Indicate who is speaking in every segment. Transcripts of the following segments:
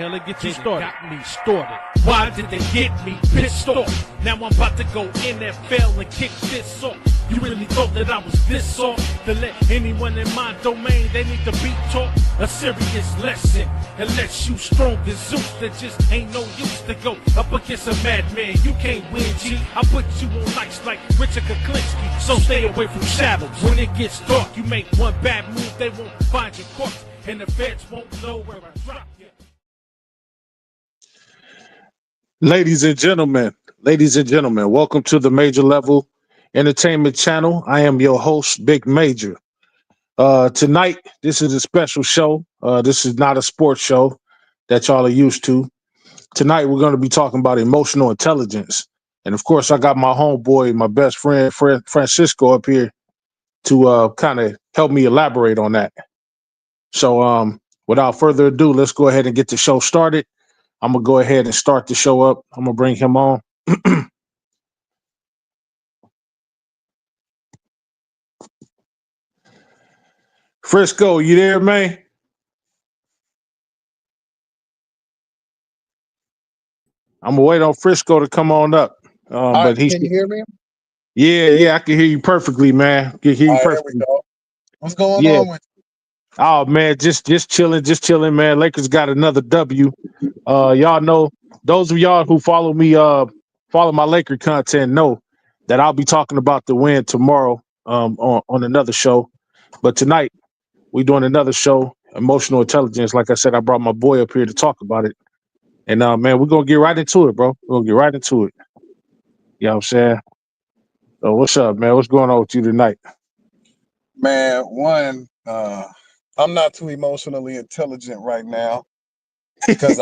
Speaker 1: hell it get you started? Got me started. Why did they get me pissed off? Now I'm about to go NFL and kick this off. You really thought that I was this off? To let anyone in my domain, they need to be taught a serious lesson. Unless you strong as Zeus, there just ain't no use to go up against a madman. You can't win, G. I put you on ice like Richard Kuklinski. So stay away from shadows. When it gets dark, you make one bad move, they won't find your corpse. And the feds won't know where I drop you.
Speaker 2: Ladies and gentlemen, welcome to the Major Level Entertainment Channel. I am your host, Big Major. Tonight, this is a special show. This is not a sports show that y'all are used to. Tonight, we're going to be talking about emotional intelligence. And of course, I got my homeboy, my best friend, Francisco, up here to kind of help me elaborate on that. So without further ado, let's go ahead and get the show started. I'm going to go ahead and start the show up. I'm going to bring him on. Frisco, you there, man? I'm gonna wait on Frisco to come on up. But
Speaker 3: can you hear me?
Speaker 2: Yeah, I can hear you perfectly, man. Can hear you perfectly.
Speaker 3: There we go. What's going on with you?
Speaker 2: Oh man, just chilling, man. Lakers got another W. Y'all know, those of y'all who follow me, follow my Laker content know that I'll be talking about the win tomorrow on another show. But tonight we're doing another show, Emotional Intelligence. Like I said, I brought my boy up here to talk about it. And man, we're gonna get right into it, bro. We're gonna get right into it. You know what I'm saying? So what's up, man? What's going on with you tonight?
Speaker 3: Man, I'm not too emotionally intelligent right now because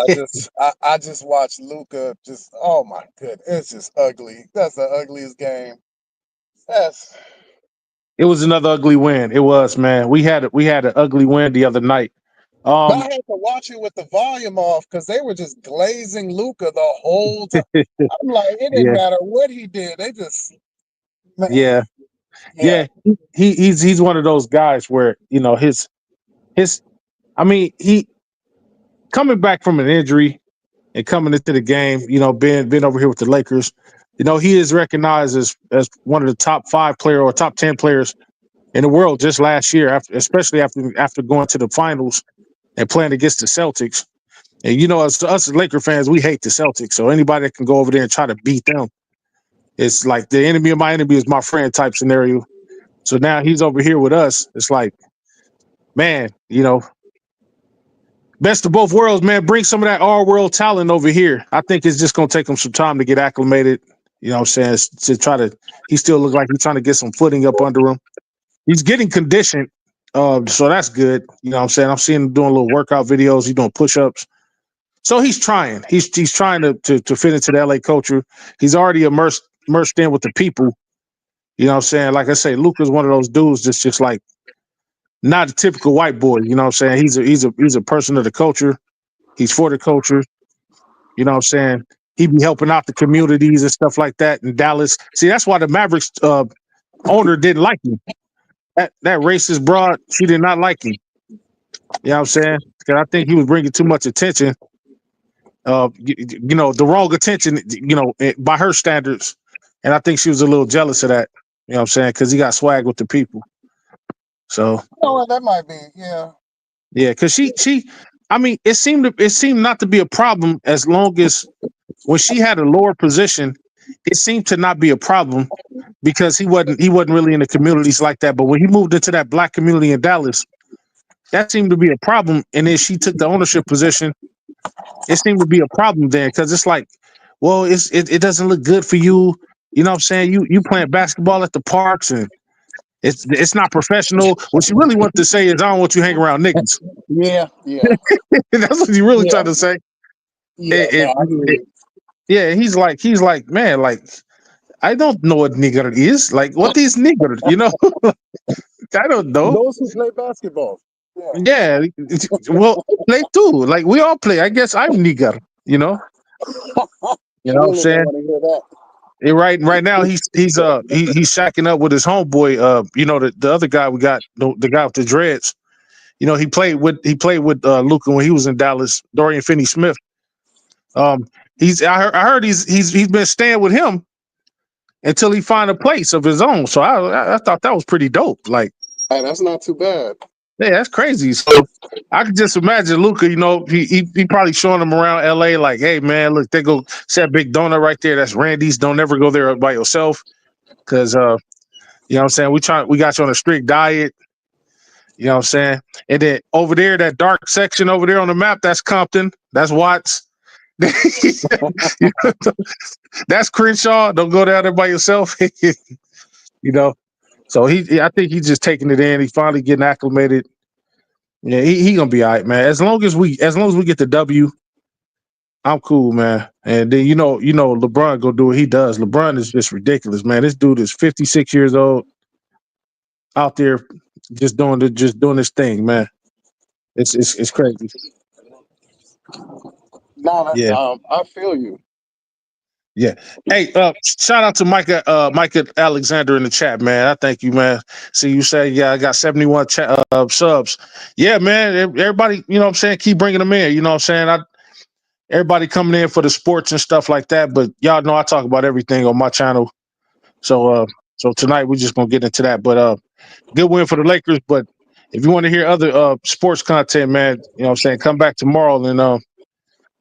Speaker 3: I just watched Luka. Just, oh my goodness, it's just ugly. That's the ugliest game.
Speaker 2: It was another ugly win. It was, man. We had an ugly win the other night.
Speaker 3: But I had to watch it with the volume off because they were just glazing Luka the whole time. I'm like, it didn't matter what he did. They just, man.
Speaker 2: Yeah. He's one of those guys where, you know, he coming back from an injury and coming into the game, you know, being over here with the Lakers, you know, he is recognized as one of the top 5 player or top 10 players in the world just last year, especially after going to the finals and playing against the Celtics. And, you know, us as Laker fans, we hate the Celtics. So anybody that can go over there and try to beat them, it's like the enemy of my enemy is my friend type scenario. So now he's over here with us. It's like, man, you know, best of both worlds, man. Bring some of that all-world talent over here. I think it's just going to take him some time to get acclimated. You know what I'm saying? He still looks like he's trying to get some footing up under him. He's getting conditioned. So that's good. You know what I'm saying? I'm seeing him doing little workout videos. He's doing push-ups. So he's trying. He's trying to fit into the LA culture. He's already immersed in with the people. You know what I'm saying? Like I say, Luka's one of those dudes that's just like not a typical white boy. You know what I'm saying? He's a person of the culture. He's for the culture. You know what I'm saying? He be helping out the communities and stuff like that in Dallas. See, that's why the Mavericks owner didn't like him. That racist broad, she did not like him. You know what I'm saying? Because I think he was bringing too much attention. You know, the wrong attention, you know, by her standards. And I think she was a little jealous of that. You know what I'm saying? Because he got swag with the people. So.
Speaker 3: Oh, that might be, yeah.
Speaker 2: Yeah, because it seemed not to be a problem as long as when she had a lower position, it seemed to not be a problem because he wasn't really in the communities like that. But when he moved into that black community in Dallas, that seemed to be a problem. And then she took the ownership position. It seemed to be a problem there because it's like, well, it doesn't look good for you. You know what I'm saying? You playing basketball at the parks and it's not professional. What she really wanted to say is, I don't want you hanging around niggas.
Speaker 3: Yeah.
Speaker 2: That's what he really tried to say. Yeah, he's like, man, like, I don't know what nigger is. Like, what is nigger? You know? I don't know.
Speaker 3: Those who play basketball.
Speaker 2: Yeah. Well, play too. Like, we all play. I guess I'm nigger, you know? You know what I'm saying? Right now he's shacking up with his homeboy. You know, the other guy we got, the guy with the dreads. he played with Luka when he was in Dallas. Dorian Finney-Smith. I heard he's been staying with him until he find a place of his own. So I thought that was pretty dope. Like,
Speaker 3: Hey, that's not too bad.
Speaker 2: yeah, that's crazy. So I could just imagine Luka. He probably showing him around LA. Like, hey man, look, they go see that big donut right there. That's Randy's. Don't ever go there by yourself, because you know what I'm saying. We got you on a strict diet. You know what I'm saying. And then over there, that dark section over there on the map, that's Compton. That's Watts. That's Crenshaw. Don't go down there by yourself. So I think he's just taking it in. He's finally getting acclimated. Yeah, he gonna be all right, man. As long as we get the W, I'm cool, man. And then LeBron go do what he does. LeBron is just ridiculous, man. This dude is 56 years old, out there just doing this thing, man. It's crazy.
Speaker 3: No,
Speaker 2: Yeah.
Speaker 3: I feel you.
Speaker 2: Yeah. Hey, shout out to Micah Alexander in the chat, man. I thank you, man. See, you say, yeah, I got 71 subs. Yeah, man. Everybody, you know what I'm saying, keep bringing them in. You know what I'm saying? Everybody coming in for the sports and stuff like that, but y'all know I talk about everything on my channel. So tonight we're just gonna get into that. But good win for the Lakers. But if you want to hear other sports content, man, you know what I'm saying, come back tomorrow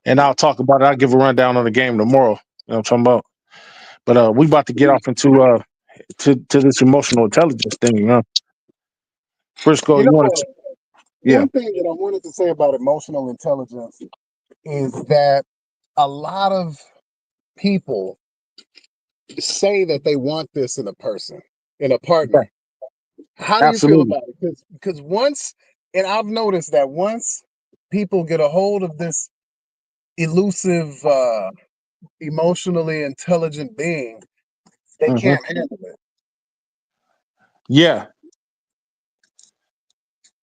Speaker 2: and I'll talk about it. I'll give a rundown on the game tomorrow. You know what I'm talking about? But we about to get off into to this emotional intelligence thing, Frisco, you want to? Yeah.
Speaker 3: One thing that I wanted to say about emotional intelligence is that a lot of people say that they want this in a person, in a partner. How do you feel about it? Because once, and I've noticed that once people get a hold of this elusive, emotionally intelligent being, they can't handle it.
Speaker 2: Yeah.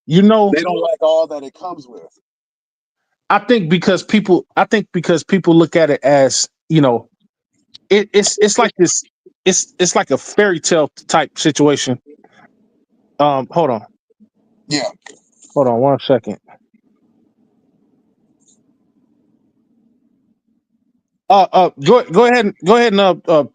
Speaker 3: They don't like all that it comes with.
Speaker 2: I think because people look at it as, it's like this, it's like a fairy tale type situation. Hold on.
Speaker 3: Yeah.
Speaker 2: Hold on 1 second. Go ahead and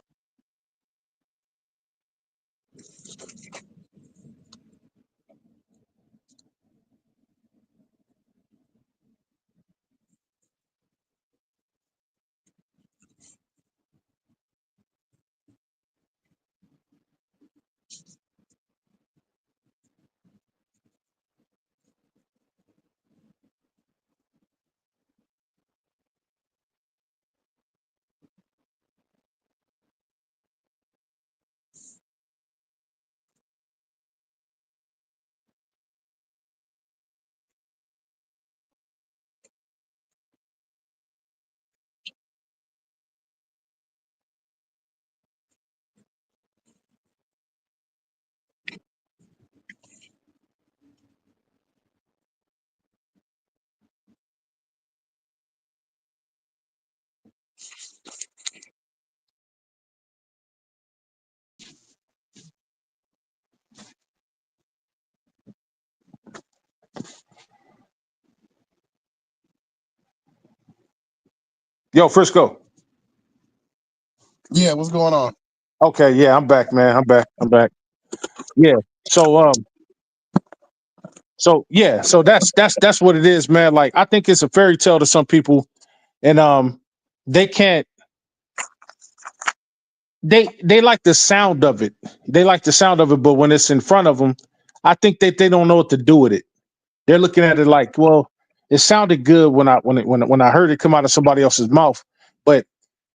Speaker 2: yo, Frisco.
Speaker 3: Yeah, what's going on?
Speaker 2: Okay, yeah, I'm back, man. I'm back. Yeah. So that's what it is, man. Like, I think it's a fairy tale to some people, and they can't they like the sound of it. They like the sound of it, but when it's in front of them, I think they don't know what to do with it. They're looking at it like, well, it sounded good when I heard it come out of somebody else's mouth, but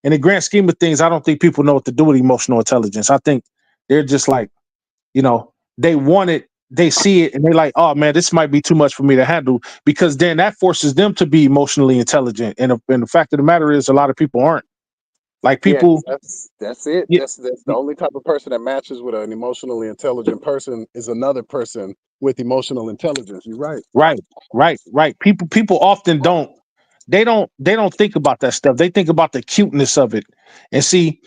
Speaker 2: in the grand scheme of things, I don't think people know what to do with emotional intelligence. I think they're just like, they want it, they see it, and they're like, oh man, this might be too much for me to handle, because then that forces them to be emotionally intelligent. And the fact of the matter is, a lot of people aren't. Like, people.
Speaker 3: Yeah, that's it.
Speaker 2: Yeah.
Speaker 3: That's the only type of person that matches with an emotionally intelligent person is another person with emotional intelligence. You're right.
Speaker 2: Right. People often don't. They don't think about that stuff. They think about the cuteness of it. And see,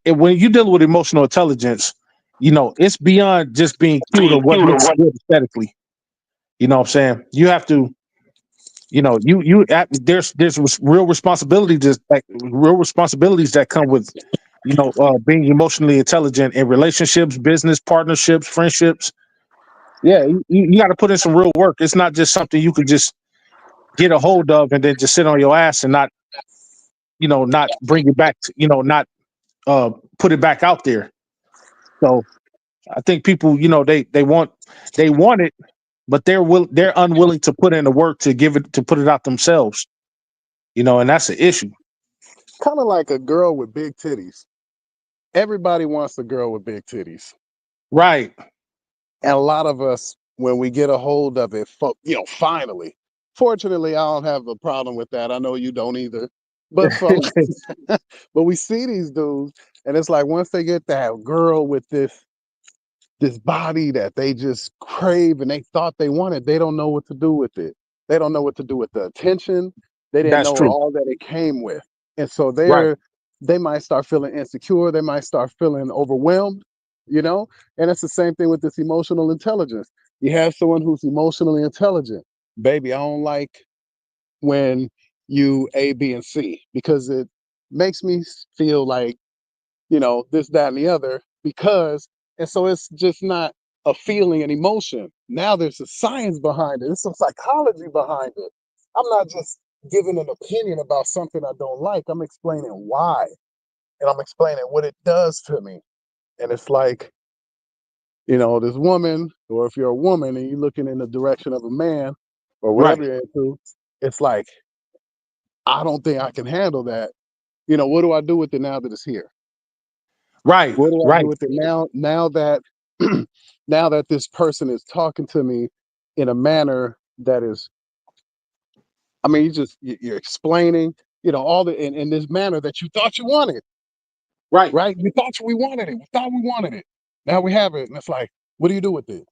Speaker 2: when you deal with emotional intelligence, it's beyond just being cute or what looks good aesthetically. You know what I'm saying? You have to, there's real responsibilities that come with, being emotionally intelligent in relationships, business partnerships, friendships. Yeah, you got to put in some real work. It's not just something you can just get a hold of and then just sit on your ass and not, not bring it back, not put it back out there. So I think people, they want it, but they're unwilling to put in the work to put it out themselves. And that's the issue.
Speaker 3: Kind of like a girl with big titties. Everybody wants a girl with big titties.
Speaker 2: Right.
Speaker 3: And a lot of us, when we get a hold of it, finally. Fortunately, I don't have a problem with that. I know you don't either. But but we see these dudes, and it's like once they get that girl with this body that they just crave and they thought they wanted, they don't know what to do with it. They don't know what to do with the attention. They didn't
Speaker 2: That's
Speaker 3: know
Speaker 2: true.
Speaker 3: all that it came with. And so
Speaker 2: Right.
Speaker 3: they might start feeling insecure. They might start feeling overwhelmed, And it's the same thing with this emotional intelligence. You have someone who's emotionally intelligent. Baby, I don't like when you A, B, and C because it makes me feel like, this, that, and the other and so it's just not a feeling and emotion. Now there's a science behind it. There's some psychology behind it. I'm not just giving an opinion about something I don't like. I'm explaining why. And I'm explaining what it does to me. And it's like, this woman, or if you're a woman and you're looking in the direction of a man or whatever
Speaker 2: Right.
Speaker 3: you're into, it's like, I don't think I can handle that. What do I do with it now that it's here?
Speaker 2: Right.
Speaker 3: What do I do
Speaker 2: Right.
Speaker 3: with it now that now that this person is talking to me in a manner that is, I mean, you're explaining, all in this manner that you thought you wanted,
Speaker 2: Right.
Speaker 3: right? We thought we wanted it. We thought we wanted it. Now we have it, and it's like, what do you do with it?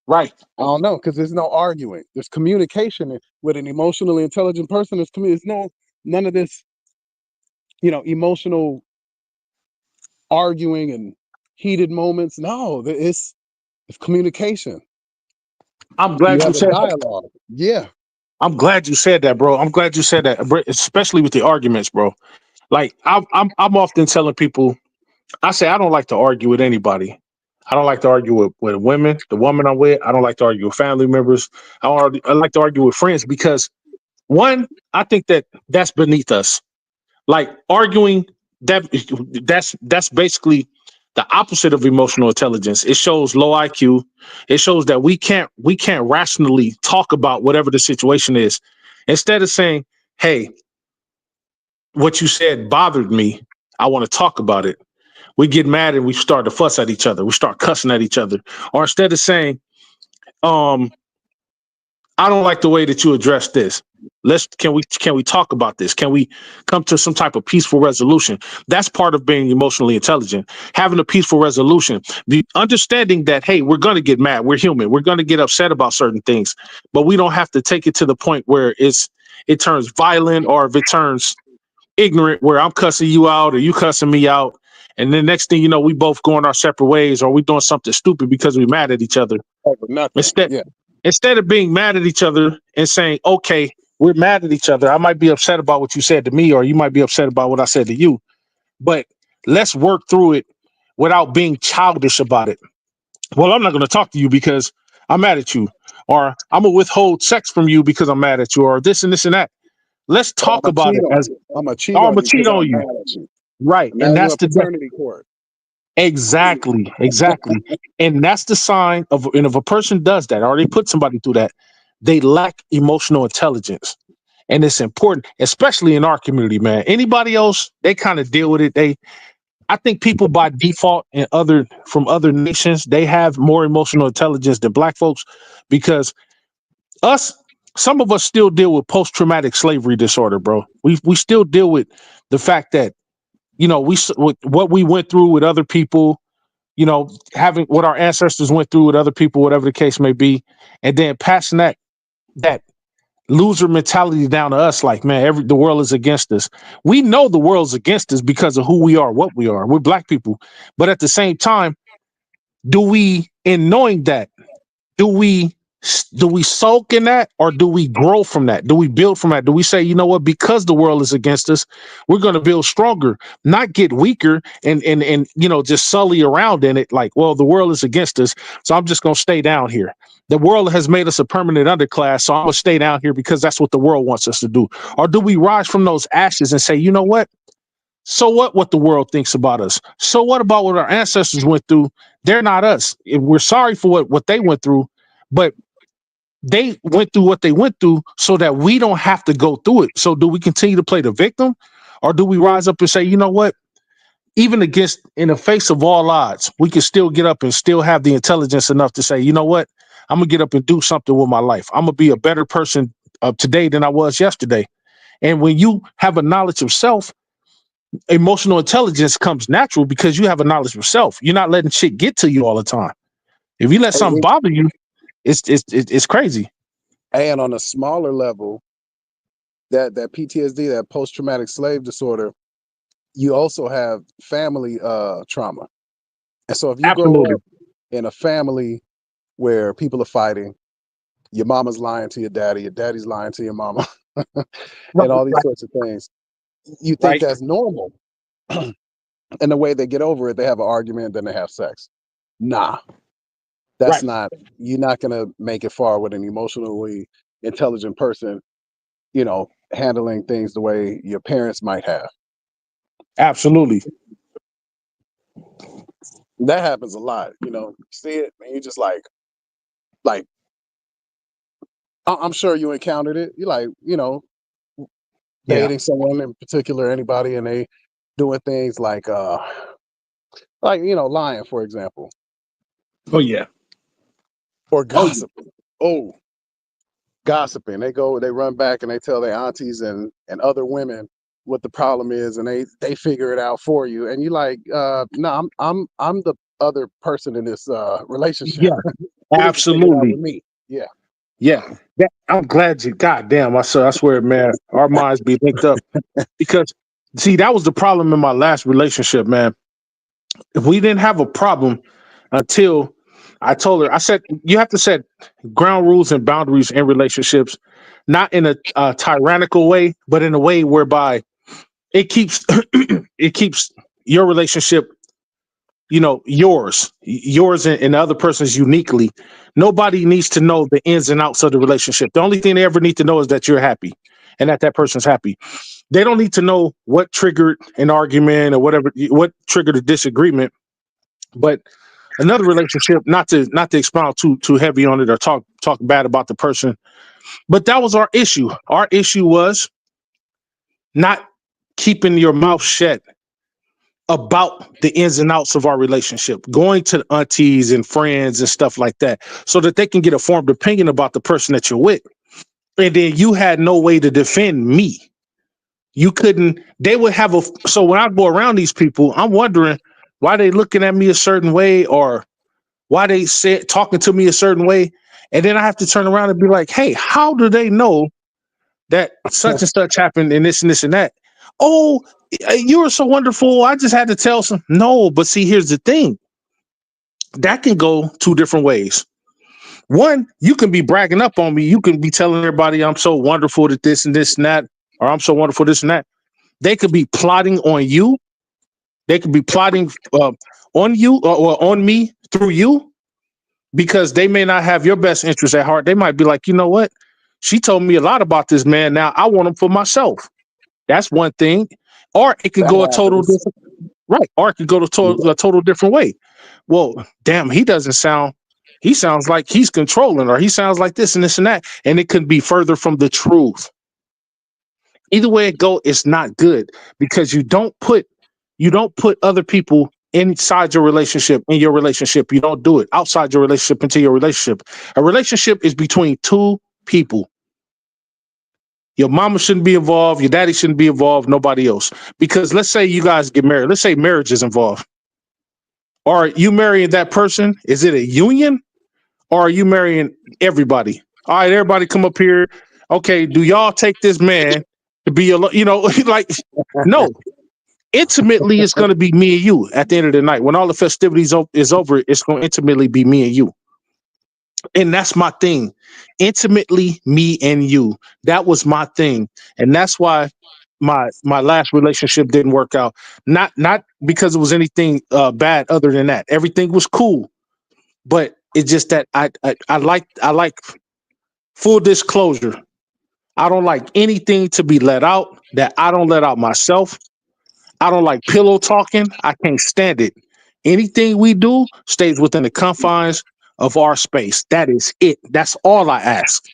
Speaker 2: Right.
Speaker 3: I don't know, because there's no arguing. There's communication with an emotionally intelligent person. There's none of this, emotional arguing and heated moments. No, it's communication.
Speaker 2: I'm
Speaker 3: You
Speaker 2: glad you
Speaker 3: have a
Speaker 2: said that.
Speaker 3: dialogue. Yeah.
Speaker 2: I'm glad you said that, bro. I'm glad you said that, especially with the arguments, bro. Like I'm often telling people, I say I don't like to argue with anybody. I don't like to argue with women, the woman I'm with. I don't like to argue with family members. I like to argue with friends because one, I think that's beneath us. Like arguing, that that's basically the opposite of emotional intelligence. It shows low IQ. It shows that we can't rationally talk about whatever the situation is. Instead of saying, "Hey, what you said bothered me. I want to talk about it." We get mad and we start to fuss at each other. We start cussing at each other. Or instead of saying, um, I don't like the way that you address this. Can we talk about this? Can we come to some type of peaceful resolution? That's part of being emotionally intelligent. Having a peaceful resolution. The understanding that, hey, we're gonna get mad. We're human. We're gonna get upset about certain things, but we don't have to take it to the point where it turns violent or if it turns ignorant where I'm cussing you out or you cussing me out. And then next thing you know, we both going our separate ways or we doing something stupid because we mad at each other.
Speaker 3: Over nothing.
Speaker 2: Instead,
Speaker 3: Yeah.
Speaker 2: instead of being mad at each other and saying, okay, we're mad at each other. I might be upset about what you said to me, or you might be upset about what I said to you. But let's work through it without being childish about it. Well, I'm not going to talk to you because I'm mad at you, or I'm going to withhold sex from you because I'm mad at you, or this and this and that. Let's
Speaker 3: Or I'm
Speaker 2: talk
Speaker 3: gonna
Speaker 2: about
Speaker 3: cheat
Speaker 2: it
Speaker 3: on
Speaker 2: as,
Speaker 3: you. I'm gonna cheat
Speaker 2: oh, I'm
Speaker 3: on
Speaker 2: going
Speaker 3: you
Speaker 2: to cheat
Speaker 3: because
Speaker 2: on
Speaker 3: I'm
Speaker 2: you.
Speaker 3: mad at you.
Speaker 2: Right.
Speaker 3: Now
Speaker 2: And
Speaker 3: you're
Speaker 2: that's
Speaker 3: in
Speaker 2: the
Speaker 3: paternity court.
Speaker 2: exactly, exactly. And that's the sign of, and if a person does that or they put somebody through that, they lack emotional intelligence. And it's important, especially in our community, man. Anybody else, they kind of deal with it. I think people by default and from other nations, they have more emotional intelligence than black folks because us, some of us still deal with post-traumatic slavery disorder, bro. We still deal with the fact that, with what we went through with other people, having what our ancestors went through with other people, whatever the case may be, and then passing that loser mentality down to us. Like, man, the world is against us. We know the world's against us because of who we are, what we are. We're black people, but at the same time, in knowing that, do we Do we sulk in that, or do we grow from that? Do we build from that? Do we say, you know what, because the world is against us, we're going to build stronger, not get weaker and just sully around in it like, well, the world is against us, so I'm just going to stay down here. The world has made us a permanent underclass, so I'm going to stay down here because that's what the world wants us to do. Or do we rise from those ashes and say, you know what? So what the world thinks about us? So what about what our ancestors went through? They're not us. We're sorry for what they went through, but they went through what they went through so that we don't have to go through it. So do we continue to play the victim, or do we rise up and say, you know what, even in the face of all odds, we can still get up and still have the intelligence enough to say, you know what, I'm gonna get up and do something with my life. I'm gonna be a better person today than I was yesterday. And when you have a knowledge of self, emotional intelligence comes natural because you have a knowledge of self. You're not letting shit get to you all the time. If you let something bother you, it's crazy.
Speaker 3: And on a smaller level, that PTSD, that post-traumatic slave disorder, you also have family trauma. And so if you
Speaker 2: Absolutely.
Speaker 3: grow up in a family where people are fighting, your mama's lying to your daddy's lying to your mama, and all these sorts of things, you think that's normal. And the way they get over it, they have an argument, then they have sex. Nah, that's not, you're not going to make it far with an emotionally intelligent person, handling things the way your parents might have.
Speaker 2: Absolutely.
Speaker 3: That happens a lot, you see it and you just like, I'm sure you encountered it. You like, dating someone in particular, anybody, and they doing things like lying, for example.
Speaker 2: Oh yeah.
Speaker 3: Or gossiping. Gossiping. They run back and they tell their aunties and other women what the problem is, and they figure it out for you. And you like, no, I'm the other person in this relationship.
Speaker 2: Yeah, absolutely.
Speaker 3: With me. Yeah.
Speaker 2: Yeah. I'm glad you. Goddamn, I swear, man, our minds be linked up because see, that was the problem in my last relationship, man. If we didn't have a problem until I told her, I said, you have to set ground rules and boundaries in relationships, not in a tyrannical way, but in a way whereby it keeps it keeps your relationship, yours and the other person's uniquely. Nobody needs to know the ins and outs of the relationship. The only thing they ever need to know is that you're happy and that person's happy. They don't need to know what triggered an argument or what triggered a disagreement. But another relationship, not to expound too heavy on it or talk bad about the person, but that was our issue. Our issue was not keeping your mouth shut about the ins and outs of our relationship, going to aunties and friends and stuff like that, so that they can get a formed opinion about the person that you're with. And then you had no way to defend me. You couldn't, they would have so when I go around these people, I'm wondering why they looking at me a certain way or why they talking to me a certain way. And then I have to turn around and be like, hey, how do they know that such and such happened and this and this and that? Oh, you were so wonderful. I just had to tell some. No, but see, here's the thing. That can go two different ways. One, you can be bragging up on me. You can be telling everybody I'm so wonderful at this and this and that, or I'm so wonderful this and that. They could be plotting on you. They could be plotting on you or on me through you, because they may not have your best interest at heart. They might be like, you know what? She told me a lot about this man. Now I want him for myself. That's one thing. Or it could go a total different, right? Or it could go to a total different way. Well, damn, he sounds like he's controlling, or he sounds like this and this and that. And it could be further from the truth. Either way it go, it's not good, because you don't put other people inside your relationship, in your relationship. You don't do it outside your relationship, into your relationship. A relationship is between two people. Your mama shouldn't be involved. Your daddy shouldn't be involved. Nobody else. Because let's say you guys get married. Let's say marriage is involved. Are you marrying that person? Is it a union? Or are you marrying everybody? All right, everybody come up here. Okay, do y'all take this man to be your, like, no. Intimately, it's going to be me and you at the end of the night. When all the festivities is over, it's going to intimately be me and you. And that's my thing. Intimately, me and you. That was my thing. And that's why my last relationship didn't work out. Not because it was anything bad other than that. Everything was cool. But it's just that I like full disclosure. I don't like anything to be let out that I don't let out myself. I don't like pillow talking. I can't stand it. Anything we do stays within the confines of our space. That is it. That's all I ask.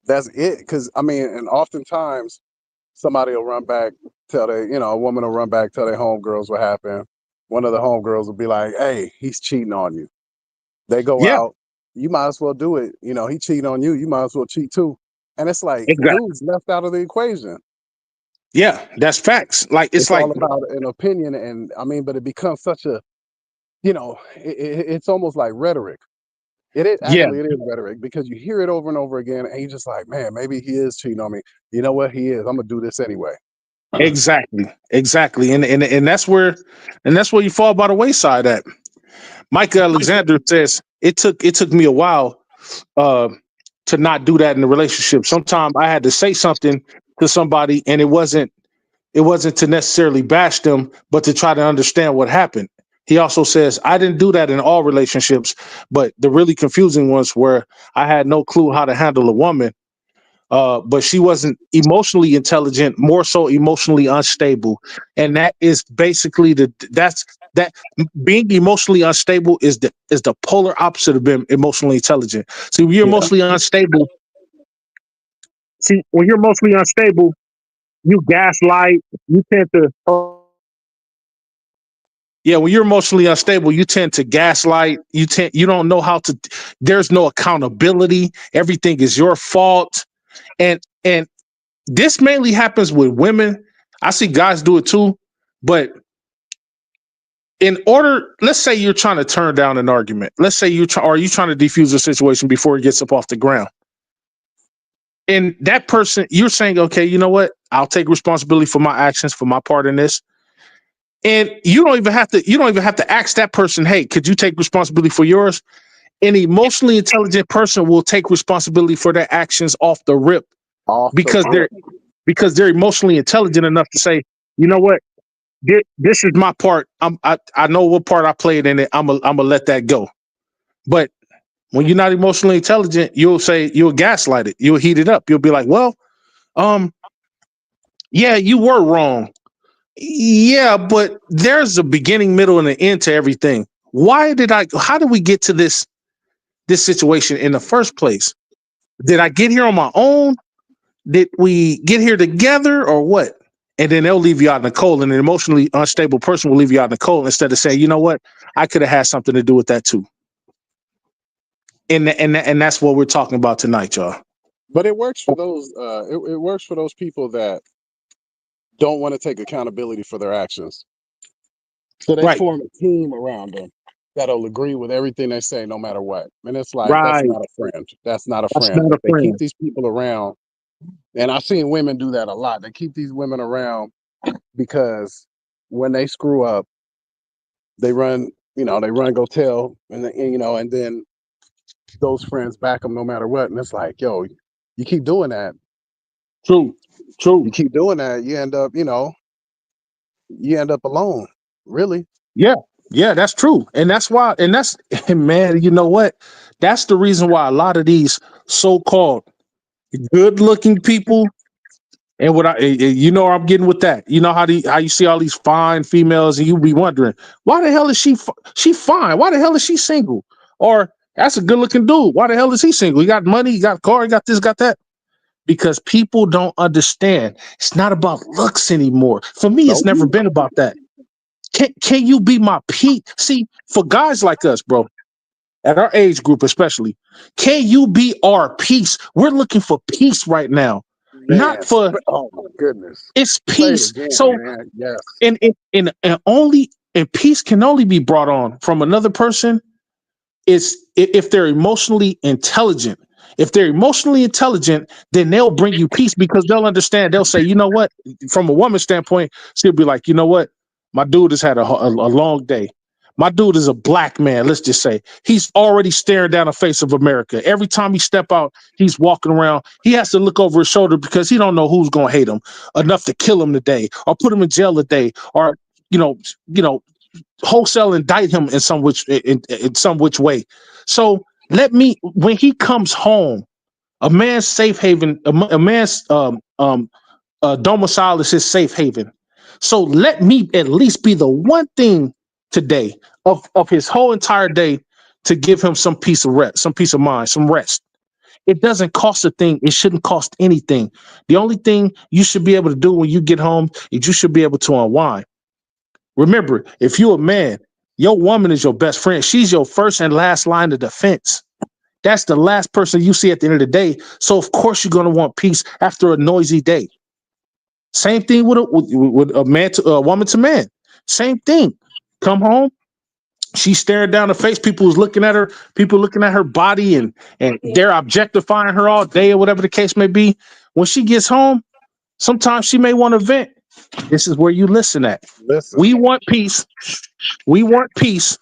Speaker 3: That's it. Because I mean, and oftentimes somebody will run back, tell their, a woman will run back, tell their homegirls what happened. One of the homegirls will be like, "Hey, he's cheating on you." They go
Speaker 2: Yeah,
Speaker 3: out, you might as well do it. He cheating on you, you might as well cheat too. And it's like,
Speaker 2: exactly.
Speaker 3: dude's left out of the equation.
Speaker 2: Yeah, that's facts. Like it's
Speaker 3: It's
Speaker 2: like
Speaker 3: all about an opinion, and I mean, but it becomes such a, it's almost like rhetoric. It is
Speaker 2: yeah,
Speaker 3: actually it is rhetoric because you hear it over and over again, and you're just like, man, maybe he is cheating on me. You know what? He is. I'm gonna do this anyway.
Speaker 2: exactly. And that's where you fall by the wayside at. Mike Alexander says it took me a while uh to not do that in the relationship. Sometimes I had to say something to somebody and it wasn't to necessarily bash them, but to try to understand what happened. He also says, I didn't do that in all relationships, but the really confusing ones where I had no clue how to handle a woman, but she wasn't emotionally intelligent, more so emotionally unstable. And that is basically that being emotionally unstable is the polar opposite of being emotionally intelligent. See, when you're
Speaker 3: Yeah.
Speaker 2: emotionally unstable, you gaslight, you tend to yeah, when you're emotionally unstable, you tend to gaslight. You don't know how to. There's no accountability. Everything is your fault, and this mainly happens with women. I see guys do it too, but let's say you're trying to turn down an argument. Let's say are you trying to defuse a situation before it gets up off the ground. And that person, you're saying, okay, you know what? I'll take responsibility for my actions, for my part in this. And you don't even have to ask that person, hey, could you take responsibility for yours? An emotionally intelligent person will take responsibility for their actions off the rip
Speaker 3: Off the
Speaker 2: because
Speaker 3: rip.
Speaker 2: they're emotionally intelligent enough to say, you know what, this is my part. I know what part I played in it. I'm gonna let that go. But when you're not emotionally intelligent, you'll gaslight it. You'll heat it up. You'll be like, well, um, yeah, you were wrong. Yeah, but there's a beginning, middle, and an end to everything. How did we get to this situation in the first place? Did I get here on my own? Did we get here together or what? And then they'll leave you out in the cold, and an emotionally unstable person will leave you out in the cold instead of saying, you know what, I could have had something to do with that too. And that's what we're talking about tonight, y'all.
Speaker 3: But it works for those. It works for those people that don't want to take accountability for their actions. So they
Speaker 2: Right,
Speaker 3: form a team around them that'll agree with everything they say, no matter what. And it's like, that's
Speaker 2: right.
Speaker 3: not a friend. That's not a
Speaker 2: That's
Speaker 3: friend.
Speaker 2: not a
Speaker 3: But they keep
Speaker 2: friend.
Speaker 3: these people around. And I've seen women do that a lot. They keep these women around because when they screw up, they run, go tell, and then those friends back them no matter what. And it's like, yo, you keep doing that.
Speaker 2: True,
Speaker 3: You
Speaker 2: true.
Speaker 3: keep doing that, you end up alone. Really.
Speaker 2: Yeah, yeah, that's true, and that's why, and man, you know what? That's the reason why a lot of these so-called good-looking people, and I'm getting with that. You know how you see all these fine females, and you be wondering why the hell is she fine? Why the hell is she single? Or that's a good-looking dude. Why the hell is he single? He got money, he got a car, he got this, got that. Because people don't understand. It's not about looks anymore. For me, it's
Speaker 3: Nope.
Speaker 2: never been about that. Can you be my peace? See, for guys like us, bro, at our age group especially, can you be our peace? We're looking for peace right now,
Speaker 3: Man.
Speaker 2: not for
Speaker 3: Oh my goodness.
Speaker 2: it's
Speaker 3: Say it
Speaker 2: peace.
Speaker 3: again,
Speaker 2: So
Speaker 3: man. Yes.
Speaker 2: and peace can only be brought on from another person is if they're emotionally intelligent. If they're emotionally intelligent, then they'll bring you peace because they'll understand. They'll say, you know what? From a woman's standpoint, she'll be like, you know what? My dude has had a long day. My dude is a black man. Let's just say he's already staring down the face of America. Every time he step out, he's walking around. He has to look over his shoulder because he don't know who's going to hate him enough to kill him today or put him in jail today or, wholesale indict him in some which way. So when he comes home, a man's safe haven, a man's domicile is his safe haven. So let me at least be the one thing today of his whole entire day to give him some peace of rest, some peace of mind, some rest. It doesn't cost a thing. It shouldn't cost anything. The only thing you should be able to do when you get home is you should be able to unwind. Remember, if you're a man, your woman is your best friend. She's your first and last line of defense. That's the last person you see at the end of the day. So of course you're going to want peace after a noisy day. Same thing with a man to a woman to man. Same thing. Come home. She's staring down the face. People looking at her body and they're objectifying her all day or whatever the case may be. When she gets home, sometimes she may want to vent. This is where you listen at.
Speaker 3: Listen.
Speaker 2: We want peace. We want peace.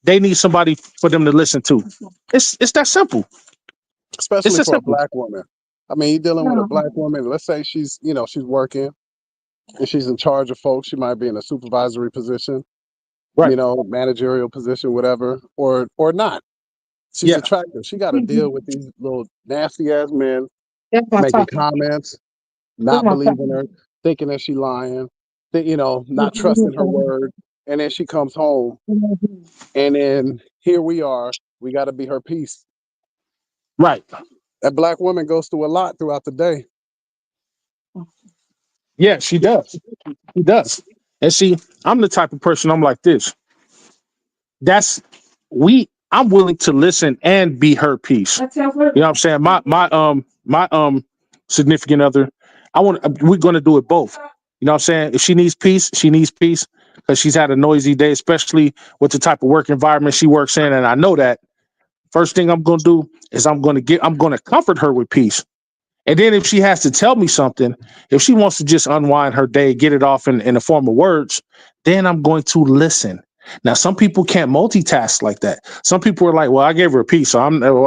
Speaker 2: They need somebody for them to listen to. It's that simple.
Speaker 3: Especially for a black woman. I mean, you're dealing with a black woman. Let's say she's working and she's in charge of folks. She might be in a supervisory position,
Speaker 2: right?
Speaker 3: Managerial position, whatever, or not. She's attractive. She got to deal with these little nasty ass men making comments, not believing her, thinking that she's lying, not trusting her word. And then she comes home, and then here we are. We got to be her peace.
Speaker 2: Right.
Speaker 3: That black woman goes through a lot throughout the day.
Speaker 2: Yeah, she does. She does. And see, I'm the type of person, I'm like this. I'm willing to listen and be her peace. You know what I'm saying? My significant other, we're going to do it both. You know what I'm saying? If she needs peace, she needs peace because she's had a noisy day, especially with the type of work environment she works in. And I know that. First thing I'm going to do is I'm going to comfort her with peace. And then if she has to tell me something, if she wants to just unwind her day, get it off in the form of words, then I'm going to listen. Now, some people can't multitask like that. Some people are like, well, I gave her a peace, so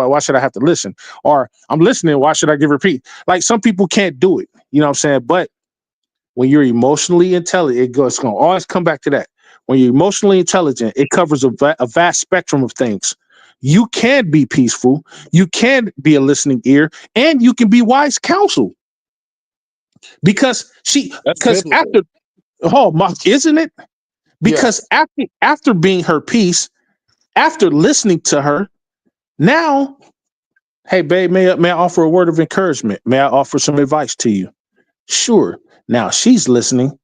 Speaker 2: why should I have to listen? Or I'm listening, why should I give her a peace? Like some people can't do it. You know what I'm saying? But when you're emotionally intelligent, it's going to always come back to that. When you're emotionally intelligent, it covers a vast spectrum of things. You can be peaceful, you can be a listening ear, and you can be wise counsel. Because after, isn't it? Because after being her peace, after listening to her, now, hey babe, may I offer a word of encouragement? May I offer some advice to you? Sure. Now she's listening.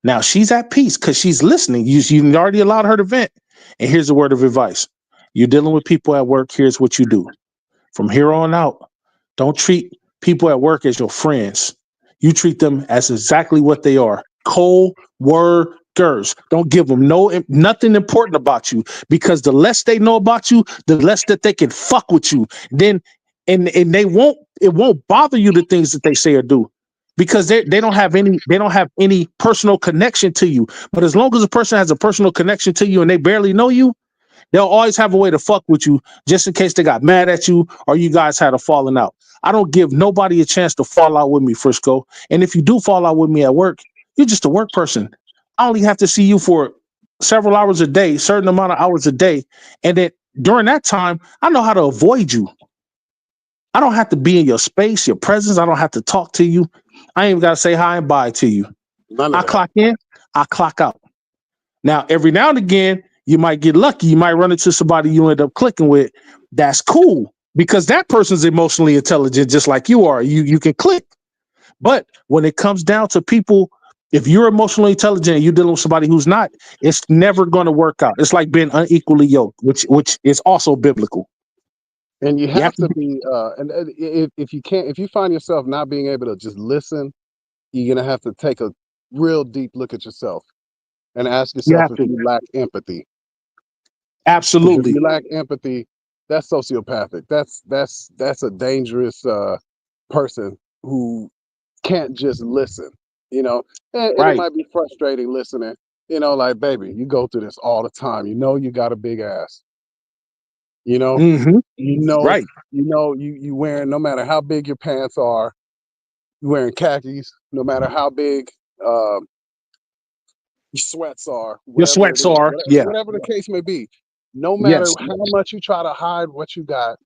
Speaker 2: Now she's at peace because she's listening. You already allowed her to vent. And here's a word of advice. You're dealing with people at work. Here's what you do. From here on out, don't treat people at work as your friends. You treat them as exactly what they are. Co-workers. Don't give them nothing important about you, because the less they know about you, the less that they can fuck with you. Then and it won't bother you the things that they say or do, because they don't have any personal connection to you. But as long as a person has a personal connection to you and they barely know you, they'll always have a way to fuck with you just in case they got mad at you or you guys had a falling out. I don't give nobody a chance to fall out with me, Frisco. And if you do fall out with me at work, you're just a work person. I only have to see you for several hours a day, certain amount of hours a day. And then during that time, I know how to avoid you. I don't have to be in your space, your presence. I don't have to talk to you. I ain't even got to say hi and bye to you. I clock in, I clock out. Now, every now and again, you might get lucky. You might run into somebody you end up clicking with. That's cool, because that person's emotionally intelligent, just like you are. You can click. But when it comes down to people, if you're emotionally intelligent and you're dealing with somebody who's not, it's never going to work out. It's like being unequally yoked, which is also biblical.
Speaker 3: And you have to be, and if you find yourself not being able to just listen, you're gonna have to take a real deep look at yourself and ask yourself if you lack empathy.
Speaker 2: Absolutely.
Speaker 3: If you lack empathy, that's sociopathic. That's a dangerous person who can't just listen. And it might be frustrating listening, You know, like, baby, you go through this all the time. You know, you got a big ass. You know,
Speaker 2: Mm-hmm.
Speaker 3: you know,
Speaker 2: Right.
Speaker 3: you wearing, no matter how big your pants are, you wearing khakis, no matter how big your sweats are,
Speaker 2: Your
Speaker 3: whatever it
Speaker 2: sweats
Speaker 3: is,
Speaker 2: are. Yeah.
Speaker 3: whatever the case may be. No matter
Speaker 2: Yes.
Speaker 3: how much you try to hide what you got,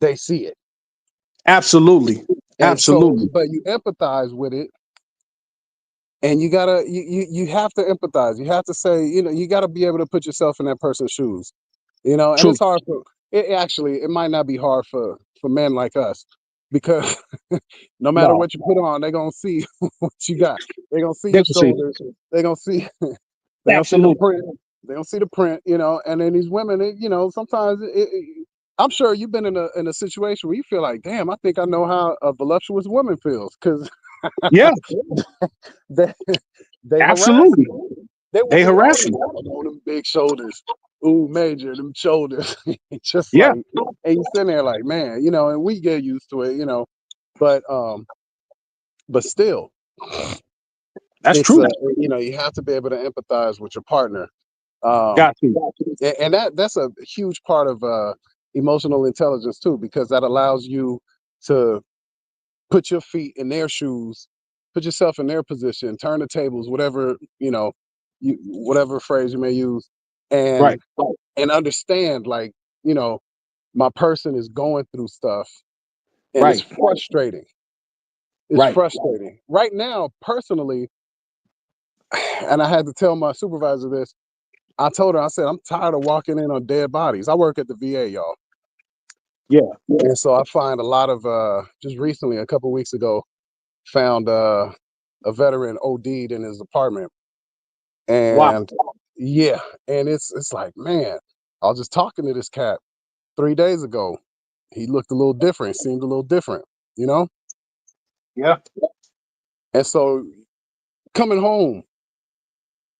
Speaker 3: they see it.
Speaker 2: Absolutely.
Speaker 3: And so,
Speaker 2: Absolutely.
Speaker 3: but you empathize with it, and you have to empathize. You have to say, you know, you got to be able to put yourself in that person's shoes. You know, and
Speaker 2: True.
Speaker 3: it's hard for it might not be hard for men like us, because no matter
Speaker 2: No.
Speaker 3: what you put on, they're gonna see what you got. They're gonna see
Speaker 2: They
Speaker 3: your
Speaker 2: can see.
Speaker 3: shoulders. They're gonna see they're gonna see the
Speaker 2: Absolutely.
Speaker 3: print. They're gonna see the print, you know. And then these women, you know, sometimes I'm sure you've been in a situation where you feel like, damn, I think I know how a voluptuous woman feels, because
Speaker 2: Yeah.
Speaker 3: they they harass
Speaker 2: Absolutely.
Speaker 3: you. They
Speaker 2: They
Speaker 3: want me,
Speaker 2: harass you.
Speaker 3: oh, them big shoulders. Ooh, major, them shoulders. Just
Speaker 2: Yeah.
Speaker 3: like, and you sitting there like, man, you know, and we get used to it, you know, but still,
Speaker 2: That's
Speaker 3: it's
Speaker 2: true.
Speaker 3: you know, you have to be able to empathize with your partner. Um,
Speaker 2: Got to.
Speaker 3: and that's a huge part of emotional intelligence too, because that allows you to put your feet in their shoes, put yourself in their position, turn the tables, whatever, you know, whatever phrase you may use,
Speaker 2: Right.
Speaker 3: and understand, like, you know, my person is going through stuff, and it's
Speaker 2: Right.
Speaker 3: frustrating. It's
Speaker 2: Right.
Speaker 3: frustrating right now, personally. And I had to tell my supervisor this. I told her, I said, I'm tired of walking in on dead bodies. I work at the VA, y'all.
Speaker 2: Yeah.
Speaker 3: And so I find a lot of just recently, a couple weeks ago, found a veteran OD'd in his apartment.
Speaker 2: Wow.
Speaker 3: And yeah, and it's like, man, I was just talking to this cat 3 days ago. He looked a little different, seemed a little different, you know?
Speaker 2: Yeah.
Speaker 3: And so coming home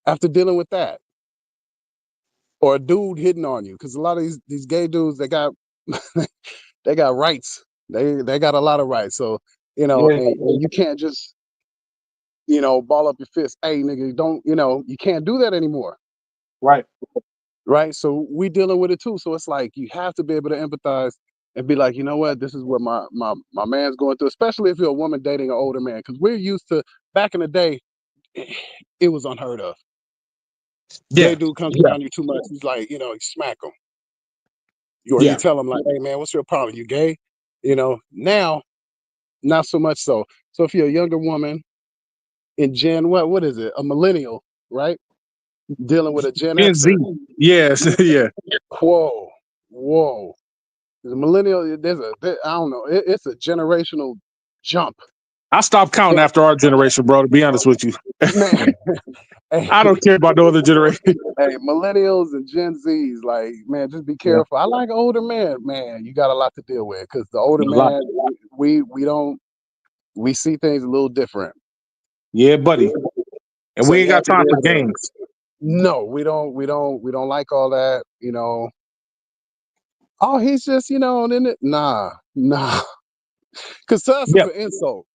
Speaker 3: after dealing with that, or a dude hitting on you, because a lot of these gay dudes, they got they got rights. They got a lot of rights. So, you know,
Speaker 2: Yeah.
Speaker 3: and you can't just, you know, ball up your fist. Hey, nigga, don't, you know, you can't do that anymore.
Speaker 2: Right.
Speaker 3: Right. So we dealing with it too. So it's like you have to be able to empathize and be like, you know what, this is what my man's going through, especially if you're a woman dating an older man. Because we're used to, back in the day, it was unheard of. Gay
Speaker 2: Yeah.
Speaker 3: dude comes
Speaker 2: Yeah.
Speaker 3: around you too much, he's like, you know, you smack him. Or you
Speaker 2: Yeah.
Speaker 3: tell him like, hey man, what's your problem? You gay? You know, now not so much so. So if you're a younger woman in Gen, what is it? A millennial, right? Dealing with a Gen
Speaker 2: Gen Z.
Speaker 3: Xer.
Speaker 2: Yes. Yeah.
Speaker 3: Whoa, whoa. The millennial, I don't know. It's a generational jump.
Speaker 2: I stopped counting after our generation, bro, to be honest with you.
Speaker 3: Man, hey,
Speaker 2: I don't care about no other generation.
Speaker 3: hey, millennials and Gen Zs, like, man, just be
Speaker 2: Yeah.
Speaker 3: careful. I like older men, man. You got a lot to deal with, because the older
Speaker 2: A lot.
Speaker 3: man, we don't, we see things a little different.
Speaker 2: Yeah, buddy. And
Speaker 3: So
Speaker 2: we
Speaker 3: you
Speaker 2: ain't
Speaker 3: have
Speaker 2: got
Speaker 3: to be
Speaker 2: time for
Speaker 3: able to.
Speaker 2: games.
Speaker 3: No, we don't like all that. You know, oh, he's just, you know, and then nah, because to us it's
Speaker 2: Yep.
Speaker 3: an insult.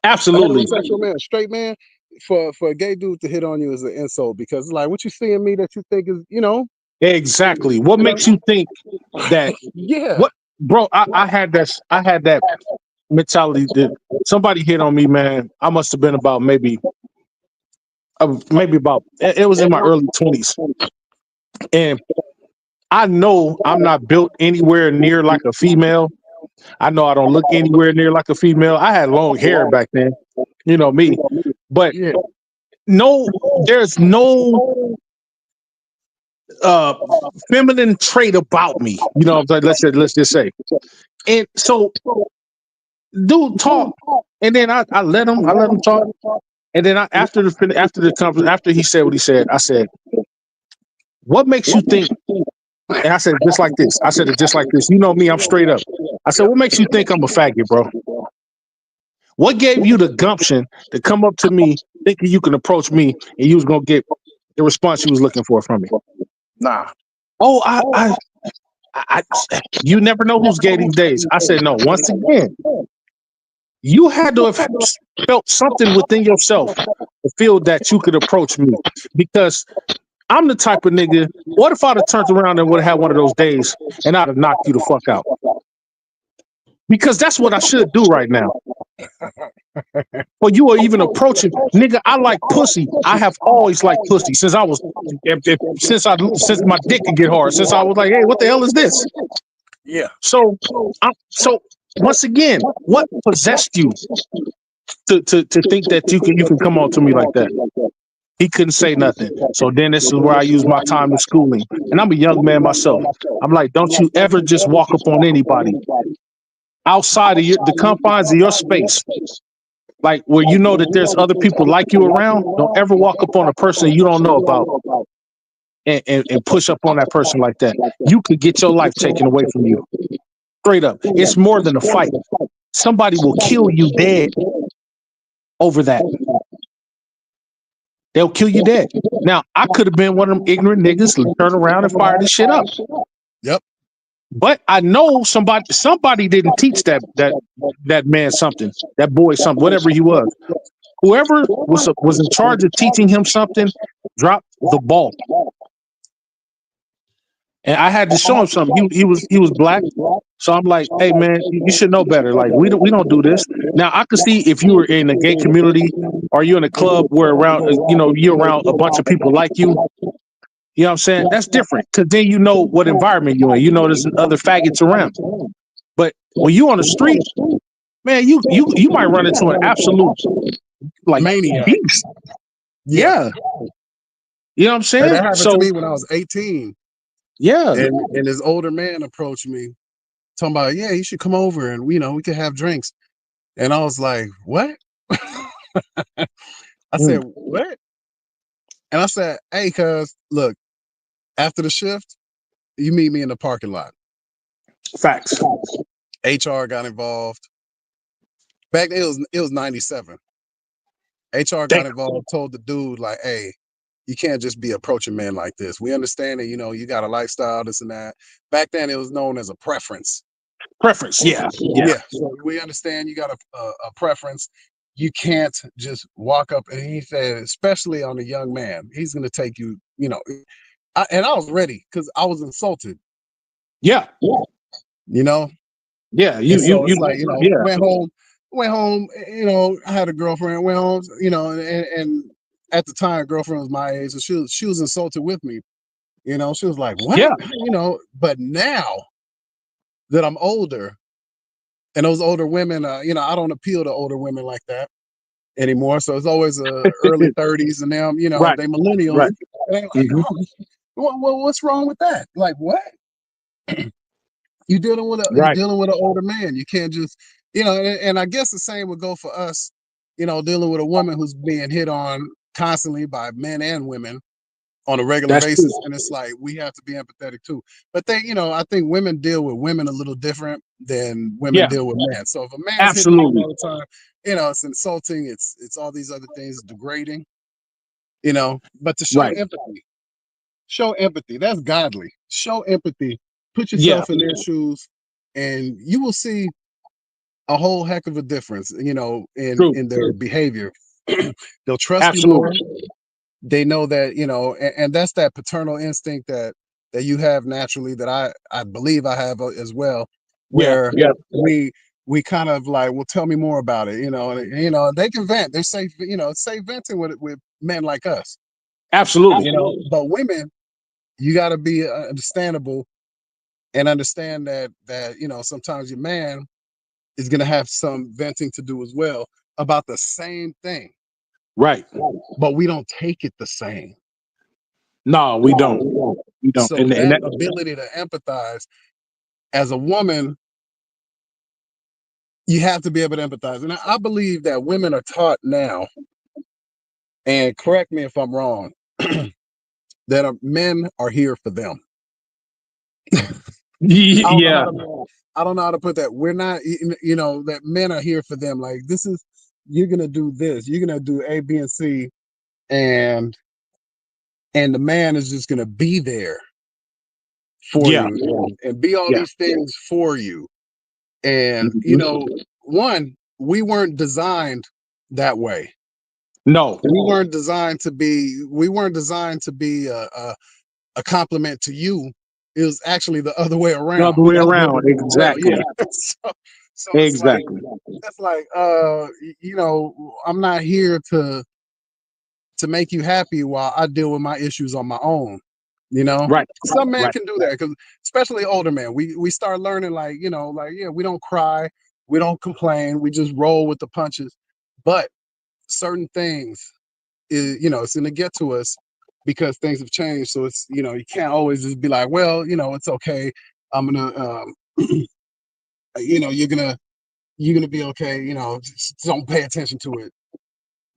Speaker 3: A
Speaker 2: Absolutely.
Speaker 3: heterosexual man, a straight man, for a gay dude to hit on you is an insult, because it's like, what you see in me that you think is, you know,
Speaker 2: Exactly. What
Speaker 3: you know,
Speaker 2: makes you think that
Speaker 3: yeah,
Speaker 2: what bro, I had that mentality that somebody hit on me, man. I must have been about maybe about it was in my early 20s. And I know I'm not built anywhere near like a female. I know I don't look anywhere near like a female. I had long hair back then, you know me. But
Speaker 3: yeah,
Speaker 2: there's no uh feminine trait about me. You know what I'm saying? Let's just say. And so dude talk, and then I let him talk. And then after the conference, after he said what he said, I said, "What makes you think?" And I said, "Just like this." I said it just like this. You know me, I'm straight up. I said,
Speaker 3: yep.
Speaker 2: "What makes you think I'm a faggot, bro? What gave you the gumption to come up to me thinking you can approach me and you was gonna get the response you was looking for from me?"
Speaker 3: Nah,
Speaker 2: Oh, I you never know who's gay these days. I said, no. Once again, you had to have felt something within yourself to feel that you could approach me because I'm the type of nigga. What if I'd have turned around and would have had one of those days and I'd have knocked you the fuck out? Because that's what I should do right now. But you are even approaching, nigga. I like pussy. I have always liked pussy since I was, since my dick could get hard. Since I was like, hey, what the hell is this?
Speaker 3: Yeah.
Speaker 2: So once again, what possessed you to think that you can come on to me like that? He couldn't say nothing. So then this is where I use my time in schooling. And I'm a young man myself. I'm like, don't you ever just walk up on anybody outside of the confines of your space. Like where you know that there's other people like you around. Don't ever walk up on a person you don't know about and push up on that person like that. You could get your life taken away from you. Straight up. It's more than a fight. Somebody will kill you dead over that. They'll kill you dead. Now, I could have been one of them ignorant niggas who turn around and fire this shit up.
Speaker 3: Yep.
Speaker 2: But I know somebody didn't teach that man something, that boy something, whatever he was. Whoever was in charge of teaching him something dropped the ball. And I had to show him something. He was black. So I'm like, hey man, you should know better. Like we don't do this. Now I could see if you were in a gay community or you're in a club where you're around a bunch of people like you. You know what I'm saying? That's different. Cause then you know what environment you're in. You know there's other faggots around. But when you on the street, man, you might run into an absolute like
Speaker 3: maniac
Speaker 2: beast. Yeah. You know what I'm saying?
Speaker 4: And that happened to me when I was 18.
Speaker 2: Yeah.
Speaker 4: And this older man approached me, talking about, yeah, you should come over and we could have drinks. And I was like, what? I said, what? And I said, hey, cuz look, after the shift, you meet me in the parking lot.
Speaker 2: Facts.
Speaker 4: HR got involved. Back then it was 97. HR got involved, told the dude, like, hey, you can't just be approaching men like this. We understand that, you got a lifestyle, this and that. Back then, it was known as a preference.
Speaker 2: Preference, yeah.
Speaker 4: So we understand you got a preference. You can't just walk up. And he said, especially on a young man, he's going to take you, and I was ready because I was insulted.
Speaker 2: Yeah.
Speaker 4: Yeah. Went home, I had a girlfriend, went home, and at the time, girlfriend was my age, so she was insulted with me. She was like, what?
Speaker 2: Yeah.
Speaker 4: But now that I'm older, and those older women, I don't appeal to older women like that anymore. So it's always early 30s, and them,
Speaker 2: right.
Speaker 4: they millennials.
Speaker 2: Right.
Speaker 4: And like, what's wrong with that? Like, what? You're dealing with an older man. You can't just, and I guess the same would go for us, dealing with a woman who's being hit on constantly by men and women on a regular basis.
Speaker 2: True.
Speaker 4: And it's like, we have to be empathetic too. But I think women deal with women a little different than women deal with men. So if a man's hitting on all the time, it's insulting, it's all these other things, degrading, but to show empathy, that's godly. Show empathy, put yourself in their shoes, and you will see a whole heck of a difference, in their behavior. They'll trust you more. They know that, and that's that paternal instinct that you have naturally, that I believe I have as well, where we kind of like, well, tell me more about it, and they can vent. They say, safe venting with men like us.
Speaker 2: Absolutely.
Speaker 4: But women, you got to be understandable and understand that sometimes your man is going to have some venting to do as well about the same thing.
Speaker 2: Right.
Speaker 4: But we don't take it the same.
Speaker 2: No, we don't. We don't.
Speaker 4: So that ability to empathize, as a woman, you have to be able to empathize. And I believe that women are taught now, and correct me if I'm wrong, that men are here for them.
Speaker 2: Yeah.
Speaker 4: I don't know how to put that. We're not, that men are here for them. Like, you're going to do this. You're going to do A, B, and C. And the man is just going to be there for you and be all these things for you. And, we weren't designed that way.
Speaker 2: No,
Speaker 4: We weren't designed to be. We weren't designed to be a compliment to you. It was actually the other way
Speaker 2: the
Speaker 4: around.
Speaker 2: other way
Speaker 4: That's what
Speaker 2: around.
Speaker 4: well,
Speaker 2: Exactly.
Speaker 4: yeah. So it's like
Speaker 2: Exactly.
Speaker 4: it's like you know, I'm not here to make you happy while I deal with my issues on my own. You know,
Speaker 2: Right.
Speaker 4: some men
Speaker 2: Right.
Speaker 4: can do that because especially older men, we start learning like you know like yeah we don't cry, we don't complain, we just roll with the punches. But certain things is you know it's gonna get to us because things have changed. So it's you know you can't always just be like well you know it's okay. I'm gonna you know you're gonna be okay. You know just don't pay attention to it.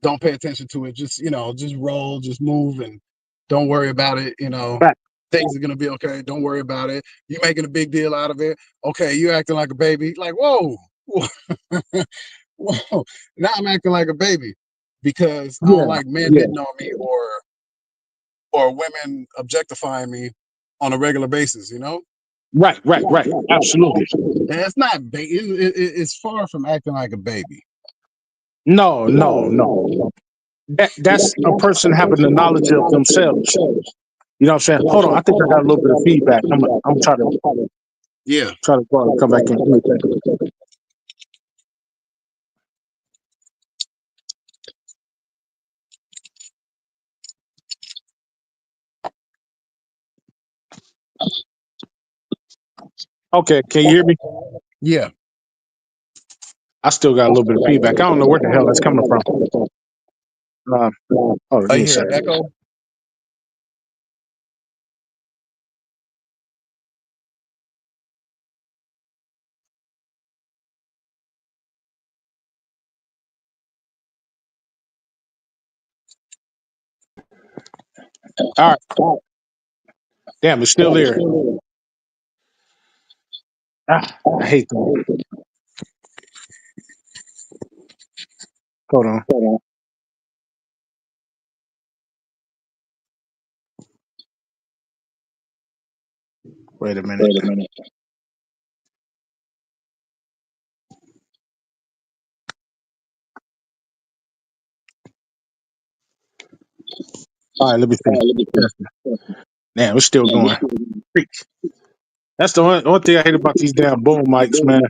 Speaker 4: Don't pay attention to it. Just you know, just roll, just move, and don't worry about it. You know,
Speaker 2: Right.
Speaker 4: things are gonna be okay. Don't worry about it. You making a big deal out of it. Okay, you acting like a baby. Like whoa, whoa. Now I'm acting like a baby because I don't
Speaker 2: Yeah.
Speaker 4: like men
Speaker 2: Yeah.
Speaker 4: hitting on me or women objectifying me on a regular basis. You know,
Speaker 2: Right. Right. Right. Absolutely.
Speaker 4: and it's not. It's far from acting like a baby.
Speaker 2: No. No. No. That's a person having the knowledge of themselves. You know what I'm saying? Hold on. I think I got a little bit of feedback. I'm
Speaker 4: Yeah.
Speaker 2: try to come back in. Give me a second. Okay. Can you hear me?
Speaker 4: Yeah.
Speaker 2: I still got a little bit of feedback. I don't know where the hell that's coming from. Hold on. Give
Speaker 4: I
Speaker 2: me a
Speaker 4: hear
Speaker 2: second.
Speaker 4: echo.
Speaker 2: All right. Damn, it's still there. I hate that. Hold on. Wait a minute. All right, let me see. Damn, it's still going. Freak. That's the one thing I hate about these damn boom mics, man.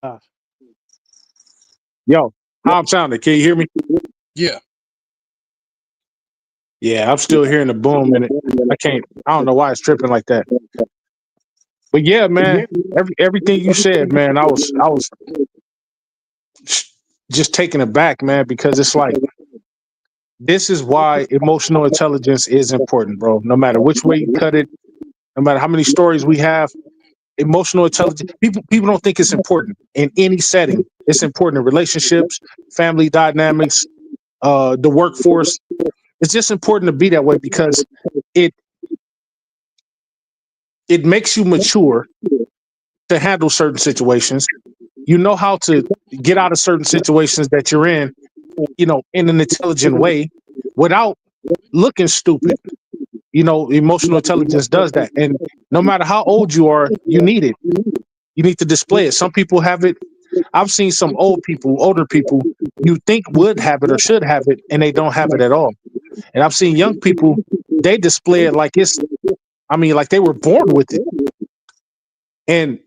Speaker 2: Uh, Yo, how I'm sounding? Can you hear me?
Speaker 4: Yeah.
Speaker 2: Yeah, I'm still hearing the boom in it. I don't know why it's tripping like that. But yeah, man, everything you said, man, I was just taken aback, man, because it's like this is why emotional intelligence is important, bro. No matter which way you cut it, no matter how many stories we have, emotional intelligence. People don't think it's important in any setting. It's important in relationships, family dynamics, the workforce. It's just important to be that way because it it makes you mature to handle certain situations. You know how to get out of certain situations that you're in, you know, in an intelligent way without looking stupid. You know, emotional intelligence does that. And no matter how old you are, you need it. You need to display it. Some people have it. I've seen some older people you think would have it or should have it, and they don't have it at all. And I've seen young people, they display it like like they were born with it. And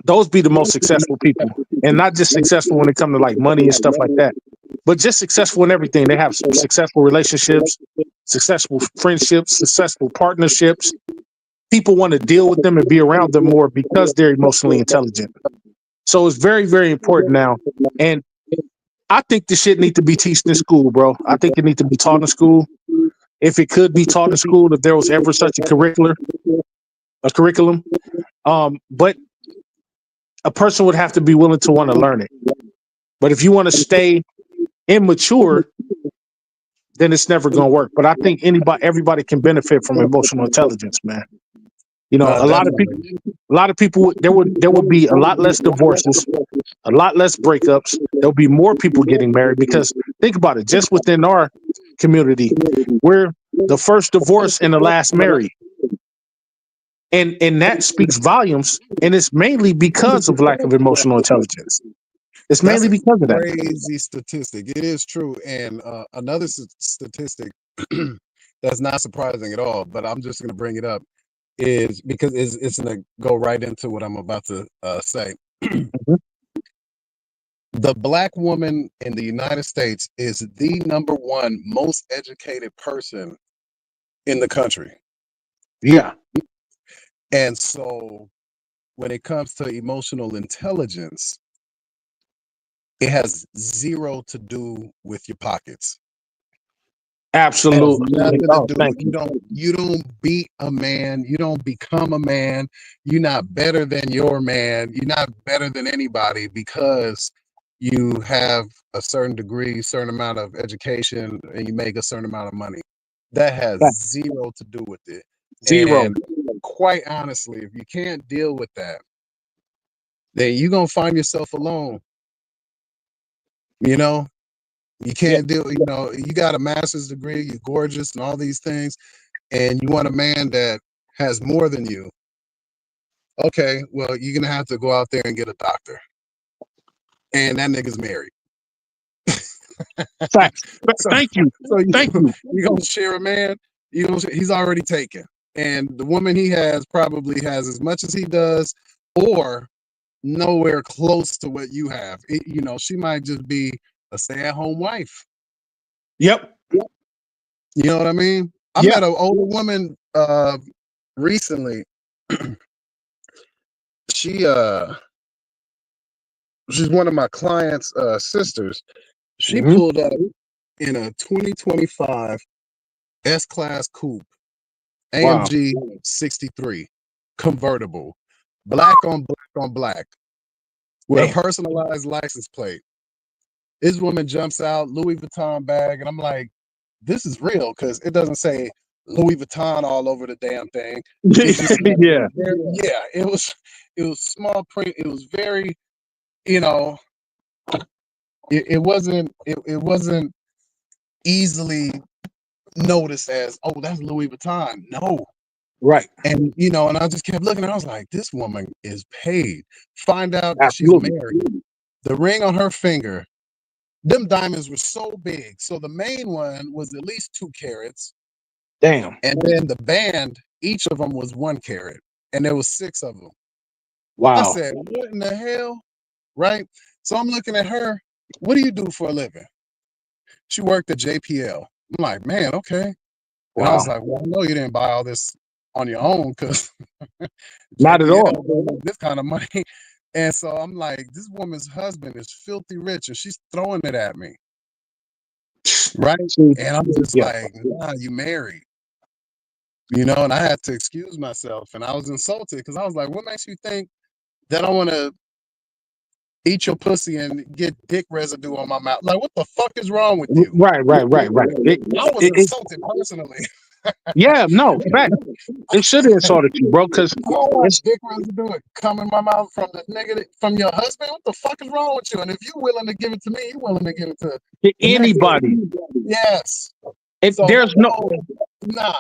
Speaker 2: those be the most successful people. And not just successful when it comes to like money and stuff like that, but just successful in everything. They have successful relationships, successful friendships, successful partnerships. People want to deal with them and be around them more because they're emotionally intelligent. So it's very, very important now. And I think this shit need to be taught in school, bro. I think it need to be taught in school. If it could be taught in school, if there was ever such a curriculum. But a person would have to be willing to want to learn it. But if you want to stay immature, then it's never going to work. But I think everybody can benefit from emotional intelligence, man. You know, a lot of people, there would be a lot less divorces, a lot less breakups. There'll be more people getting married because think about it, just within our community, we're the first divorce and the last married. And that speaks volumes, and it's mainly because of lack of emotional intelligence. It's mainly because of that.
Speaker 4: Crazy statistic. It is true. And another statistic that's not surprising at all, but I'm just going to bring it up, is because it's going to go right into what I'm about to say. The Black woman in the United States is the #1 most educated person in the country.
Speaker 2: Yeah.
Speaker 4: And so when it comes to emotional intelligence, it has zero to do with your pockets.
Speaker 2: Absolutely.
Speaker 4: You don't beat a man. You don't become a man. You're not better than your man. You're not better than anybody because you have a certain degree, certain amount of education, and you make a certain amount of money. That has zero to do with it.
Speaker 2: Zero.
Speaker 4: And quite honestly, if you can't deal with that, then you're going to find yourself alone. You know, you can't deal, you know, you got a master's degree, you're gorgeous and all these things, and you want a man that has more than you. Okay, well, you're going to have to go out there and get a doctor. And that nigga's married.
Speaker 2: Thank you.
Speaker 4: So you're going to share a man, he's already taken. And the woman he has probably has as much as he does, or nowhere close to what you have. You know, she might just be a stay-at-home wife.
Speaker 2: Yep.
Speaker 4: You know what I mean? I met an older woman recently. She's one of my clients' sisters. She pulled up in a 2025 S-Class coupe, AMG 63, convertible, black on black, with a personalized license plate. This woman jumps out, Louis Vuitton bag, and I'm like, this is real, because it doesn't say Louis Vuitton all over the damn thing. It was small print. It was very, you know, it wasn't easily noticed as, oh, that's Louis Vuitton. No.
Speaker 2: Right.
Speaker 4: And, you know, and I just kept looking, and I was like, this woman is paid. Find out that she's married. The ring on her finger, them diamonds were so big. So the main one was at least 2 carats.
Speaker 2: Damn.
Speaker 4: And then the band, each of them was 1 carat. And there was 6 of them.
Speaker 2: Wow.
Speaker 4: I said, what in the hell? Right? So I'm looking at her. What do you do for a living? She worked at JPL. I'm like, man, okay. And I was like, well, I know you didn't buy all this on your own, because
Speaker 2: not at all.
Speaker 4: This kind of money. And so I'm like, this woman's husband is filthy rich, and she's throwing it at me. Right? And I'm just like, nah, you married. You know, and I had to excuse myself, and I was insulted, because I was like, what makes you think that I want to eat your pussy and get dick residue on my mouth? Like, what the fuck is wrong with you?
Speaker 2: Right. I
Speaker 4: was insulted personally.
Speaker 2: Yeah, no, fact. It should have insulted you, bro, because
Speaker 4: it's dick residue come in my mouth from the nigga, from your husband. What the fuck is wrong with you? And if you're willing to give it to me, you're willing to give it to
Speaker 2: anybody.
Speaker 4: Yes.
Speaker 2: So, there's
Speaker 4: nah,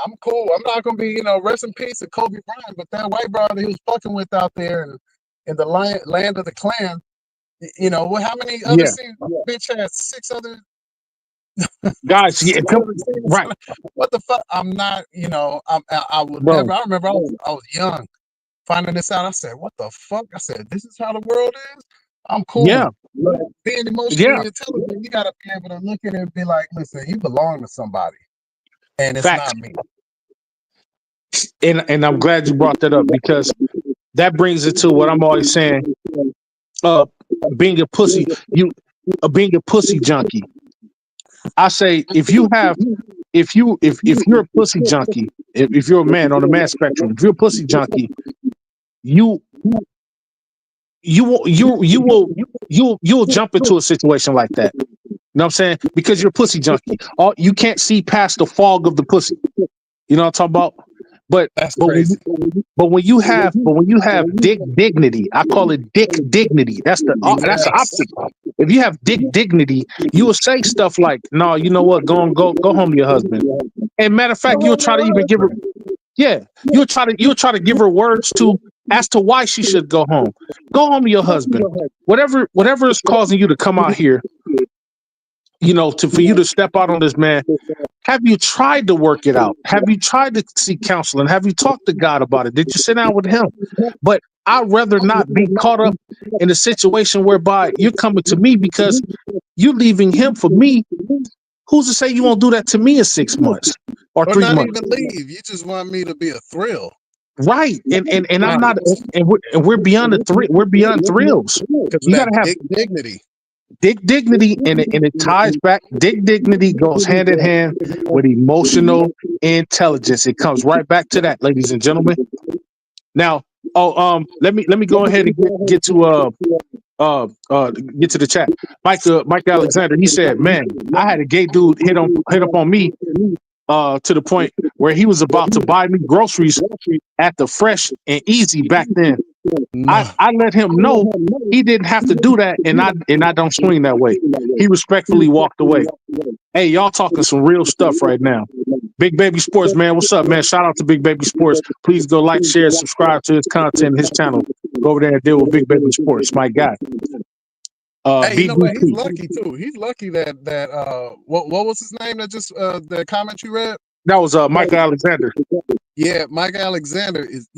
Speaker 4: I'm cool. I'm not gonna be, you know, rest in peace to Kobe Bryant, but that white brother he was fucking with out there in the land of the Klan, you know, how many other scenes? Bitch had 6 other
Speaker 2: guys. Right.
Speaker 4: What the fuck? I'm not, you know, I would never. I remember I was young finding this out. I said, what the fuck? I said, this is how the world is. I'm cool.
Speaker 2: Yeah.
Speaker 4: But being emotionally intelligent, you gotta be able to look at it and be like, listen, you belong to somebody. And it's not me.
Speaker 2: And I'm glad you brought that up, because that brings it to what I'm always saying. Being a pussy junkie. I say, if you're a pussy junkie, if you're a man on the man spectrum, if you're a pussy junkie, you will jump into a situation like that. You know what I'm saying? Because you're a pussy junkie. You can't see past the fog of the pussy. You know what I'm talking about? But when you have dick dignity, I call it dick dignity. That's the opposite. If you have dick dignity, you will say stuff like, "No, you know what? Go home to your husband." And matter of fact, you'll try to even give her. Yeah, you'll try to give her words to as to why she should go home. Go home to your husband. Whatever is causing you to come out here, for you to step out on this man. Have you tried to work it out? Have you tried to seek counseling? Have you talked to God about it? Did you sit down with him? But I'd rather not be caught up in a situation whereby you're coming to me because you're leaving him for me. Who's to say you won't do that to me in 6 months or 3
Speaker 4: not
Speaker 2: months?
Speaker 4: even leave. You just want me to be a thrill.
Speaker 2: Right. And I'm not, and we're beyond the thrill. We're beyond thrills. You gotta have
Speaker 4: dignity.
Speaker 2: Dignity, and it ties back. Dignity goes hand in hand with emotional intelligence. It comes right back to that, ladies and gentlemen. Now, let me go ahead and get to the chat. Mike Alexander, he said, "Man, I had a gay dude hit up on me to the point where he was about to buy me groceries at the Fresh and Easy back then. I let him know he didn't have to do that, and I don't swing that way. He respectfully walked away." Hey, y'all talking some real stuff right now. Big Baby Sports, man. What's up, man? Shout out to Big Baby Sports. Please go like, share, subscribe to his content, his channel. Go over there and deal with Big Baby Sports. My guy.
Speaker 4: Hey, you know what? He's lucky too. He's lucky that what was his name that just the comment you read?
Speaker 2: That was Mike Alexander.
Speaker 4: Yeah, Mike Alexander is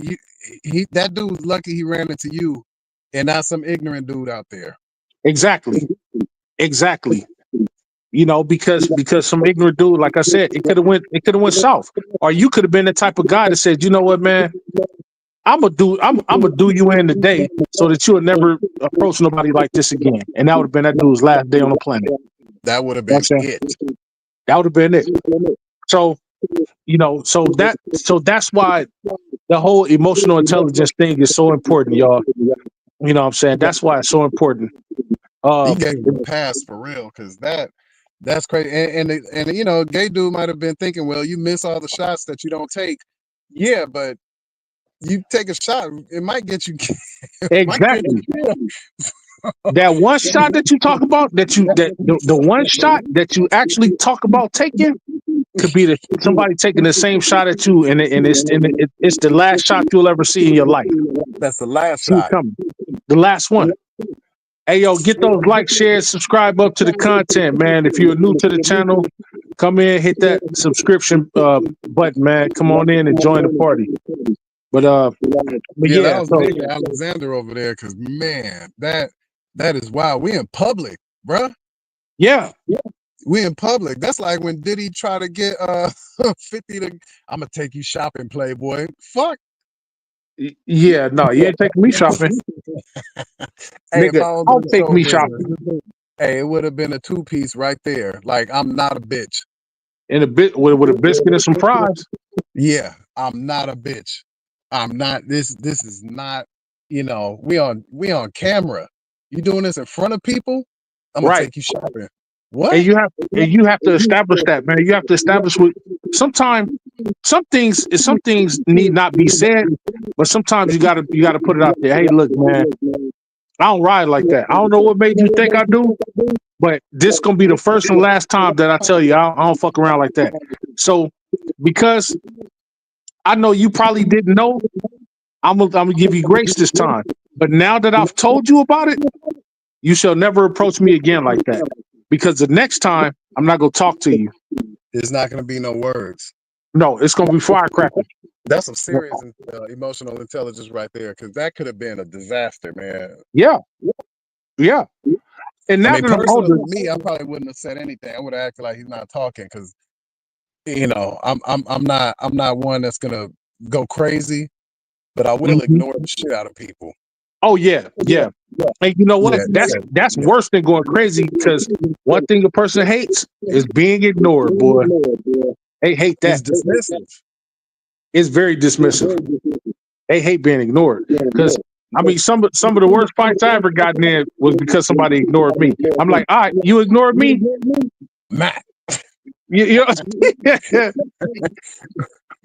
Speaker 4: that dude's lucky he ran into you and not some ignorant dude out there.
Speaker 2: Exactly. Because some ignorant dude, like I said, it could have went south. Or you could have been the type of guy that said, you know what, man, I'm gonna do you in today so that you'll never approach nobody like this again. And that would have been that dude's last day on the planet.
Speaker 4: That would have been it.
Speaker 2: That would have been it. So that's why the whole emotional intelligence thing is so important, y'all. You know what I'm saying? That's why it's so important.
Speaker 4: He gave him a pass for real, because that's crazy. And gay dude might have been thinking, well, you miss all the shots that you don't take. Yeah, but you take a shot, it might get you.
Speaker 2: Exactly. That one shot that you talk about, the one shot that you actually talk about taking, could be somebody taking the same shot at you, and it's the last shot you'll ever see in your life.
Speaker 4: That's the last shot.
Speaker 2: The last one. Hey, yo, get those likes, shares, subscribe up to the content, man. If you're new to the channel, come in, hit that subscription button, man. Come on in and join the party. But that
Speaker 4: was big Alexander over there, because man, that is wild. We in public, bruh.
Speaker 2: Yeah.
Speaker 4: We in public. That's like when Diddy try to get 50 to, I'm gonna take you shopping, Playboy. Fuck.
Speaker 2: Yeah, no, you ain't taking me shopping.
Speaker 4: Hey,
Speaker 2: nigga, I'll take me shopping.
Speaker 4: Hey, it would have been a 2-piece right there. Like, I'm not a bitch.
Speaker 2: And a bit with a biscuit and some fries.
Speaker 4: Yeah, I'm not a bitch. I'm not. This is not. We on camera. You doing this in front of people? I'm gonna take you shopping. What?
Speaker 2: And you have to establish that, man. You have to establish sometimes some things need not be said, but sometimes you gotta put it out there. Hey, look, man, I don't ride like that. I don't know what made you think I do, but this gonna be the first and last time that I tell you I don't fuck around like that. So because I know you probably didn't know, I'm gonna give you grace this time. But now that I've told you about it, you shall never approach me again like that. Because the next time, I'm not going to talk to you.
Speaker 4: There's not going to be no words.
Speaker 2: No, it's going to be firecrackers.
Speaker 4: That's some serious emotional intelligence right there, because that could have been a disaster, man.
Speaker 2: Yeah. And now that I'm older,
Speaker 4: me, I probably wouldn't have said anything. I would have acted like he's not talking, because I'm not one that's going to go crazy, but I will ignore the shit out of people.
Speaker 2: Oh yeah. And you know what? That's worse than going crazy, because one thing a person hates is being ignored, boy. They hate that.
Speaker 4: It's dismissive.
Speaker 2: It's very dismissive. They hate being ignored, because I mean, some of the worst fights I ever gotten in was because somebody ignored me. I'm like, all right, you ignored me,
Speaker 4: Matt.
Speaker 2: You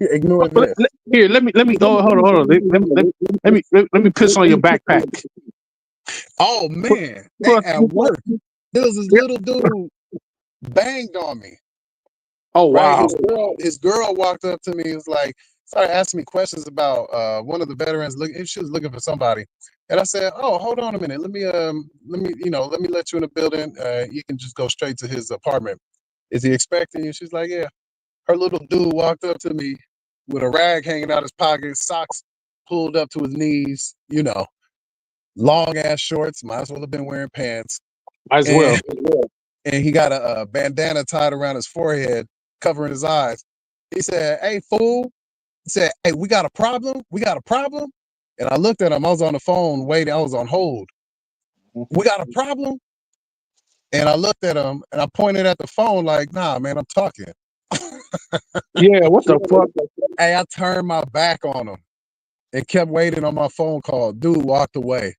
Speaker 4: ignore this.
Speaker 2: Here, let me. Oh, hold on. Let me piss on your backpack.
Speaker 4: Oh man, at work, there was this little dude banged on me.
Speaker 2: Oh wow!
Speaker 4: Right? His girl walked up to me and was like, started asking me questions about one of the veterans. She was looking for somebody, and I said, "Oh, hold on a minute. Let me let you in the building. You can just go straight to his apartment. Is he expecting you?" She's like, "Yeah." Her little dude walked up to me with a rag hanging out his pocket, socks pulled up to his knees, long ass shorts. Might as well have been wearing pants.
Speaker 2: As well.
Speaker 4: And he got a bandana tied around his forehead, covering his eyes. He said, "Hey, fool." He said, "Hey, we got a problem. We got a problem." And I looked at him. I was on the phone waiting. I was on hold. "We got a problem?" And I looked at him and I pointed at the phone like, "Nah, man, I'm talking."
Speaker 2: Yeah, what the fuck?
Speaker 4: Hey, I turned my back on him and kept waiting on my phone call. Dude walked away,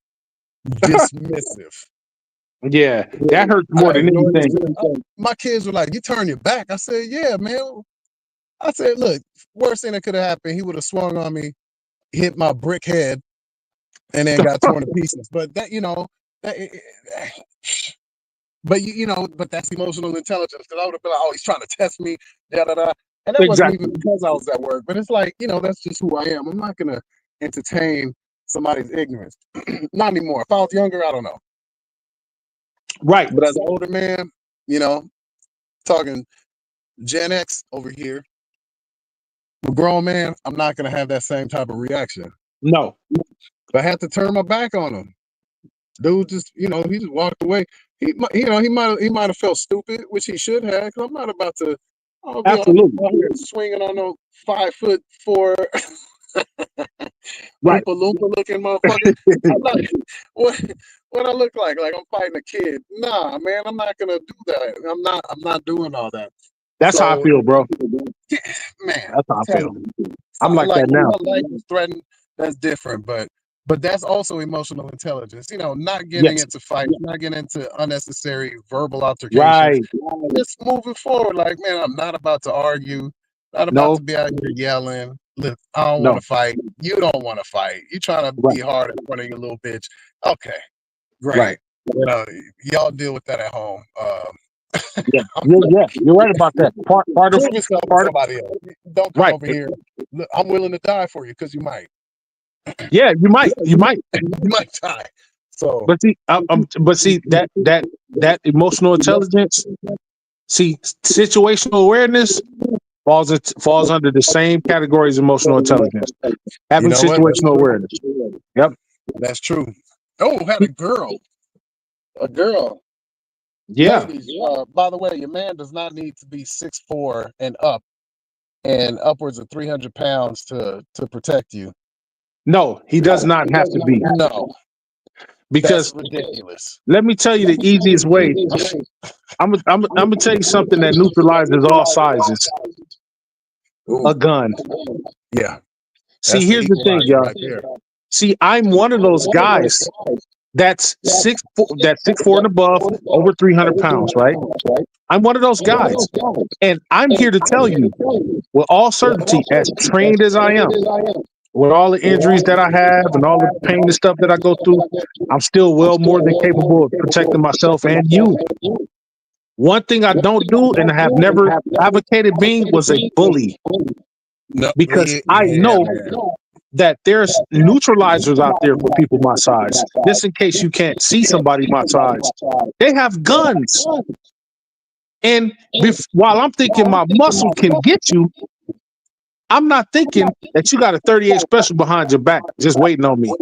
Speaker 4: dismissive.
Speaker 2: Yeah, that hurts more than anything.
Speaker 4: My kids were like, "You turn your back?" I said, "Yeah, man." I said, "Look, worst thing that could have happened, he would have swung on me, hit my brick head, and then got torn to pieces." But that, but that's emotional intelligence. Because I would have been like, "Oh, he's trying to test me, da da da," and that wasn't even because I was at work. But it's like, that's just who I am. I'm not gonna entertain somebody's ignorance. Not anymore. If I was younger, I don't know.
Speaker 2: Right.
Speaker 4: But as an older man, talking Gen X over here, a grown man, I'm not gonna have that same type of reaction.
Speaker 2: No.
Speaker 4: I had to turn my back on him. Dude just, he just walked away. He might have felt stupid, which he should have, because I'm not about to
Speaker 2: absolutely
Speaker 4: swinging on no 5'4"
Speaker 2: right
Speaker 4: Oompa looking motherfucker. What I look like I'm fighting a kid. Nah, man, I'm not gonna do that. I'm not doing all that.
Speaker 2: That's how I feel, bro.
Speaker 4: Man,
Speaker 2: that's how I feel. I'm like that now.
Speaker 4: My life is threatened. That's different, but that's also emotional intelligence. Not getting into fights, not getting into unnecessary verbal altercations.
Speaker 2: Right.
Speaker 4: Just moving forward. Like, man, I'm not about to argue. Not about to be out here yelling. Look, I don't want to fight. You don't want to fight. You trying to be hard in front of your little bitch. Okay, great.
Speaker 2: Right.
Speaker 4: Y'all deal with that at home.
Speaker 2: Yeah, you're right about that. Part of
Speaker 4: somebody else. Don't come over here. Look, I'm willing to die for you because you might.
Speaker 2: Yeah, you might. You might
Speaker 4: die. So,
Speaker 2: but see, that emotional intelligence. See, situational awareness falls under the same category as emotional intelligence. Having situational awareness. Yep,
Speaker 4: that's true. Oh, had a girl.
Speaker 2: Yeah.
Speaker 4: Ladies, by the way, your man does not need to be 6'4" and up, and upwards of 300 pounds to protect you.
Speaker 2: No, he does not have to be.
Speaker 4: No,
Speaker 2: because
Speaker 4: that's ridiculous.
Speaker 2: Let me tell you the easiest way. I'm gonna tell you something that neutralizes all sizes. A gun.
Speaker 4: Yeah.
Speaker 2: See, here's the thing, y'all. Right, see, I'm one of those guys that's 6'4" and above, over 300 pounds, right? I'm one of those guys. And I'm here to tell you, with all certainty, as trained as I am, with all the injuries that I have and all the pain and stuff that I go through, I'm still well more than capable of protecting myself and you. One thing I don't do and have never advocated being was a bully.
Speaker 4: No,
Speaker 2: because I know that there's neutralizers out there for people my size. Just in case you can't see somebody my size, they have guns. And while I'm thinking my muscle can get you, I'm not thinking that you got a 38 special behind your back just waiting on me.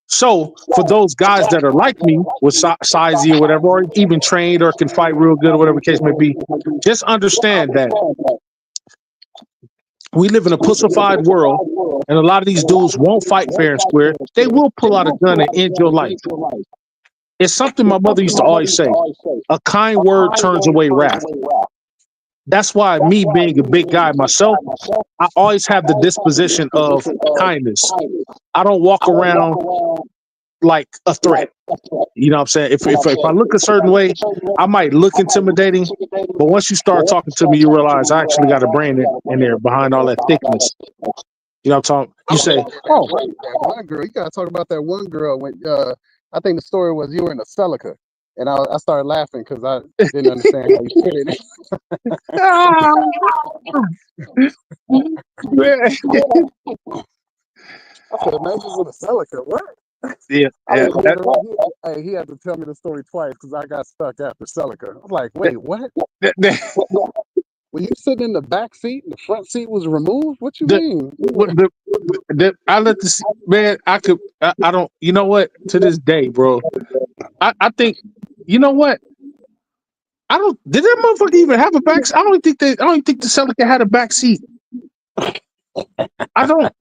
Speaker 2: So for those guys that are like me with size or whatever, or even trained or can fight real good or whatever the case may be, just understand that we live in a pussified world, and a lot of these dudes won't fight fair and square. They will pull out a gun and end your life. It's something my mother used to always say, a kind word turns away wrath. That's why me being a big guy myself, I always have the disposition of kindness. I don't walk around like a threat. You know what I'm saying? If I look a certain way, I might look intimidating, but once you start talking to me, you realize I actually got a brain in there behind all that thickness. You know what I'm talking? You say,
Speaker 4: oh, that one girl, you gotta talk about that one girl when I think the story was you were in a Celica. And I started laughing because I didn't understand how you put it. I said, Majors with a Celica. What?
Speaker 2: Yeah.
Speaker 4: He had to tell me the story twice because I got stuck after Celica. I was like, wait, what? Were you sitting in the back seat and the front seat was removed? What you mean?
Speaker 2: I let the man. I don't. You know what? To this day, bro. I think. You know what? I don't. Did that motherfucker even have a back? I don't even think the Celica had a back seat. I don't.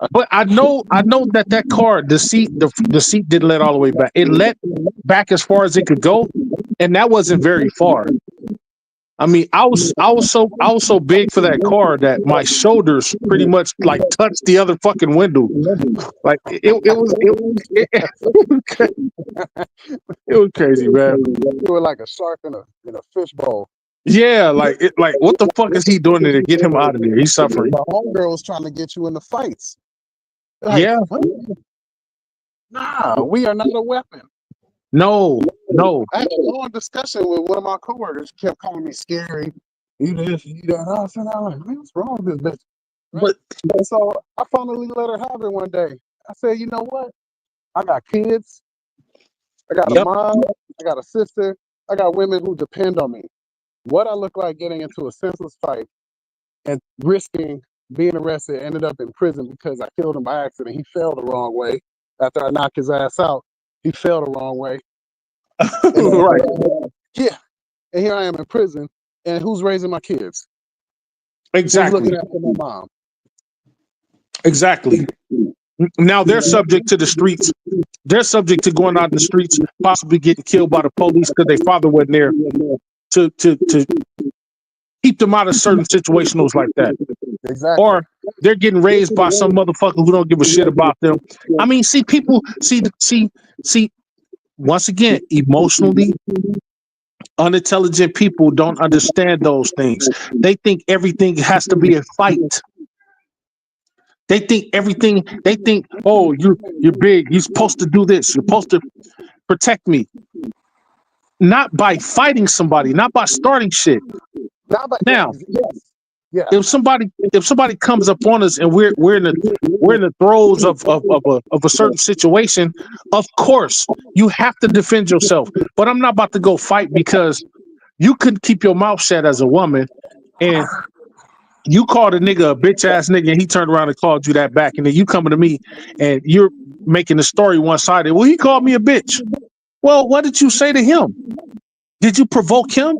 Speaker 2: But I know that car, the seat didn't let all the way back. It let back as far as it could go, and that wasn't very far. I mean, I was so big for that car that my shoulders pretty much like touched the other fucking window. Like it was crazy, man.
Speaker 4: You were like a shark in a fishbowl.
Speaker 2: Yeah, like what the fuck is he doing to get him out of there? He's suffering.
Speaker 4: My homegirl was trying to get you in the fights.
Speaker 2: Like, yeah.
Speaker 4: What? Nah, we are not a weapon.
Speaker 2: No.
Speaker 4: I had a long discussion with one of my coworkers. She kept calling me scary. You this, you that. And I'm like, man, what's wrong with this bitch? Right? But so I finally let her have it one day. I said, you know what? I got kids. I got a mom. I got a sister. I got women who depend on me. What I look like getting into a senseless fight and risking being arrested, ended up in prison because I killed him by accident. He fell the wrong way. After I knocked his ass out, he fell the wrong way.
Speaker 2: Right.
Speaker 4: Yeah. And here I am in prison. And who's raising my kids?
Speaker 2: Exactly.
Speaker 4: Who's looking after my mom?
Speaker 2: Exactly. Now they're subject to the streets. They're subject to going out in the streets, possibly getting killed by the police because their father wasn't there to keep them out of certain situations like that.
Speaker 4: Exactly.
Speaker 2: Or they're getting raised by some motherfucker who don't give a shit about them. I mean, see, people see once again, emotionally unintelligent people don't understand those things. They think everything has to be a fight. They think, oh, you're big. You're supposed to do this. You're supposed to protect me. Not by fighting somebody, not by starting shit. Now,
Speaker 4: yeah.
Speaker 2: if somebody comes up on us and we're in the throes of a certain situation, of course you have to defend yourself. But I'm not about to go fight because you couldn't keep your mouth shut as a woman, and you called a nigga a bitch ass nigga, and he turned around and called you that back, and then you coming to me and you're making the story one sided. Well, he called me a bitch. Well, what did you say to him? Did you provoke him?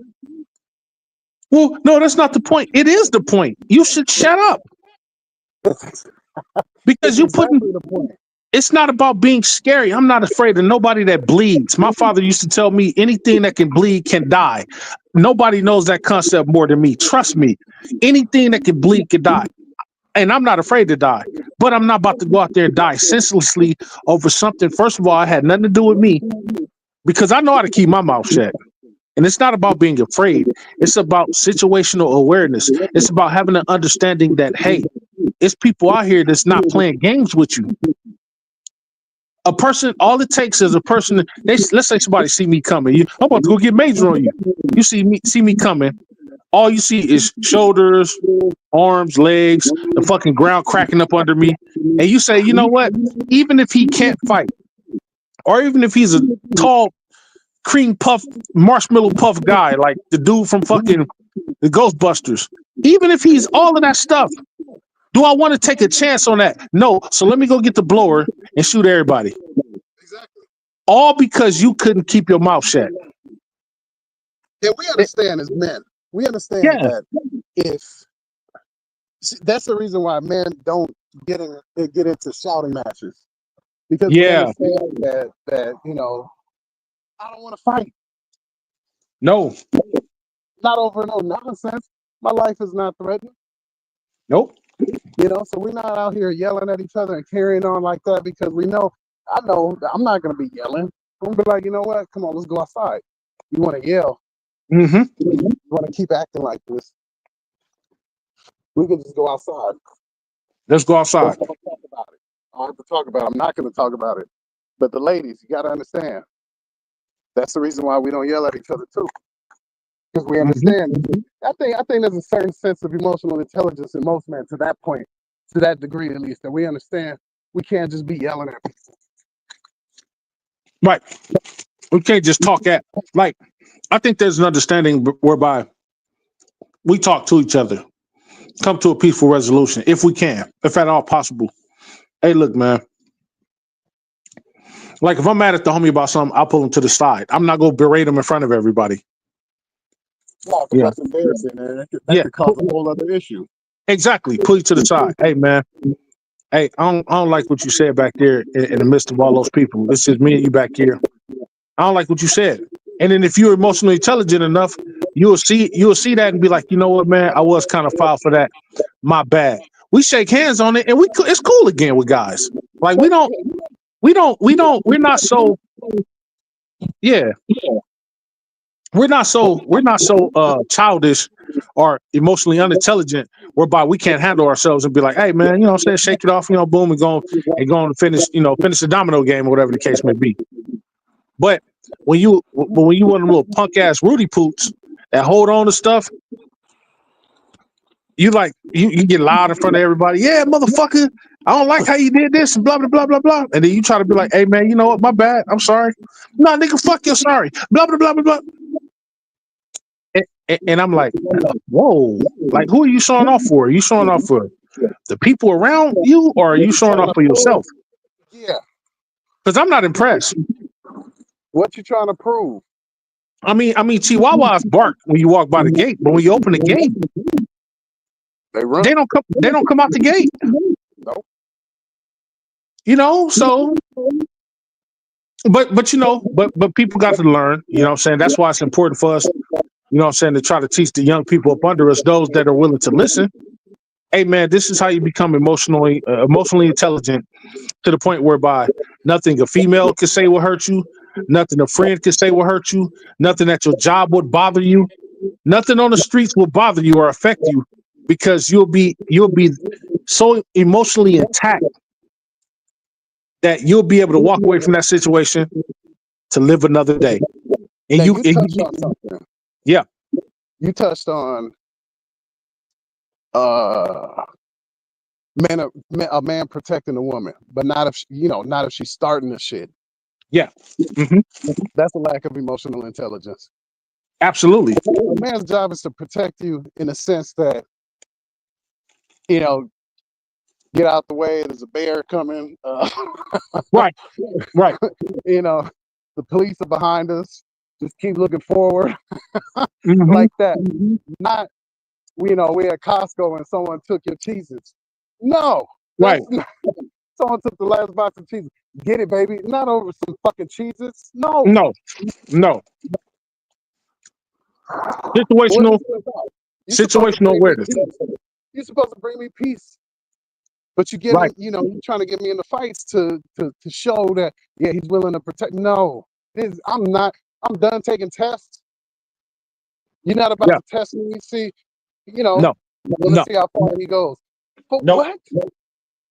Speaker 2: Well, no, that's not the point. It is the point. You should shut up. Because you putting
Speaker 4: the point.
Speaker 2: It's not about being scary. I'm not afraid of nobody that bleeds. My father used to tell me anything that can bleed can die. Nobody knows that concept more than me. Trust me. Anything that can bleed can die. And I'm not afraid to die. But I'm not about to go out there and die senselessly over something. First of all, I had nothing to do with me because I know how to keep my mouth shut. And it's not about being afraid. It's about situational awareness. It's about having an understanding that, hey, it's people out here that's not playing games with you. A person, all it takes is a person. Let's say somebody see me coming. I'm about to go get Major on you. You see me coming. All you see is shoulders, arms, legs, the fucking ground cracking up under me. And you say, you know what? Even if he can't fight, or even if he's a tall, cream puff, marshmallow puff guy, like the dude from fucking the Ghostbusters, even if he's all of that stuff, do I want to take a chance on that? No. So let me go get the blower and shoot everybody.
Speaker 4: Exactly.
Speaker 2: All because you couldn't keep your mouth shut.
Speaker 4: Yeah, we understand as men. We understand that that's the reason why men don't get into shouting matches. Because we understand that I don't want to fight.
Speaker 2: No.
Speaker 4: Not over no nonsense. My life is not threatened.
Speaker 2: Nope.
Speaker 4: So we're not out here yelling at each other and carrying on like that because I know I'm not going to be yelling. I'm going to be like, you know what? Come on, let's go outside. You want to yell.
Speaker 2: Mm-hmm.
Speaker 4: You want to keep acting like this. We can just go outside.
Speaker 2: Let's go outside.
Speaker 4: Let's talk about it. I don't have to talk about it. I'm not going to talk about it. But the ladies, you got to understand. That's the reason why we don't yell at each other too, because we understand. I think there's a certain sense of emotional intelligence in most men to that point, to that degree at least, that we understand we can't just be yelling at people.
Speaker 2: Right. We can't just talk at, like, I think there's an understanding whereby we talk to each other, come to a peaceful resolution if we can, if at all possible. Hey, look, man. Like, if I'm mad at the homie about something, I'll pull him to the side. I'm not going to berate him in front of everybody.
Speaker 4: No, because that's embarrassing, man. That could cause a whole other issue.
Speaker 2: Exactly. Pull you to the side. Hey, man. Hey, I don't like what you said back there in the midst of all those people. This is me and you back here. I don't like what you said. And then if you're emotionally intelligent enough, you'll see that and be like, you know what, man, I was kind of foul for that. My bad. We shake hands on it, and it's cool again with guys. Like we're not so. Yeah. We're not so childish or emotionally unintelligent whereby we can't handle ourselves and be like, hey man, you know what I'm saying, shake it off, you know, boom, and go and finish the domino game or whatever the case may be. But when you want a little punk ass Rudy Poots that hold on to stuff, you get loud in front of everybody. Yeah, motherfucker, I don't like how you did this and blah blah blah blah blah. And then you try to be like, hey man, you know what, my bad, I'm sorry. No, nigga, fuck you, sorry. Blah blah blah blah blah. And I'm like, whoa, like who are you showing off for? Are you showing off for the people around you, or are you showing off for yourself?
Speaker 4: Yeah.
Speaker 2: Because I'm not impressed.
Speaker 4: What you trying to prove?
Speaker 2: I mean, Chihuahuas bark when you walk by the gate, but when you open the gate,
Speaker 4: they run.
Speaker 2: They don't come out the gate.
Speaker 4: Nope.
Speaker 2: You know, so but you know, but people got to learn, you know what I'm saying? That's why it's important for us, you know what I'm saying, to try to teach the young people up under us, those that are willing to listen. Hey man, this is how you become emotionally intelligent to the point whereby nothing a female could say will hurt you, nothing a friend could say will hurt you, nothing at your job would bother you, nothing on the streets will bother you or affect you, because you'll be so emotionally intact that you'll be able to walk away from that situation to live another day. And
Speaker 4: now, you touched on something.
Speaker 2: Yeah.
Speaker 4: You touched on a man protecting a woman, but not if she's starting the shit.
Speaker 2: Yeah. Mm-hmm.
Speaker 4: That's a lack of emotional intelligence.
Speaker 2: Absolutely.
Speaker 4: A man's job is to protect you in a sense that, you know, get out the way, there's a bear coming.
Speaker 2: Right.
Speaker 4: You know, the police are behind us. Just keep looking forward.
Speaker 2: Mm-hmm.
Speaker 4: Like that. Not, you know, we're at Costco and someone took your cheeses. No.
Speaker 2: Right.
Speaker 4: Someone took the last box of cheeses. Get it, baby. Not over some fucking cheeses. No.
Speaker 2: Situational awareness.
Speaker 4: You're supposed to bring me peace. But you get
Speaker 2: right.
Speaker 4: You're trying to get me into fights to show that, yeah, he's willing to protect. No. I'm done taking tests. You're not about to test me. See, you know, let's see how far he goes. But what?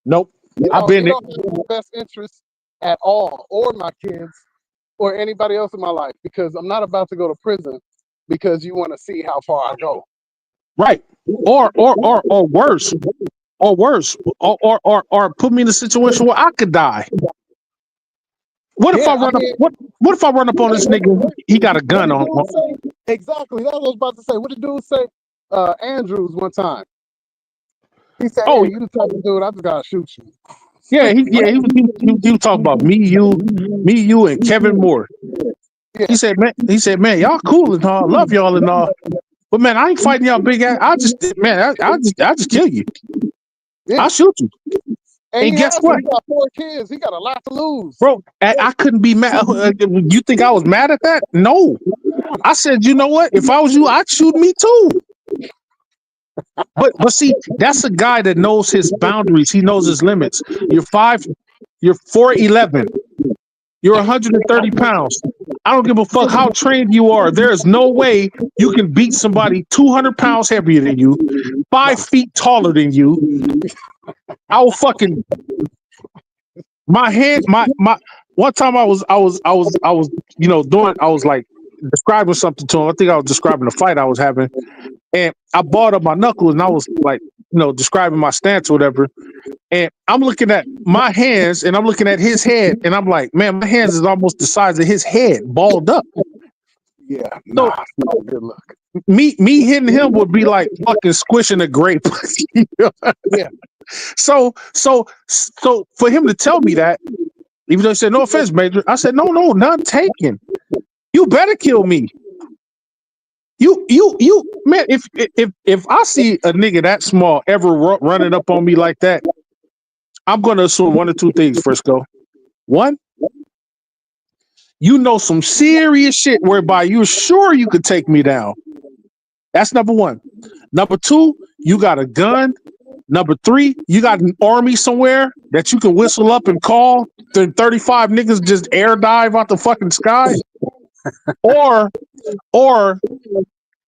Speaker 2: Nope.
Speaker 4: I've been don't have my best interest at all, or my kids, or anybody else in my life, because I'm not about to go to prison because you want to see how far I go.
Speaker 2: Right. Or worse. Or worse. Or put me in a situation where I could die. What if I run up? What if I run up on this nigga? He got a gun on.
Speaker 4: Exactly. That's what I was about to say. What did dude say? Andrews one time. He said, "Oh, hey, you the type of dude I just gotta shoot you."
Speaker 2: Yeah, he was talking about me, you, and Kevin Moore. Yeah. He said, man, y'all cool and all, love y'all and all, but man, I ain't fighting y'all big ass. I just kill you. Yeah. I'll shoot you. And guess what?
Speaker 4: He got 4 kids. He got a lot to lose.
Speaker 2: Bro, I couldn't be mad. You think I was mad at that? No. I said, you know what? If I was you, I'd shoot me too. But see, that's a guy that knows his boundaries. He knows his limits. You're 4'11". You're 130 pounds. I don't give a fuck how trained you are. There is no way you can beat somebody 200 pounds heavier than you, 5 feet taller than you. I will fucking my one time I was doing, I was like describing something to him. I think I was describing a fight I was having, and I balled up my knuckles and I was like, describing my stance or whatever. And I'm looking at my hands and I'm looking at his head and I'm like, man, my hands is almost the size of his head, balled up.
Speaker 4: Yeah,
Speaker 2: So
Speaker 4: nah, it's not a good look.
Speaker 2: me hitting him would be like fucking squishing a grape.
Speaker 4: Yeah.
Speaker 2: So for him to tell me that, even though he said no offense, Major, I said no, none taken. You better kill me. You man, if I see a nigga that small ever running up on me like that, I'm gonna assume one or two things, Frisco. One, you know some serious shit whereby you're sure you could take me down. That's number one. Number two, you got a gun. Number three, you got an army somewhere that you can whistle up and call. Then 35 niggas just air dive out the fucking sky. or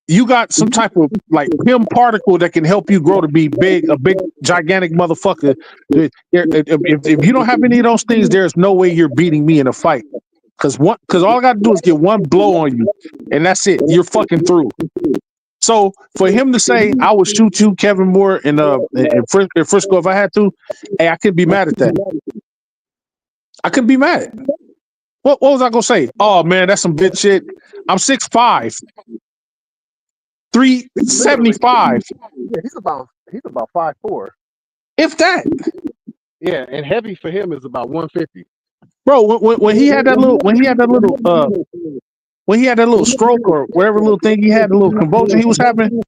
Speaker 2: you got some type of like PIM particle that can help you grow to be big, a big gigantic motherfucker. If you don't have any of those things, there's no way you're beating me in a fight. Because all I got to do is get one blow on you, and that's it. You're fucking through. So for him to say I would shoot you, Kevin Moore, in Frisco if I had to, hey, I couldn't be mad at that. I couldn't be mad. What was I gonna say? Oh man, that's some bitch shit. I'm 6'5", 375.
Speaker 4: Yeah, he's about 5'4".
Speaker 2: If that.
Speaker 4: Yeah, and heavy for him is about 150.
Speaker 2: Bro, when he had that little stroke or whatever little thing he had, the little convulsion he was having,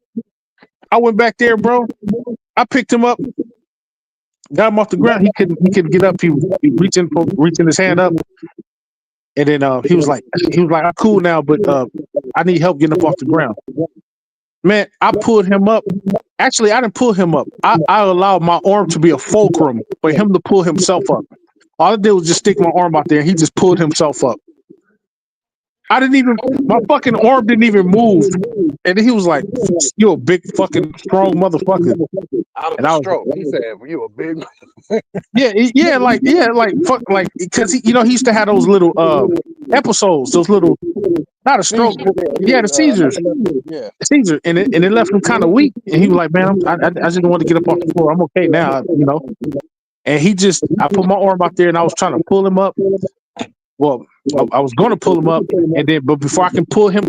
Speaker 2: I went back there, bro. I picked him up, got him off the ground. He couldn't get up. He reaching his hand up, and then he was like, I'm cool now, but I need help getting up off the ground. Man, I pulled him up. Actually, I didn't pull him up. I allowed my arm to be a fulcrum for him to pull himself up. All I did was just stick my arm out there, and he just pulled himself up. My fucking arm didn't even move. And then he was like, "You a big fucking strong motherfucker."
Speaker 4: Out of the stroke. He said, "Well, you a big."
Speaker 2: Fuck, like, because he used to have those little episodes, those little, not a stroke, the seizures, seizure, and it left him kind of weak. And he was like, "Man, I just don't want to get up off the floor. I'm okay now, And I put my arm out there and I was trying to pull him up. Well, I was going to pull him up, but before I can pull him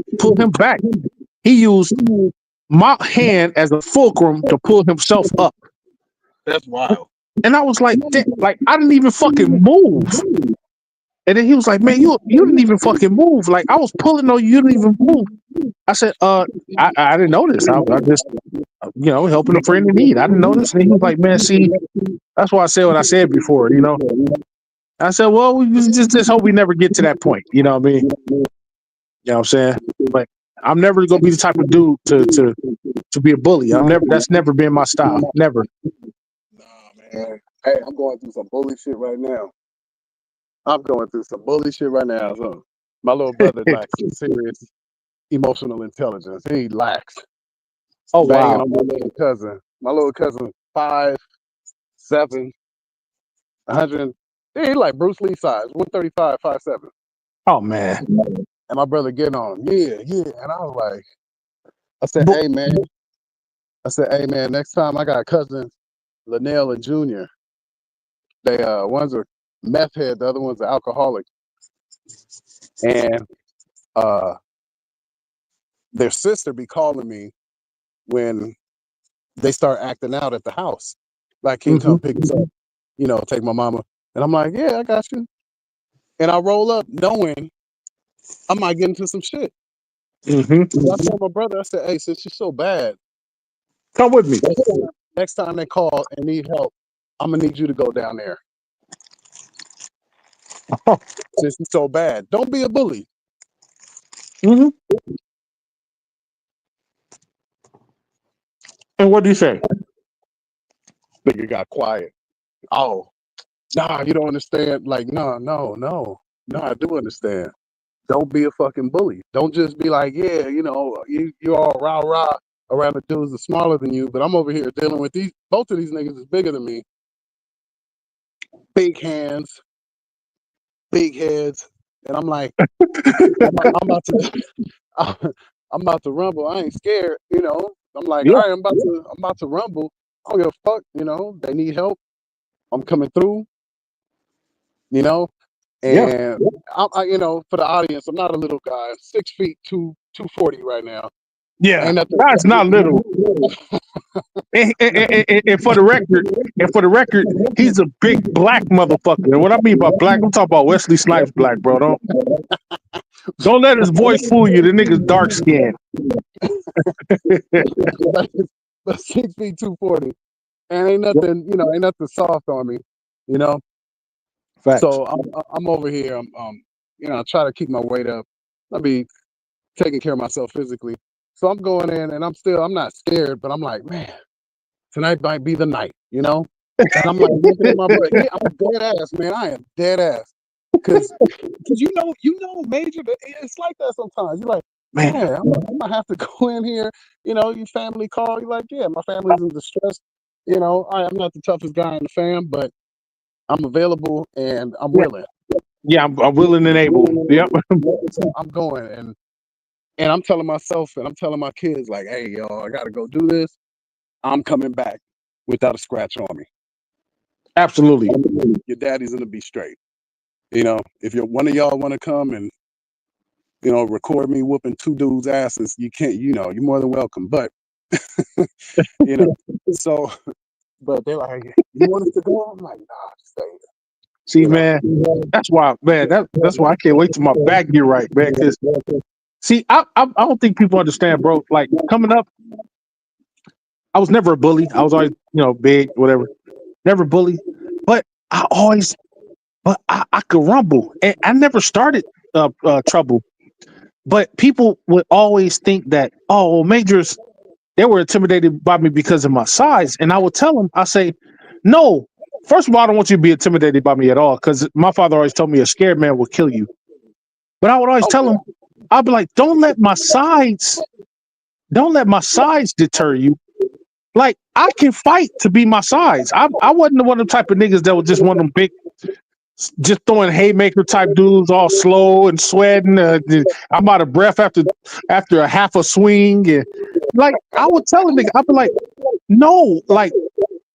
Speaker 2: back, he used my hand as a fulcrum to pull himself up.
Speaker 4: That's wild.
Speaker 2: And I was like I didn't even fucking move. And then he was like, "Man, you didn't even fucking move. Like I was pulling on you, you didn't even move." I said, I didn't notice. I just, helping a friend in need. I didn't notice." And he was like, "Man, see, that's why I said what I said before, I said, well, we just hope we never get to that point. You know what I mean? You know what I'm saying? But I'm never gonna be the type of dude to be a bully. That's never been my style. Never.
Speaker 4: Nah, man. Hey, I'm going through some bully shit right now. So my little brother lacks some serious emotional intelligence. He lacks.
Speaker 2: Oh wow.
Speaker 4: On my little cousin. My little cousin, 5'7", 100. He like Bruce Lee size, 135, 5'7".
Speaker 2: Oh man.
Speaker 4: And my brother getting on, yeah. And I was like, I said, hey man, next time I got cousins, Linnell and Junior. They one's a meth head, the other one's an alcoholic. And their sister be calling me when they start acting out at the house. Like, can you come pick us up? Take my mama. And I'm like, yeah, I got you. And I roll up knowing I might get into some shit. So I told my brother, I said, hey, since she's so bad,
Speaker 2: come with me.
Speaker 4: Next time they call and need help, I'm going to need you to go down there. Since she's so bad. Don't be a bully.
Speaker 2: And what do you say?
Speaker 4: Nigga got quiet. Oh, nah, you don't understand. Like, no, I do understand. Don't be a fucking bully. Don't just be like, yeah, you're all rah-rah around the dudes that are smaller than you, but I'm over here dealing with both of these niggas is bigger than me. Big hands. big heads, and I'm like, I'm about to, I'm about to rumble. I ain't scared, you know. I'm like, all right, I'm about to rumble. I don't give a fuck, you know. They need help. I'm coming through, you know. And you know, for the audience, I'm not a little guy. 6 feet 240 right now.
Speaker 2: Yeah, that's not little. and for the record, he's a big black motherfucker. And what I mean by black, I'm talking about Wesley Snipes black, bro. Don't let his voice fool you. The nigga's dark skinned.
Speaker 4: But 6 feet 240, and ain't nothing, you know, ain't nothing soft on me, you know.
Speaker 2: Facts.
Speaker 4: So I'm over here. You know, I try to keep my weight up. I be taking care of myself physically. So I'm going in, and I'm not scared, but I'm like, man, tonight might be the night, you know. And I'm like looking at my butt. Yeah, I'm dead ass, man. I am dead ass. Because you know, Major, it's like that sometimes. You're like, man, I'm gonna have to go in here. You know, your family call. You're like, yeah, my family's in distress. You know, I'm not the toughest guy in the fam, but I'm available and I'm willing.
Speaker 2: Yeah, I'm willing and able. Yep.
Speaker 4: I'm going, and I'm telling myself and I'm telling my kids, like, hey, y'all, I gotta go do this. I'm coming back without a scratch on me.
Speaker 2: Absolutely.
Speaker 4: Your daddy's gonna be straight. You know, if one of y'all want to come and, you know, record me whooping two dudes' asses, you can't, you know, you're more than welcome. But, you know, so, but they're like, you want us to go? I'm like, nah, stay here.
Speaker 2: See, you man, that's why, man, that's why I can't wait till my back get right, man. Because, see, I don't think people understand, bro. Like, coming up, I was never a bully. I was always, you know, big, whatever. Never bully. But I could rumble. And I never started trouble. But people would always think that, oh, Majors, they were intimidated by me because of my size. And I would tell them, I say, no, first of all, I don't want you to be intimidated by me at all. Because my father always told me a scared man will kill you. But I would always tell him, I'd be like, don't let my size deter you. Like, I can fight to be my size. I wasn't one of them type of niggas that was just one of them big, just throwing haymaker type dudes, all slow and sweating. I'm out of breath after a half a swing. And like, I would tell a nigga, I'd be like, no, like,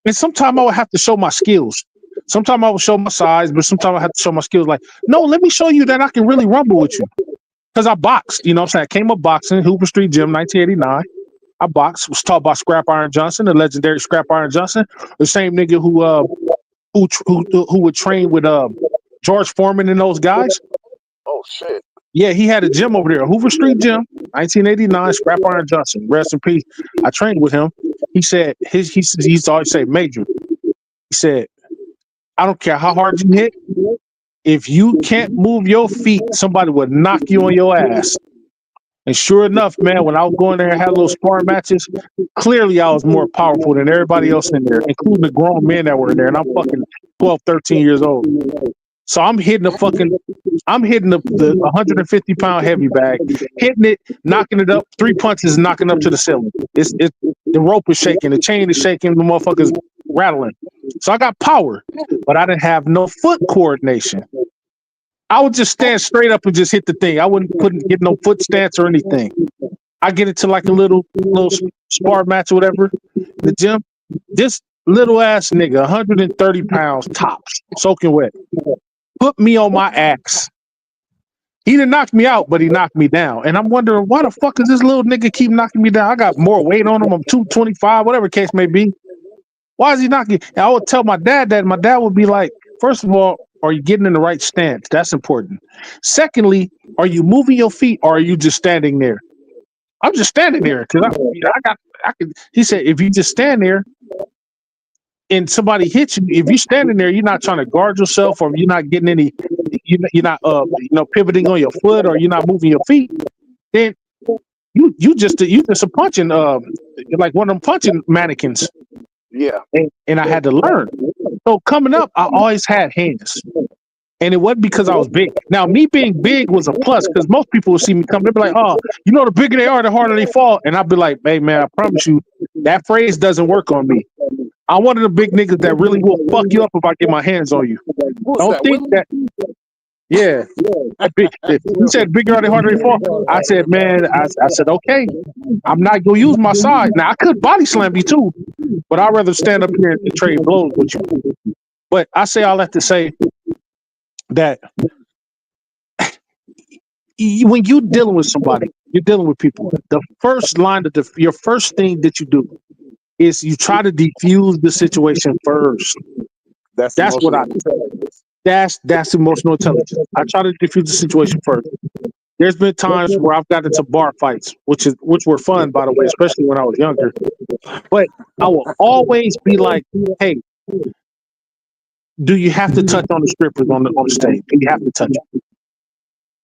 Speaker 2: and sometimes I would have to show my skills. Sometimes I would show my size, but sometimes I have to show my skills. Like, no, let me show you that I can really rumble with you. Because I boxed, you know what I'm saying? I came up boxing, Hooper Street Gym, 1989. I boxed, was taught by Scrap Iron Johnson, the legendary Scrap Iron Johnson, the same nigga who would train with George Foreman and those guys.
Speaker 4: Oh shit!
Speaker 2: Yeah, he had a gym over there, Hoover Street Gym, 1989. Scrap Iron Johnson, rest in peace. I trained with him. He said he used to always say, Major. He said, I don't care how hard you hit. If you can't move your feet, somebody would knock you on your ass. And sure enough, man, when I was going there and had little sparring matches, clearly I was more powerful than everybody else in there, including the grown men that were in there. And I'm fucking 12, 13 years old. So I'm hitting the 150-pound heavy bag, hitting it, knocking it up, 3 punches, knocking up to the ceiling. The rope is shaking, the chain is shaking, the motherfucker's rattling. So I got power, but I didn't have no foot coordination. I would just stand straight up and just hit the thing. I wouldn't get no foot stance or anything. I get into like a little spar match or whatever in the gym. This little ass nigga, 130 pounds tops, soaking wet, put me on my ass. He didn't knock me out, but he knocked me down. And I'm wondering, why the fuck is this little nigga keep knocking me down? I got more weight on him. I'm 225, whatever the case may be. Why is he knocking? And I would tell my dad that. My dad would be like, first of all, are you getting in the right stance? That's important. Secondly, are you moving your feet or are you just standing there? I'm just standing there because I could. He said, if you just stand there and somebody hits you, if you're standing there, you're not trying to guard yourself, or you're not getting any, you're not pivoting on your foot, or you're not moving your feet. Then you just a punching like one of them punching mannequins.
Speaker 4: Yeah,
Speaker 2: and I had to learn. So coming up, I always had hands. And it wasn't because I was big. Now, me being big was a plus because most people would see me come. They'd be like, oh, you know, the bigger they are, the harder they fall. And I'd be like, hey, man, I promise you, that phrase doesn't work on me. I'm one of the big niggas that really will fuck you up if I get my hands on you. Don't think that. Yeah. You said bigger are they, harder they fall. I said, man, I said, okay, I'm not gonna use my side. Now I could body slam you too, but I'd rather stand up here and trade blows with you. But I say all that to say that when you're dealing with somebody, you're dealing with people. The first line of your first thing that you do is you try to defuse the situation first. That's what I do. That's emotional intelligence. I try to defuse the situation first. There's been times where I've got into bar fights, which were fun, by the way, especially when I was younger. But I will always be like, "Hey, do you have to touch on the strippers on the stage? Do you have to touch them?"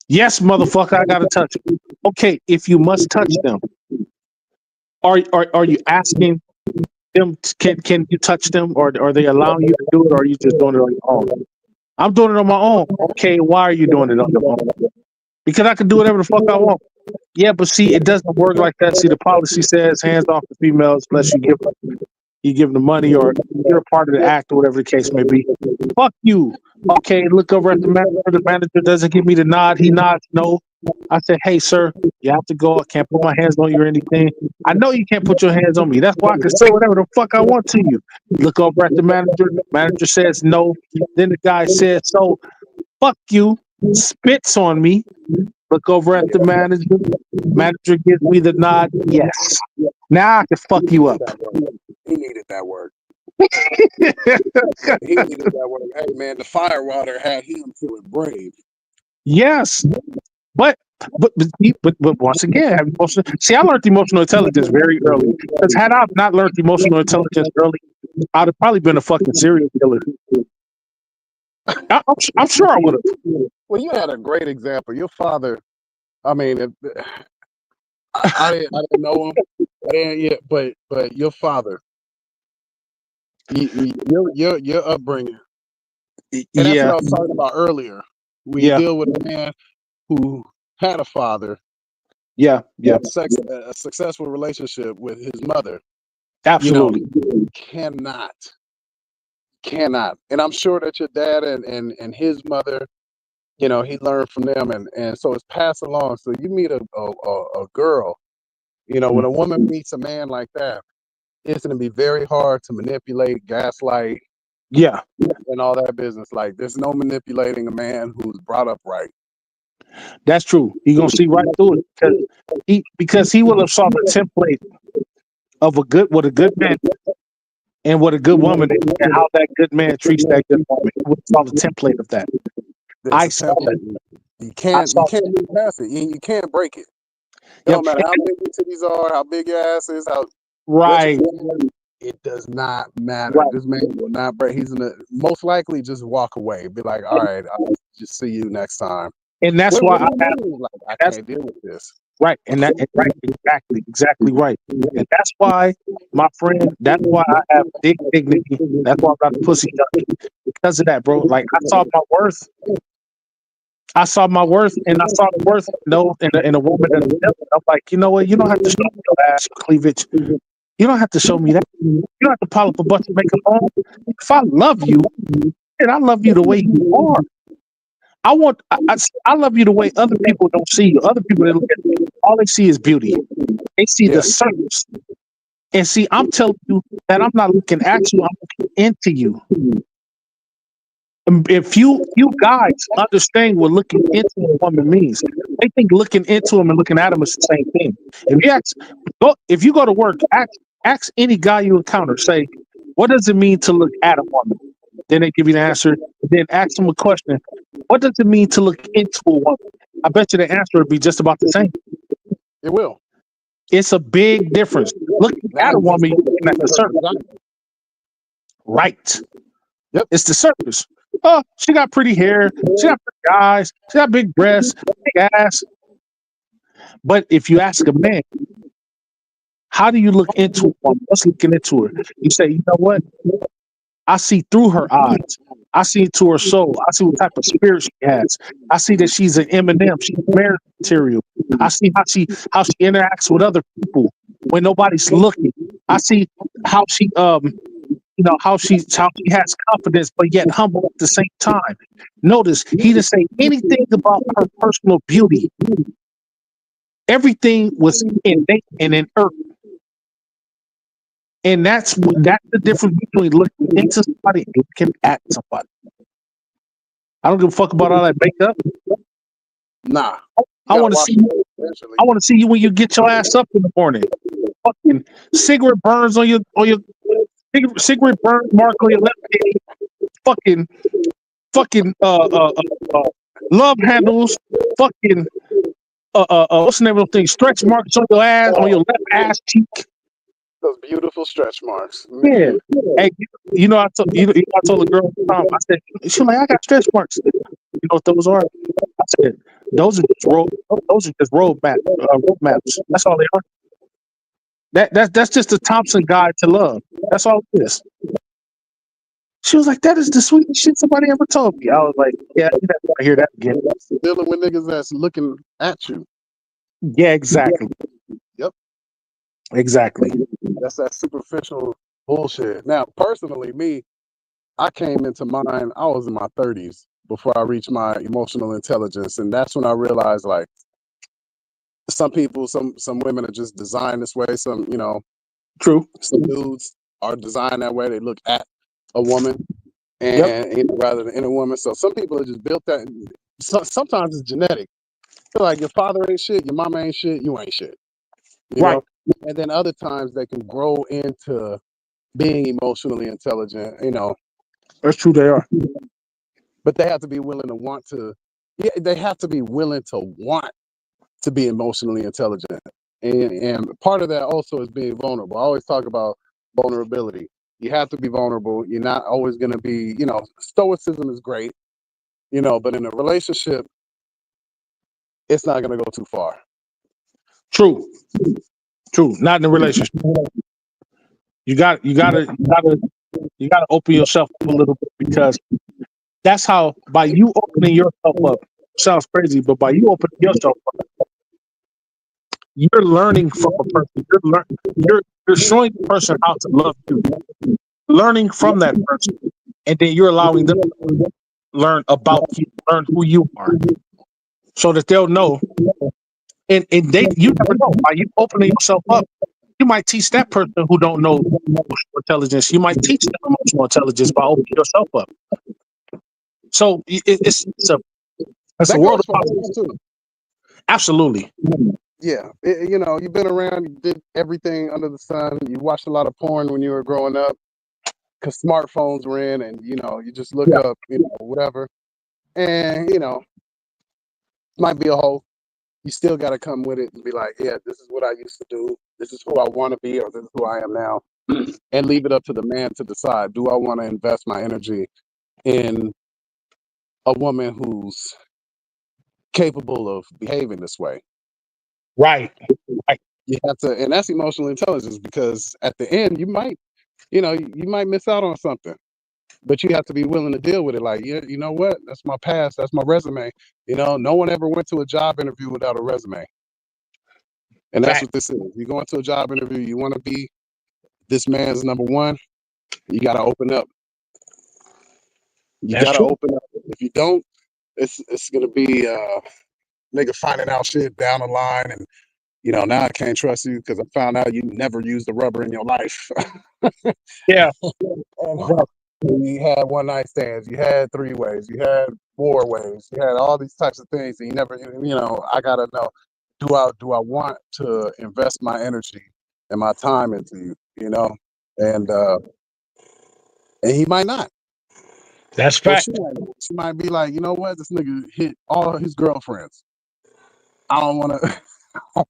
Speaker 2: Yes, motherfucker, I gotta touch them. Okay, if you must touch them, are you asking them? Can you touch them, or are they allowing you to do it, or are you just doing it on your own? I'm doing it on my own. Okay, why are you doing it on your own? Because I can do whatever the fuck I want. Yeah, but see, it doesn't work like that. See, the policy says hands off the females unless you give them the money or you're a part of the act or whatever the case may be. Fuck you. Okay, look over at the manager. The manager doesn't give me the nod. He nods no. I said, hey, sir, you have to go. I can't put my hands on you or anything. I know you can't put your hands on me. That's why I can say whatever the fuck I want to you. Look over at the manager. The manager says no. Then the guy says, so fuck you. Spits on me. Look over at the manager. Manager gives me the nod. Yes. Now I can fuck you up.
Speaker 4: He needed that word. He needed that word. Hey man, the firewater had him feeling brave.
Speaker 2: Yes, but once again, I learned emotional intelligence very early. Because had I not learned emotional intelligence early, I'd have probably been a fucking serial killer. I'm sure I would have.
Speaker 4: Well, you had a great example. Your father. I mean, I didn't know him. I didn't yet, but your father. Your upbringing, and that's what I was talking about earlier. We deal with a man who had a father, a successful relationship with his mother.
Speaker 2: Absolutely,
Speaker 4: cannot, and I'm sure that your dad and his mother, he learned from them, and so it's passed along. So you meet a girl, when a woman meets a man like that, it's going to be very hard to manipulate, gaslight, and all that business. Like, there's no manipulating a man who's brought up right.
Speaker 2: That's true. You're going to see right through it because he will have saw the template of what a good man and what a good woman is, and how that good man treats that good woman. He will saw the template of that. I saw that.
Speaker 4: You can't move past it. You can't break it. It don't matter how big your titties are, how big your ass is,
Speaker 2: right.
Speaker 4: It does not matter. Right. This man will not break. He's gonna most likely just walk away. Be like, all right, I'll just see you next time.
Speaker 2: And that's why
Speaker 4: I can't deal with this.
Speaker 2: Right, and exactly right. And that's why, my friend, that's why I have big dignity. That's why I'm not a pussy junkie. Because of that, bro. Like, I saw my worth, and I saw the worth, in a woman. And I'm like, you know what? You don't have to show me your ass cleavage. You don't have to show me that. You don't have to pile up a bunch of makeup on. If I love you, and I love you the way you are. I love you the way other people don't see you. Other people, all they see is beauty. They see the surface. And see, I'm telling you that I'm not looking at you. I'm looking into you. If you guys understand what looking into a woman means, they think looking into him and looking at him is the same thing. If you go to work, ask any guy you encounter, say, what does it mean to look at a woman? Then they give you the answer. Then ask them a question. What does it mean to look into a woman? I bet you the answer would be just about the same.
Speaker 4: It will.
Speaker 2: It's a big difference. Looking at a woman, you're looking at the surface. Right.
Speaker 4: Yep.
Speaker 2: It's the surface. Oh, she got pretty hair. She got pretty eyes. She got big breasts, big ass. But if you ask a man, how do you look into a woman? What's looking into her? You say, you know what? I see through her eyes. I see into her soul. I see what type of spirit she has. I see that she's an M&M. She's marriage material. I see how she interacts with other people when nobody's looking. I see how she how she has confidence, but yet humble at the same time. Notice he didn't say anything about her personal beauty. Everything was innate and inert. And that's the difference between looking into somebody and looking at somebody. I don't give a fuck about all that makeup.
Speaker 4: Nah.
Speaker 2: I want to see you. I want to see you when you get your ass up in the morning. Fucking cigarette burns on your cigarette burn mark on your left hand. Fucking love handles. Fucking what's the name of those things? Stretch marks on your ass, on your left ass cheek.
Speaker 4: Those beautiful stretch marks.
Speaker 2: Yeah. Hey, I told the girl one time, I said, she was like, I got stretch marks. You know what those are? I said, those are just road maps. That's all they are. That's just the Thompson Guide to Love. That's all it is. She was like, that is the sweetest shit somebody ever told me. I was like, yeah, you never want to hear that again.
Speaker 4: Dealing with niggas that's looking at you.
Speaker 2: Yeah, exactly.
Speaker 4: Yep.
Speaker 2: Exactly.
Speaker 4: That's that superficial bullshit. Now, personally, me, I came into mine, I was in my 30s before I reached my emotional intelligence. And that's when I realized, like, some people, some women are just designed this way. Some,
Speaker 2: True.
Speaker 4: Some dudes are designed that way. They look at a woman and rather than in a woman. So some people are just built that. Sometimes it's genetic. Like your father ain't shit, your mama ain't shit, you ain't shit. You know? And then other times they can grow into being emotionally intelligent,
Speaker 2: That's true, they are.
Speaker 4: But they have to be willing to want to, they have to be willing to want to be emotionally intelligent. And part of that also is being vulnerable. I always talk about vulnerability. You have to be vulnerable. You're not always going to be, stoicism is great, but in a relationship, it's not going to go too far.
Speaker 2: True. Not in a relationship. You got to open yourself up a little bit, because that's how, by you opening yourself up, sounds crazy, but by you opening yourself up, you're learning from a person. You're showing the person how to love you, learning from that person, and then you're allowing them to learn about you, learn who you are, so that they'll know. And you never know, by you opening yourself up, you might teach that person who don't know emotional intelligence. You might teach them emotional intelligence by opening yourself up. So it's a world of possibilities. Absolutely.
Speaker 4: Yeah, you've been around, you did everything under the sun. You watched a lot of porn when you were growing up, because smartphones were in, and you just look up, whatever, and might be a hole. You still got to come with it and be like, yeah, this is what I used to do. This is who I want to be, or this is who I am now, and leave it up to the man to decide. Do I want to invest my energy in a woman who's capable of behaving this way?
Speaker 2: Right.
Speaker 4: You have to, and that's emotional intelligence, because at the end you might miss out on something, but you have to be willing to deal with it. Like, yeah, you know what? That's my past. That's my resume. No one ever went to a job interview without a resume. And that's what this is. You go into a job interview, you want to be this man's number one, you got to open up. You got to open up. If you don't, it's going to be nigga finding out shit down the line, and now I can't trust you because I found out you never used the rubber in your life.
Speaker 2: Yeah.
Speaker 4: You had one night stands, you had 3-ways, you had 4-ways, you had all these types of things, and you never, I gotta know, do I want to invest my energy and my time into you, and he might not.
Speaker 2: That's fact.
Speaker 4: She might be like, you know what, this nigga hit all his girlfriends. I don't want to. I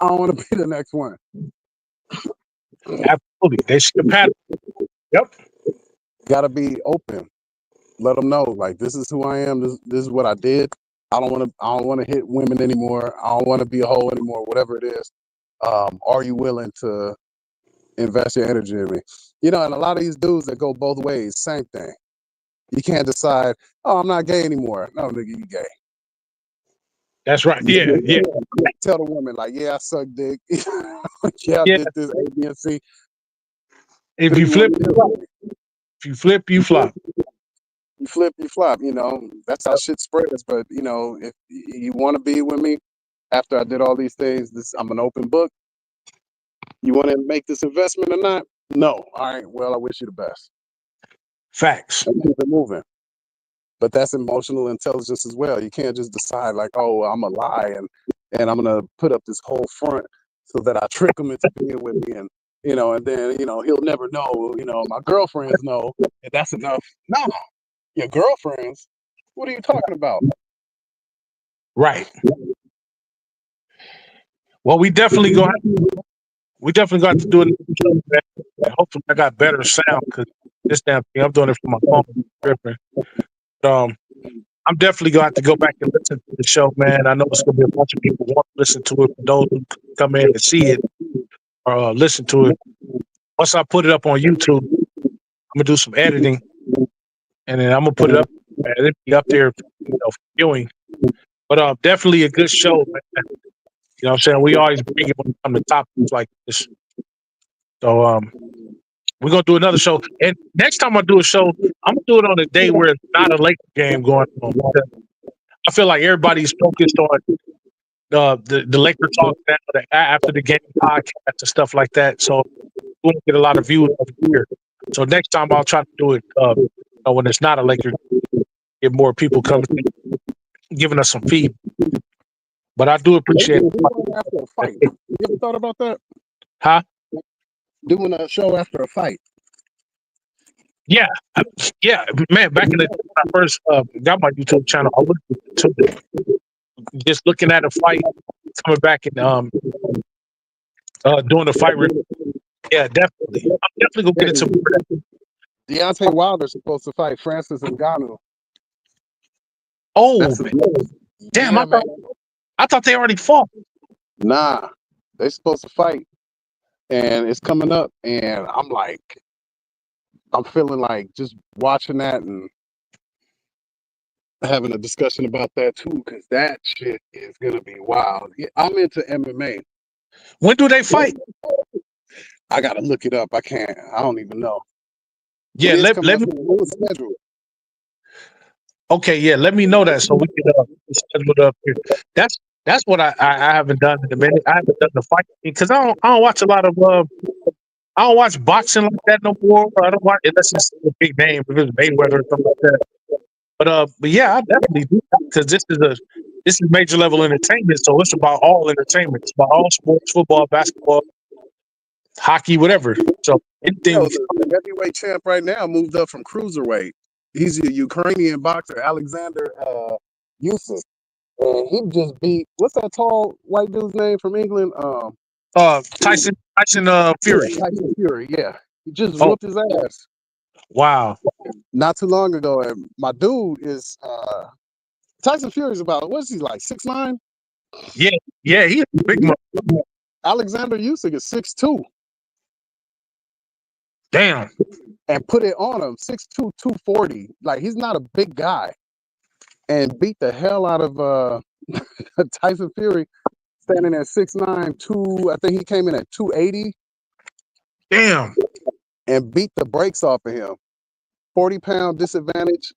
Speaker 4: don't want to be the next one.
Speaker 2: Absolutely, they should compatible. Yep.
Speaker 4: Got to be open. Let them know, like, this is who I am. This is what I did. I don't want to hit women anymore. I don't want to be a hoe anymore. Whatever it is. Are you willing to invest your energy in me? And a lot of these dudes that go both ways, same thing. You can't decide, oh, I'm not gay anymore. No, nigga, you gay.
Speaker 2: That's right. Yeah.
Speaker 4: Tell the woman, like, yeah, I suck dick. Yeah, I did this A, B, and C.
Speaker 2: If you flip, you flop. If you flip, you flop.
Speaker 4: You flip, you flop. You know, that's how shit spreads. But you know, if you want to be with me after I did all these things, I'm an open book. You want to make this investment or not? No. All right. Well, I wish you the best.
Speaker 2: Facts.
Speaker 4: And keep it moving. But that's emotional intelligence as well. You can't just decide like, oh, I'm a lie and I'm gonna put up this whole front so that I trick him into being with me, and you know, and then you know he'll never know. You know, my girlfriends know, and that's enough. No, your girlfriends. What are you talking about?
Speaker 2: Right. Well, we definitely got to do it. Hopefully, I got better sound because this damn thing I'm doing it from my phone. I'm definitely going to have to go back and listen to the show, man. I know it's going to be a bunch of people who want to listen to it. For those who come in and see it or listen to it, once I put it up on YouTube, I'm gonna do some editing, and then I'm gonna put it up. And it'll be up there, you know, for viewing. But definitely a good show, man. You know what I'm saying? We always bring it when it comes to topics like this. So we're gonna do another show. And next time I do a show, I'm gonna do it on a day where it's not a Laker game going on. I feel like everybody's focused on the Laker talk now, after the game podcast and stuff like that. So we won't get a lot of views over here. So next time I'll try to do it when it's not a Laker, get more people coming, giving us some feedback. But I do appreciate it.
Speaker 4: After a fight. You ever thought about that?
Speaker 2: Huh?
Speaker 4: Doing a show after a fight.
Speaker 2: Yeah, man. Back in the day when I first got my YouTube channel, I looked to just looking at a fight, coming back and doing a fight review. Yeah, definitely. I'm definitely gonna get into that.
Speaker 4: Deontay Wilder's supposed to fight Francis Ngannou.
Speaker 2: Oh, damn!
Speaker 4: Yeah,
Speaker 2: I thought they already fought.
Speaker 4: Nah, they're supposed to fight, and it's coming up, and I'm feeling like just watching that and having a discussion about that too, because that shit is gonna be wild. Yeah, I'm into MMA.
Speaker 2: When do they fight?
Speaker 4: I gotta look it up. I don't even know.
Speaker 2: Yeah, let me
Speaker 4: schedule.
Speaker 2: Okay, yeah, let me know that so we can schedule it up here. That's what I haven't done in a minute. I haven't done the fight because I don't watch a lot of I don't watch boxing like that no more. I don't watch unless it's a big name, if it's Mayweather or something like that. But yeah, I definitely do because this is major level entertainment. So it's about all entertainment. It's about all sports, football, basketball, hockey, whatever. So anything.
Speaker 4: The heavyweight champ right now moved up from cruiserweight. He's a Ukrainian boxer, Alexander Usyk. And he just beat, what's that tall white dude's name from England?
Speaker 2: Tyson Fury.
Speaker 4: Tyson Fury, yeah. He just whooped his ass.
Speaker 2: Wow.
Speaker 4: Not too long ago. And my dude is Tyson Fury's about, what is he, like 6'9"?
Speaker 2: Yeah, he's a big man.
Speaker 4: Alexander Usyk is 6'2".
Speaker 2: Damn.
Speaker 4: And put it on him, 6'2", 240. Like, he's not a big guy. And beat the hell out of Tyson Fury, standing at 6'9", I think he came in at 280.
Speaker 2: Damn.
Speaker 4: And beat the brakes off of him. 40-pound disadvantage.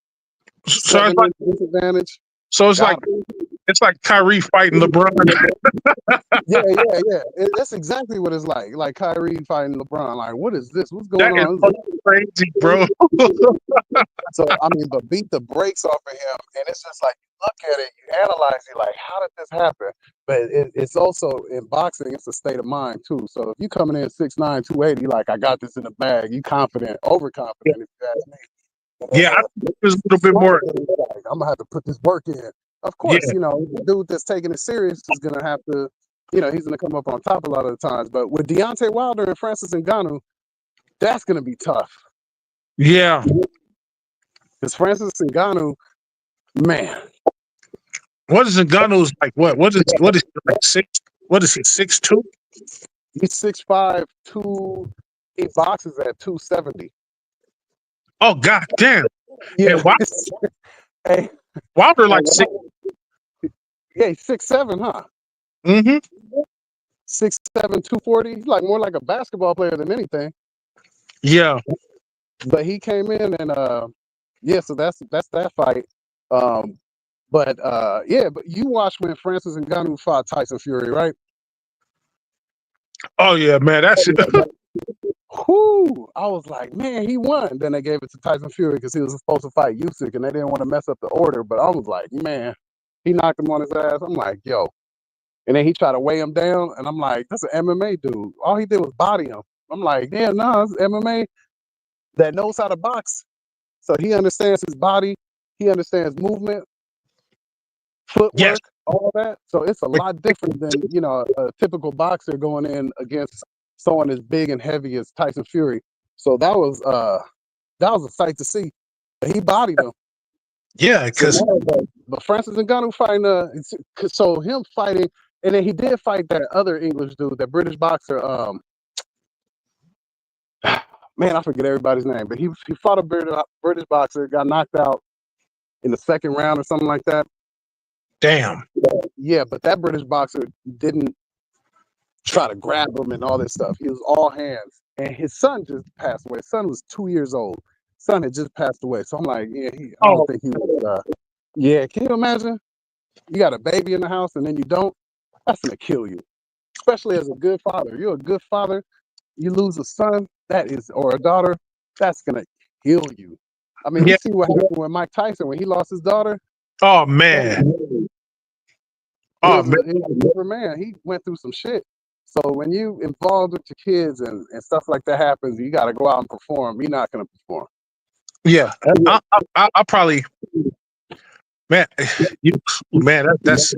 Speaker 2: So it's like,
Speaker 4: disadvantage.
Speaker 2: So it's like Kyrie fighting LeBron.
Speaker 4: Yeah. That's exactly what it's like. Like Kyrie fighting LeBron. Like, what is this? What's going on?
Speaker 2: That is crazy, bro.
Speaker 4: So, I mean, but beat the brakes off of him. And it's just like, you look at it, you analyze it, like, how did this happen? But it's also, in boxing, it's a state of mind, too. So, if you coming in 6'9", 280, like, I got this in the bag, you confident, overconfident, if you ask me.
Speaker 2: Yeah, I think there's a little bit more.
Speaker 4: Like, I'm going to have to put this work in. Of course, you know, the dude that's taking it serious is going to have to, you know, he's going to come up on top a lot of the times. But with Deontay Wilder and Francis Ngannou, that's going to be tough.
Speaker 2: Yeah.
Speaker 4: Because Francis Ngannou, man.
Speaker 2: What is Ngannou's like? What is he like 6? What is he, 6'2"?
Speaker 4: He's 6'5", he boxes at 270.
Speaker 2: Oh, god damn.
Speaker 4: Yeah.
Speaker 2: Hey, Wilder like 6.
Speaker 4: Yeah, he's 6'7", huh?
Speaker 2: Mm-hmm.
Speaker 4: 6'7", 240. He's like more like a basketball player than anything.
Speaker 2: Yeah.
Speaker 4: But he came in and yeah, so that's that fight. But yeah, but you watched when Francis Ngannou fought Tyson Fury, right?
Speaker 2: Oh yeah, man. That's
Speaker 4: Whoo! I was like, man, he won. Then they gave it to Tyson Fury because he was supposed to fight Usyk, and they didn't want to mess up the order. But I was like, man, he knocked him on his ass. I'm like, yo. And then he tried to weigh him down, and I'm like, that's an MMA dude. All he did was body him. I'm like, yeah, no, it's MMA that knows how to box. So he understands his body. He understands movement, footwork,
Speaker 2: yes.
Speaker 4: all that. So it's a lot different than, you know, a typical boxer going in against someone as big and heavy as Tyson Fury. So that was a sight to see. He bodied him.
Speaker 2: Yeah, because
Speaker 4: but Francis Ngannou fighting so him fighting, and then he did fight that other English dude, that British boxer. Man, I forget everybody's name, but he fought a British boxer, got knocked out in the second round or something like that.
Speaker 2: Damn.
Speaker 4: Yeah, but that British boxer didn't try to grab him and all this stuff. He was all hands. And his son just passed away. His son was 2 years old. Son had just passed away. So I'm like, yeah, I don't think he was. Yeah, can you imagine? You got a baby in the house and then you don't? That's going to kill you. Especially as a good father. You're a good father. You lose a son, or a daughter, that's going to kill you. I mean, you see what happened with Mike Tyson when he lost his daughter?
Speaker 2: Oh, man.
Speaker 4: Man, he went through some shit. So when you involved with your kids and stuff like that happens, you got to go out and perform. You're not going to perform.
Speaker 2: Yeah, I probably, man, that's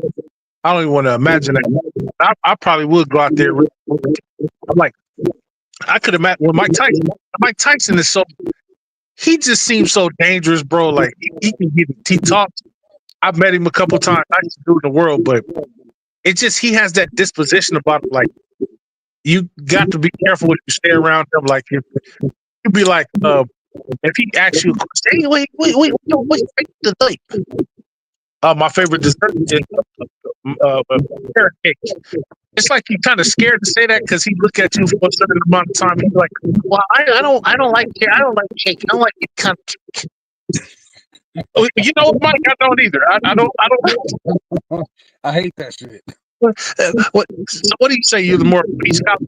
Speaker 2: I don't even want to imagine that. I probably would go out there. I'm like, I could imagine with Mike Tyson. Mike Tyson is he just seems so dangerous, bro. Like he can he talks. I've met him a couple times. I used to do it in the world, but it just he has that disposition about it. Like you got to be careful when you stay around him. Like you'd be like, if he asks you, hey, wait, what's your dessert? My favorite dessert is carrot cake. It's like he's kind of scared to say that because he look at you for a certain amount of time. He's like, well, I don't like cake. I don't like cake. I don't like it kind of cake. You know what, Mike? I don't either. I don't.
Speaker 4: I hate that shit.
Speaker 2: What do you say? You're the more peace scholar?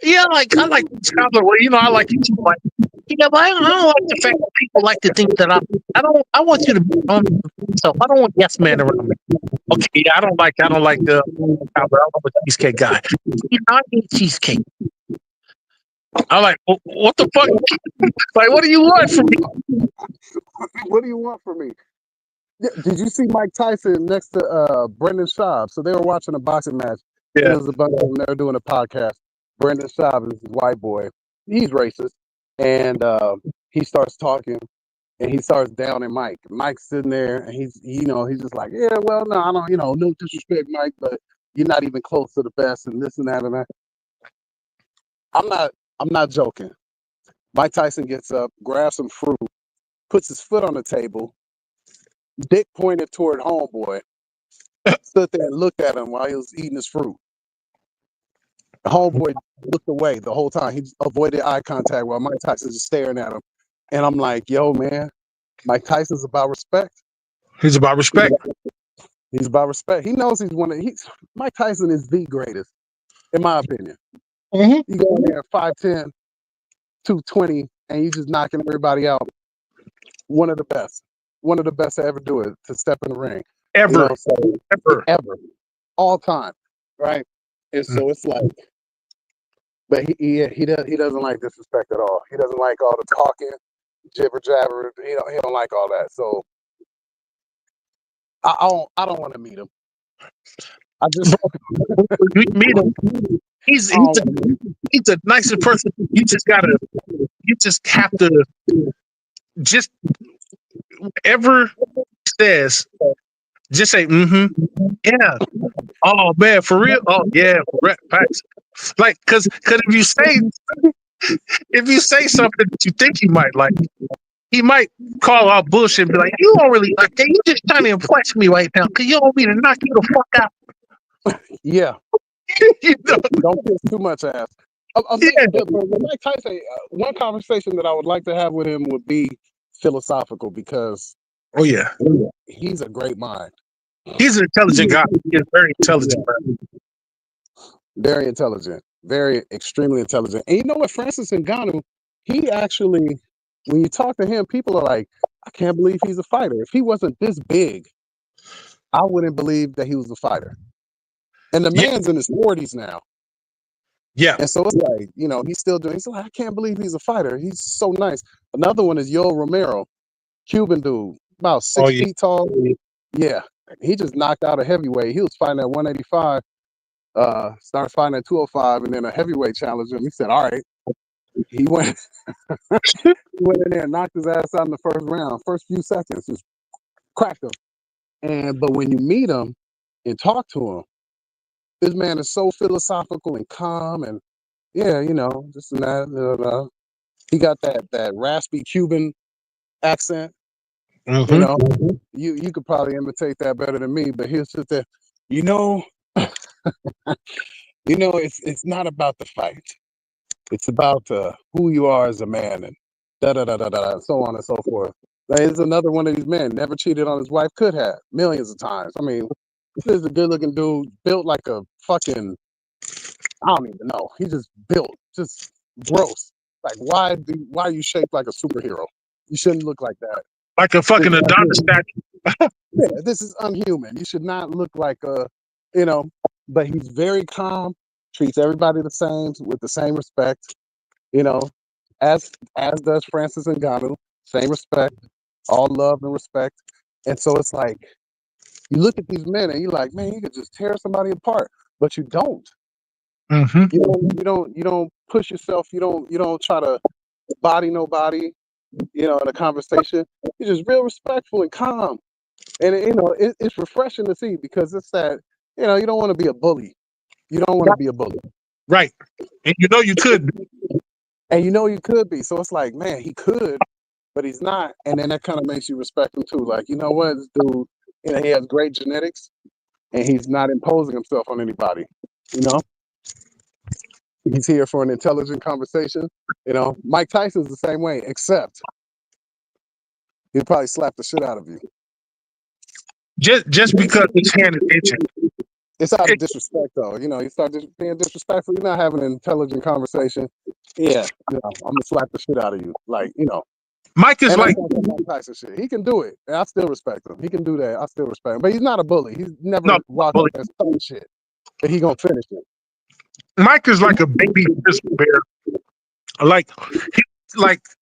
Speaker 2: Yeah, I like scholar. Well, you know, I like it too. Like, yeah, but I don't like the fact that people like to think that I want you to be on yourself. I don't want yes man around me. Okay, yeah, I don't like the scholar. I don't like the cheesecake guy. You know, I eat cheesecake. I'm like, well, what the fuck? Like, what do you want from me?
Speaker 4: What do you want from me? Did you see Mike Tyson next to Brendan Schaub? So they were watching a boxing match. Yeah. There was a bunch of them. They were doing a podcast. Brendan Schaub is this white boy. He's racist. And he starts talking and he starts downing Mike. Mike's sitting there and he's just like, yeah, well, no, I don't, no disrespect, Mike, but you're not even close to the best and this and that and that. I'm not joking. Mike Tyson gets up, grabs some fruit, puts his foot on the table, dick pointed toward homeboy, stood there and looked at him while he was eating his fruit. The homeboy looked away the whole time. He avoided eye contact while Mike Tyson's just staring at him. And I'm like, yo, man, Mike Tyson's about respect.
Speaker 2: He's about respect.
Speaker 4: He's about respect. He knows Mike Tyson is the greatest, in my opinion. Mm-hmm. You go in there 5'10", 220, and you just knocking everybody out. One of the best to ever do it, to step in the ring.
Speaker 2: Ever.
Speaker 4: Ever. All time. Right? And so it's like, but he doesn't like disrespect at all. He doesn't like all the talking, jibber jabber. He don't like all that. So I don't want to meet him. I just
Speaker 2: meet him. He's the nicest person. You just have to just whatever says, just say, yeah. Oh man, for real? Oh yeah, facts. Like, cause if you say something that you think he might like, he might call out bullshit and be like, you don't really like that. You just trying to impress me right now, cause you don't mean to knock you the fuck out.
Speaker 4: Yeah. Don't kiss too much ass. I'm saying, but Mike Tyson, one conversation that I would like to have with him would be philosophical because he's a great mind.
Speaker 2: He's an intelligent guy. He's very intelligent.
Speaker 4: Very intelligent. Very extremely intelligent. And you know what, Francis Ngannou, he actually, when you talk to him, people are like, I can't believe he's a fighter. If he wasn't this big, I wouldn't believe that he was a fighter. And the man's in his 40s now.
Speaker 2: Yeah.
Speaker 4: And so it's like, you know, he's still doing, he's like, I can't believe he's a fighter. He's so nice. Another one is Yoel Romero, Cuban dude, about 6 feet tall. Yeah. He just knocked out a heavyweight. He was fighting at 185, started fighting at 205, and then a heavyweight challenger. He said, all right. He went, he went in there and knocked his ass out in the first round, first few seconds, just cracked him. But when you meet him and talk to him, this man is so philosophical and calm, and yeah, you know, this and that. He got that raspy Cuban accent. You know, you could probably imitate that better than me, but here's just that, you know, it's not about the fight. It's about who you are as a man, and so on and so forth. There's another one of these men, never cheated on his wife, could have millions of times. I mean, this is a good-looking dude, built like a fucking, I don't even know. He just built, just gross. Like, why are you shaped like a superhero? You shouldn't look like that.
Speaker 2: Like a fucking Adonis statue.
Speaker 4: Yeah, this is unhuman. You should not look like a, you know, but he's very calm, treats everybody the same, with the same respect, you know, as does Francis Ngannou, same respect, all love and respect. And so it's like, you look at these men and you're like, man, you could just tear somebody apart, but you don't. You don't push yourself. You don't try to body nobody, you know, in a conversation. You're just real respectful and calm. And, you know, it's refreshing to see, because it's that, you know, you don't want to be a bully. You don't want to be a bully.
Speaker 2: Right. And you know you could be.
Speaker 4: And you know you could be. So it's like, man, he could, but he's not. And then that kind of makes you respect him too. Like, you know what, this dude, you know, he has great genetics and he's not imposing himself on anybody, you know? He's here for an intelligent conversation. You know, Mike Tyson's the same way, except he'll probably slap the shit out of you.
Speaker 2: Just because he's paying attention.
Speaker 4: It's out of disrespect, though. You know, you start being disrespectful, you're not having an intelligent conversation. Yeah, you know, I'm gonna slap the shit out of you. Like, you know.
Speaker 2: Mike is like
Speaker 4: Mike Tyson shit. He can do it, and I still respect him. He can do that. I still respect him. But he's not a bully. He's never rocked up and stone shit. But he gonna finish it.
Speaker 2: Mike is like a baby grizzly bear. Like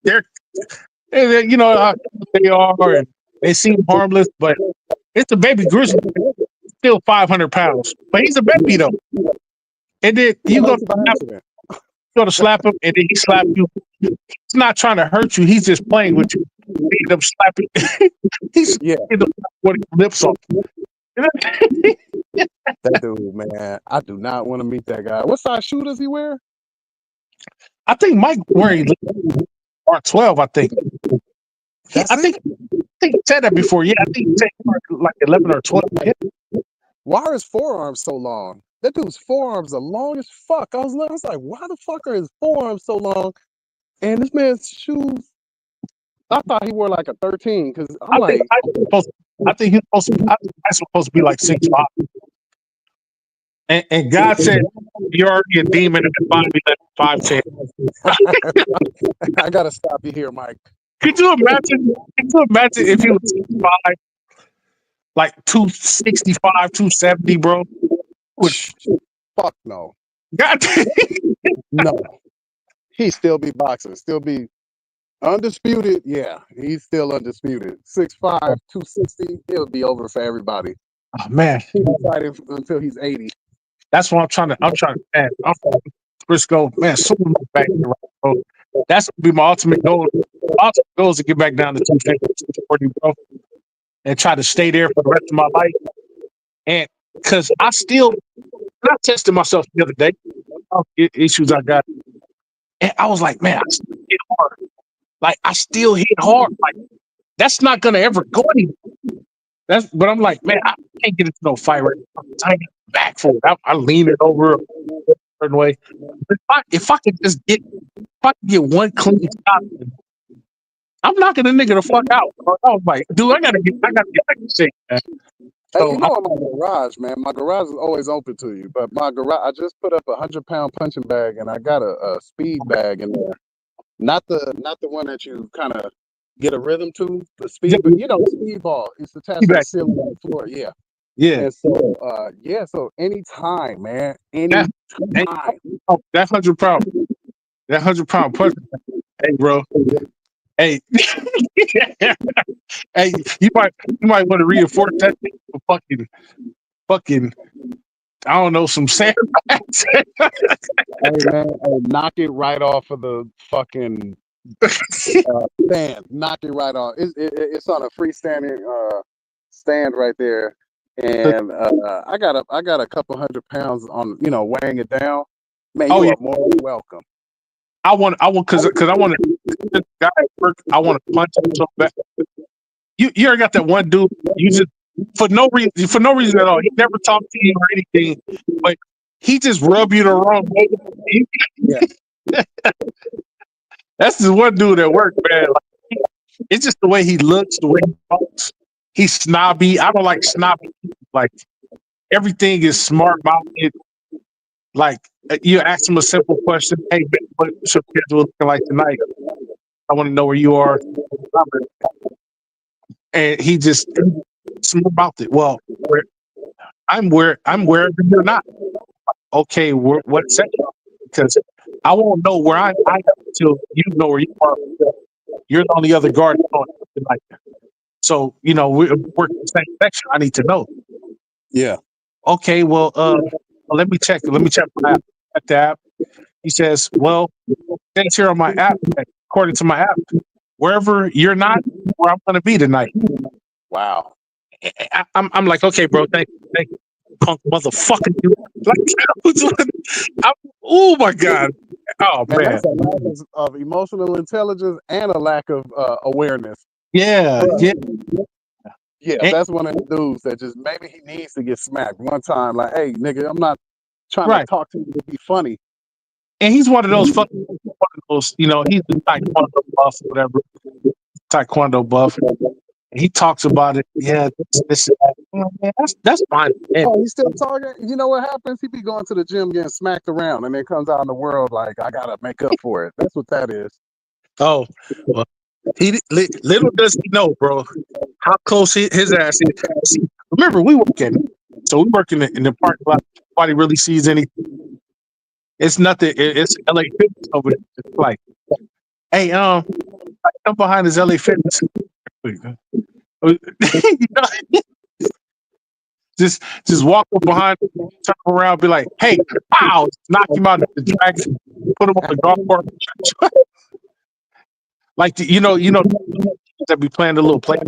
Speaker 2: they're you know, they are, and they seem harmless, but it's a baby grizzly bear, still 500 pounds. But he's a baby though. And then you go to slap him, and then he slap you. He's not trying to hurt you. He's just playing with you. He end up slapping. He's what his lips off.
Speaker 4: That dude, man, I do not want to meet that guy. What size shoe does he wear?
Speaker 2: I think Mike wearing R12. I think. I think he said that before. Yeah, I think he said like 11 or 12.
Speaker 4: Why are his forearms so long? That dude's forearms are long as fuck. I was like, why the fuck are his forearms so long? And this man's shoes, I thought he wore like a 13, because I think he's supposed to be like 6'5". And God said, you're already a demon in the body that 5'10". I gotta stop you here, Mike.
Speaker 2: Could you imagine if he was 6'5", like 265, 270, bro?
Speaker 4: Fuck no.
Speaker 2: God.
Speaker 4: No. He'd still be boxing, still be undisputed. Yeah, he's still undisputed. 6'5", 260, it'll be over for everybody.
Speaker 2: Oh man.
Speaker 4: He'll fight until he's 80.
Speaker 2: That's what I'm trying to I'm from Frisco, man. So back there, bro. That's gonna be my ultimate goal. My ultimate goal is to get back down to 240, bro, and try to stay there for the rest of my life. And because I tested myself the other day, issues I got, and I was like, man, I still hit hard. Like I still hit hard. Like that's not gonna ever go anywhere. But I'm like, man, I can't get into no fight right now. I'm back for it. I lean it over certain way. If I could just get one clean shot, I'm knocking the nigga the fuck out. I was like, dude, I gotta get back in shape, man.
Speaker 4: Hey, you know, in my garage, man, my garage is always open to you. But my garage, I just put up a 100-pound punching bag, and I got a speed bag in there. Not the one that you kind of get a rhythm to. The speed, but you know, speed ball. It's attached to the ceiling on the floor. Yeah.
Speaker 2: Yeah.
Speaker 4: And so, so anytime, man, anytime.
Speaker 2: That 100-pound, punch. Hey, bro. Hey, hey, you might want to reinforce that thing for fucking. I don't know, some sand.
Speaker 4: Hey man, knock it right off of the fucking stand. Knock it right off. It's on a freestanding stand right there, and I got a couple 100 pounds on, you know, weighing it down. Man, you are more than welcome.
Speaker 2: I want because I want to guy at work. I want to punch him so bad. You ever got that one dude? You just for no reason at all. He never talked to you or anything, but he just rub you the wrong way. Yeah. That's the one dude at work, man. Like, it's just the way he looks, the way he talks. He's snobby. I don't like snobby people. Like, everything is smart mouthed. Like, you ask him a simple question. Hey, man, what's your schedule looking like tonight? I want to know where you are. And he just smart about it. Well, I'm wherever you're not. Okay, what section? Because I won't know where I am until you know where you are. You're the only other guard tonight. So, you know, we're working the same section. I need to know.
Speaker 4: Yeah.
Speaker 2: Okay, well, let me check my app. At the app. He says, well, it's here on my app. According to my app, wherever you're not, where I'm going to be tonight.
Speaker 4: Wow.
Speaker 2: I'm like, okay, bro, thank you, punk motherfucker. Oh my god. Oh man.
Speaker 4: That's a lack of emotional intelligence and a lack of awareness.
Speaker 2: Yeah.
Speaker 4: Yeah, that's one of the dudes that just maybe he needs to get smacked one time. Like, hey, nigga, I'm not trying to talk to you to be funny.
Speaker 2: And he's one of those you know, he's the taekwondo buff, whatever. Taekwondo buff. He talks about it. Yeah, this that's fine.
Speaker 4: Oh, he's still talking. You know what happens? He be going to the gym getting smacked around, and then comes out in the world like, I gotta make up for it. That's what that is.
Speaker 2: Oh, well, little does he know, bro, how close his ass is. Remember, we work in the parking lot. Nobody really sees anything. It's nothing. It's LA Fitness over there. It's like, hey, I come behind this LA Fitness. You know, just walk up behind, turn around, be like, hey, pow, knock him out of the drag, put him on the golf course. Like, you know, that be playing the little play.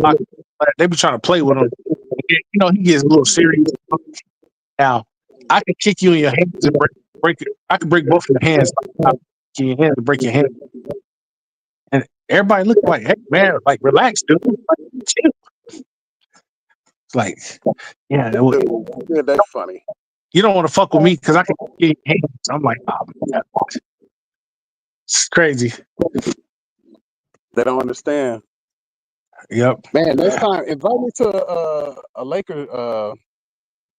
Speaker 2: They be trying to play with him. You know, he gets a little serious. Now, I can kick you in your hands and break it. I can break both of your hands. In your hands and break your hand. And everybody look like, hey, man, like, relax, dude. Like, chill. It's like, yeah,
Speaker 4: that's funny.
Speaker 2: You don't want to fuck with me because I can kick your hands. I'm like, oh, man, it's crazy.
Speaker 4: They don't understand.
Speaker 2: Yep.
Speaker 4: Man, next time, invite me to a Laker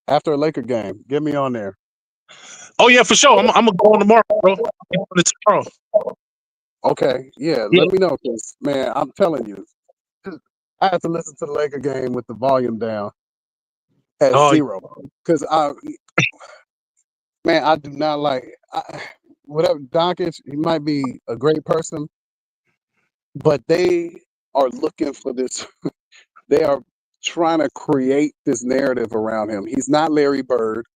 Speaker 4: after a Laker game. Get me on there.
Speaker 2: Oh yeah, for sure. I'm gonna go on tomorrow, bro. Tomorrow.
Speaker 4: Okay, yeah. Let me know, because man, I'm telling you, I have to listen to the Laker game with the volume down at 0, because I do not like whatever Doncic. He might be a great person, but they are looking for this. They are trying to create this narrative around him. He's not Larry Bird.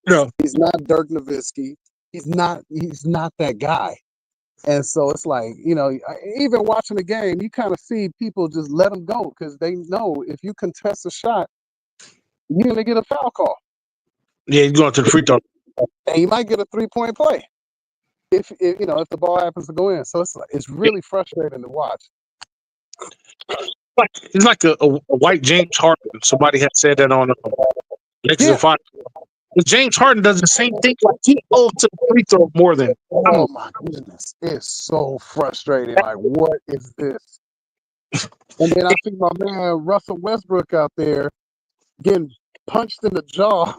Speaker 2: No,
Speaker 4: he's not Dirk Nowitzki. He's not that guy. And so it's like, you know, even watching the game, you kind of see people just let him go because they know if you contest a shot, you're going to get a foul call.
Speaker 2: Yeah, he's going to the free throw.
Speaker 4: And you might get a 3-point play if the ball happens to go in. So it's really frustrating to watch.
Speaker 2: He's like a white James Harden. Somebody had said that on Lakers and Finals. But James Harden does the same thing. Like he goes to the free throw more than.
Speaker 4: Oh my goodness, it's so frustrating. Like, what is this? And then I see my man Russell Westbrook out there getting punched in the jaw.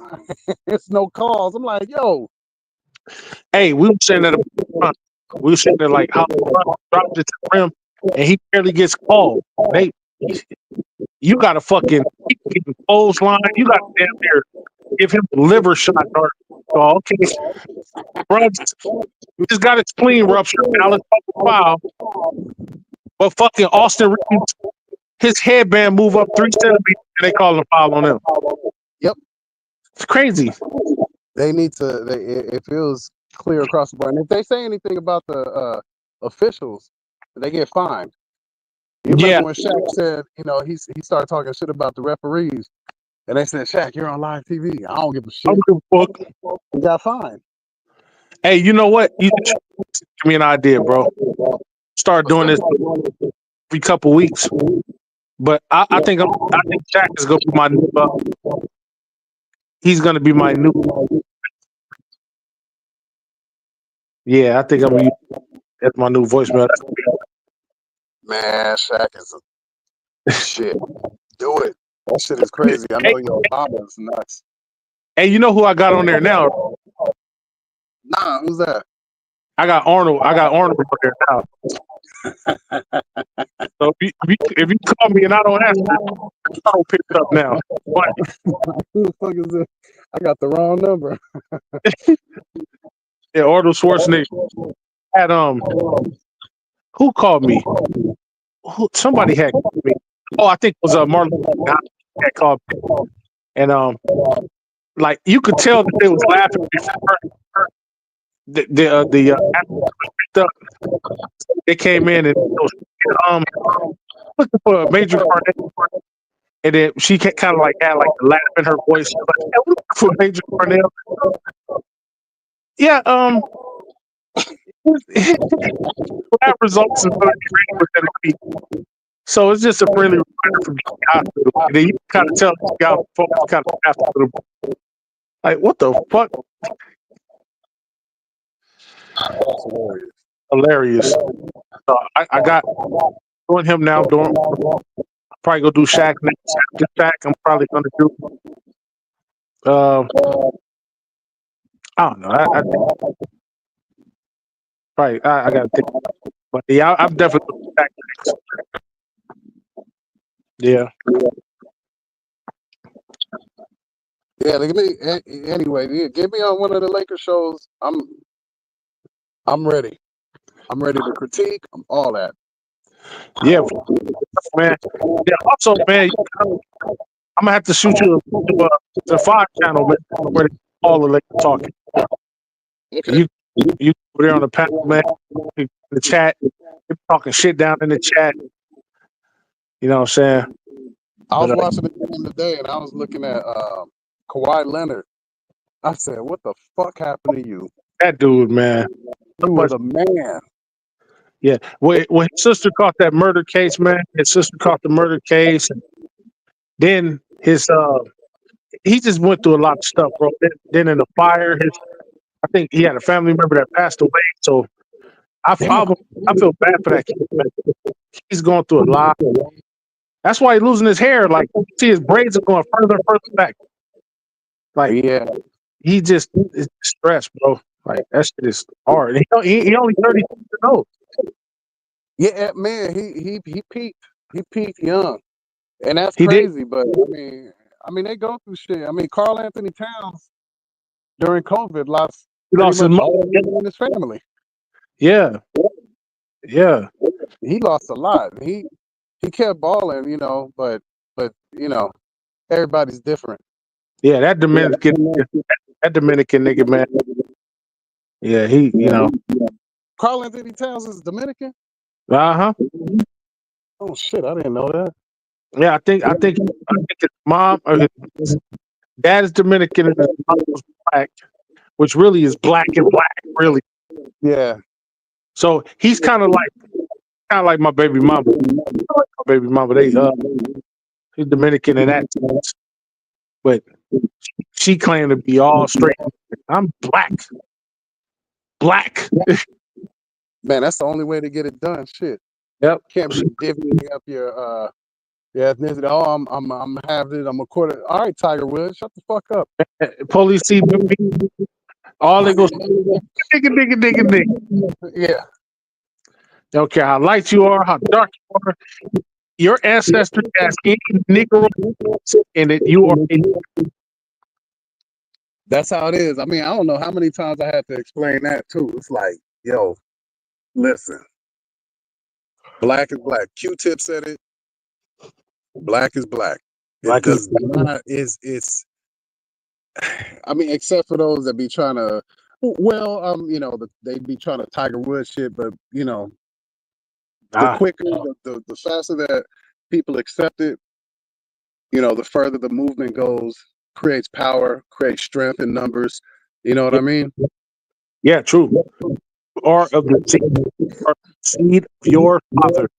Speaker 4: It's no calls. I'm like, yo.
Speaker 2: Hey, we were saying that. We were saying that like how dropped it to the rim and he barely gets called. You got to fucking clothesline. You got to damn near give him a liver shot. Or, oh, okay, bro, just got his spleen ruptured. Now let's talk foul. But fucking Austin Reeves, his headband move up 3 centimeters and they call him foul on him.
Speaker 4: Yep,
Speaker 2: it's crazy.
Speaker 4: They need to. It feels clear across the board. And if they say anything about the officials, they get fined. You remember when Shaq said, you know, he started talking shit about the referees, and they said, "Shaq, you're on live TV. I don't give a shit." He got fined.
Speaker 2: Hey, you know what? You give me an idea, bro. Start doing this every couple weeks. But I think Shaq is gonna be my new. He's gonna be my new. Yeah, I think I'm gonna use that's my new voicemail.
Speaker 4: Man, Shaq is a shit. Do it. That shit is crazy. I know your Obama is nuts.
Speaker 2: Hey, you know who I got on there now?
Speaker 4: Nah, who's that?
Speaker 2: I got Arnold on there now. So if you call me and I don't answer, I don't pick it up now. What?
Speaker 4: Who the fuck is this? I got the wrong number.
Speaker 2: Yeah, Arnold Schwarzenegger had who called me? Somebody had called me. Oh, I think it was Marlon had called me. And like you could tell that they was laughing before they came in and looking for a Major Cornell, and then she kind of like had like a laugh in her voice. She was like, "Hey, we're looking for Major Cornell." Yeah, lab results is going to be ready within a week. So it's just a friendly reminder from the hospital. And then you kind of tell the guy kind of after the like, what the fuck?
Speaker 4: That's
Speaker 2: hilarious. So I got doing him now. Doing probably go do Shaq next. After Shaq, I'm probably going to do. I don't know. I probably I got to think. But yeah, I'm definitely going Shaq next. Yeah.
Speaker 4: Yeah, anyway, get me on one of the Lakers shows. I'm ready. I'm ready to critique. I'm all that.
Speaker 2: Yeah, man. Yeah. Also, man, I'm gonna have to shoot you the 5 channel, man, where all the Lakers talking. Okay. You over there on the panel, man. In the chat, you're talking shit down in the chat. You know what I'm saying?
Speaker 4: I was watching the game today, and I was looking at Kawhi Leonard. I said, "What the fuck happened to you?"
Speaker 2: That dude, man.
Speaker 4: He was a man.
Speaker 2: Yeah. When his sister caught that murder case, man, his sister caught the murder case, and then his he just went through a lot of stuff, bro. Then in the fire, I think he had a family member that passed away. So I feel bad for that kid, man. He's going through a lot. That's why he's losing his hair. Like, you see his braids are going further and further back. Like, yeah, he just is stressed, bro. Like, that shit is hard. He only 32 years old.
Speaker 4: Yeah, man, he peaked. He peaked young, and that's crazy. But I mean, they go through shit. I mean, Karl Anthony Towns during COVID lost his mother and his family. Yeah. He lost a lot. He kept balling, you know, but you know, everybody's different.
Speaker 2: Yeah, that Dominican nigga, man. Yeah, he, you know.
Speaker 4: Karl Anthony Towns is Dominican?
Speaker 2: Uh-huh.
Speaker 4: Oh shit, I didn't know that.
Speaker 2: Yeah, I think his mom or his dad is Dominican and his mom was black, which really is black and black, really.
Speaker 4: Yeah.
Speaker 2: So he's kind of like my baby mama. They he's Dominican in that sense. But She claimed to be all straight. I'm black.
Speaker 4: Man, that's the only way to get it done. Shit.
Speaker 2: Yep.
Speaker 4: Can't be divvying up your ethnicity. Oh, I'm half it. I'm a quarter. All right, Tiger Woods, shut the fuck up.
Speaker 2: Police see me, all they go digga.
Speaker 4: Yeah.
Speaker 2: They don't care how light you are, how dark you are. Your ancestry has any Negro in it. You are.
Speaker 4: That's how it is. I mean, I don't know how many times I had to explain that too. It's like, yo, listen, black is black. Q-Tip said it. Black is black. It does not. It's. I mean, except for those that be trying to. Well, they be trying to Tiger Woods shit, but the quicker, the faster that people accept it, the further the movement goes, creates power, creates strength in numbers. You know what I mean?
Speaker 2: Yeah, true. Or of the seed of your father.